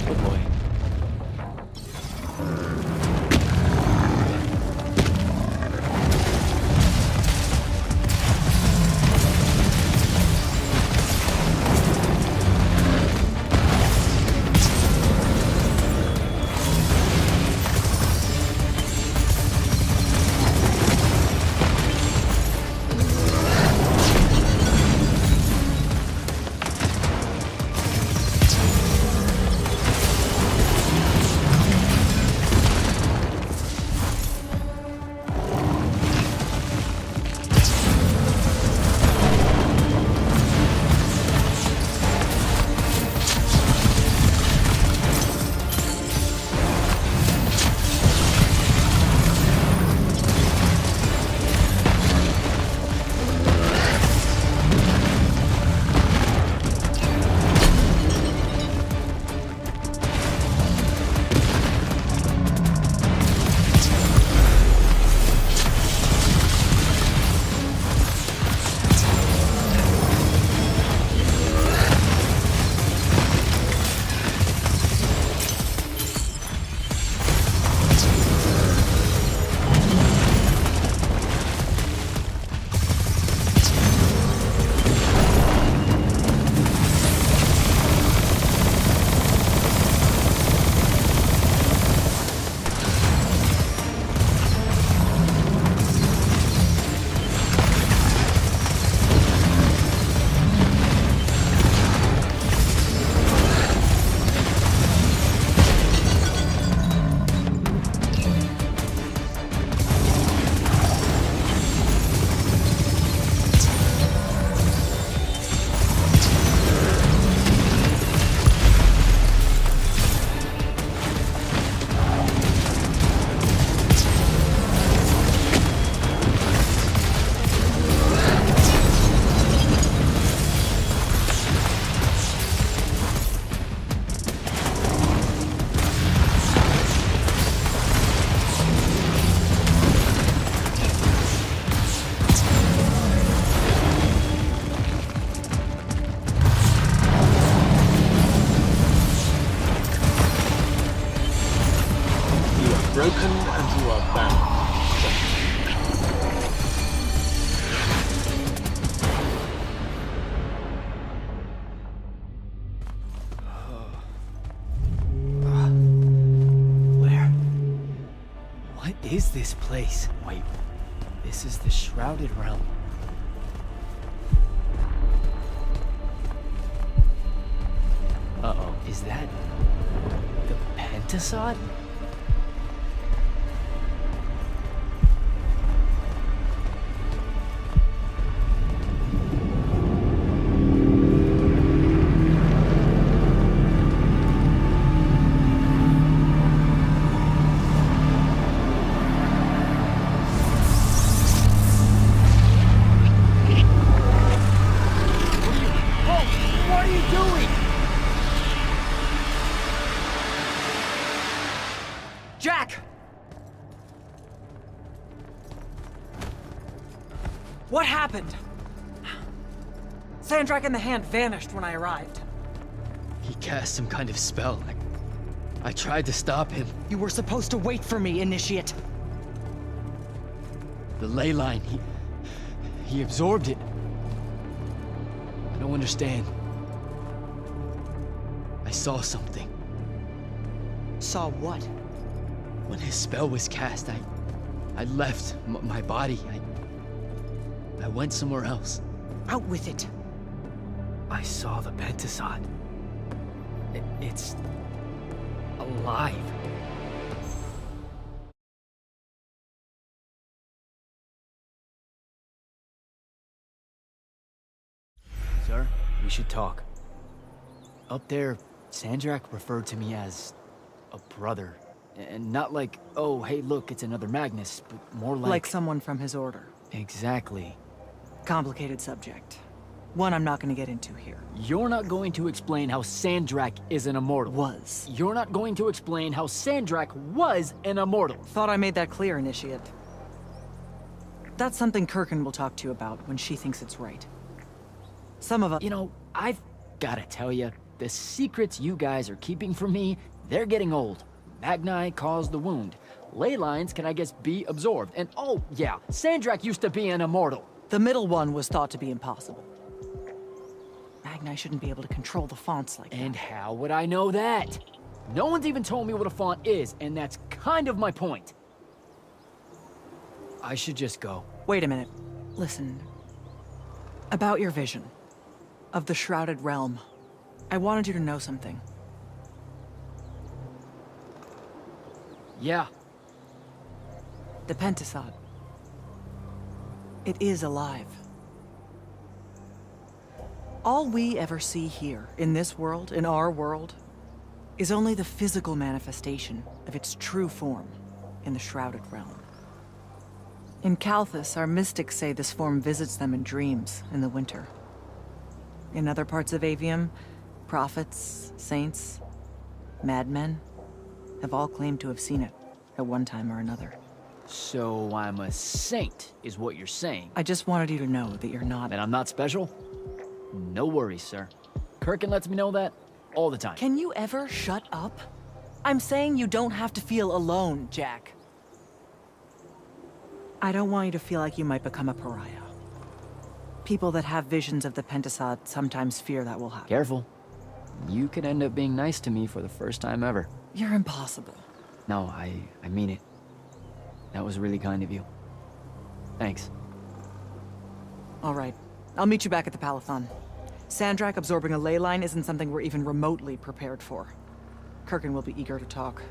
Good boy. is this place? Wait, this is the Shrouded Realm. Uh-oh, is that the Pentasod?
Jack! What happened? Sandrak and the Hand vanished when I arrived.
He cast some kind of spell. I tried to stop him.
You were supposed to wait for me, Initiate.
The ley line, he absorbed it. I don't understand. I saw something.
Saw what?
When his spell was cast, I left my body. I went somewhere else.
Out with it.
I saw the Pentasod. It's alive. Sir, we should talk. Up there, Sandrak referred to me as a brother. And not like, oh, hey, look, it's another Magnus, but more like...
Like someone from his order.
Exactly.
Complicated subject. One I'm not going to get into here.
You're not going to explain how Sandrak is an immortal.
Was.
You're not going to explain how Sandrak was an immortal.
Thought I made that clear, Initiate. That's something Kirkin will talk to you about when she thinks it's right. Some of us...
You know, I've gotta tell you, the secrets you guys are keeping from me, they're getting old. Magni caused the wound. Ley lines can, I guess, be absorbed. And oh, yeah, Sandrak used to be an immortal.
The middle one was thought to be impossible. Magni shouldn't be able to control the fonts like that.
And how would I know that? No one's even told me what a font is, and that's kind of my point. I should just go.
Wait a minute. Listen. About your vision of the Shrouded Realm, I wanted you to know something.
Yeah.
The Pentasod. It is alive. All we ever see here, in this world, in our world, is only the physical manifestation of its true form in the Shrouded Realm. In Kalthus, our mystics say this form visits them in dreams in the winter. In other parts of Aveum, prophets, saints, madmen have all claimed to have seen it at one time or another.
So I'm a saint, is what you're saying.
I just wanted you to know that you're not.
And I'm not special? No worries, sir. Kirkin lets me know that all the time.
Can you ever shut up? I'm saying you don't have to feel alone, Jack. I don't want you to feel like you might become a pariah. People that have visions of the Pentasod sometimes fear that will happen.
Careful. You could end up being nice to me for the first time ever.
You're impossible.
No, I mean it. That was really kind of you. Thanks.
All right. I'll meet you back at the Palathon. Sandrak absorbing a ley line isn't something we're even remotely prepared for. Kirkin will be eager to talk.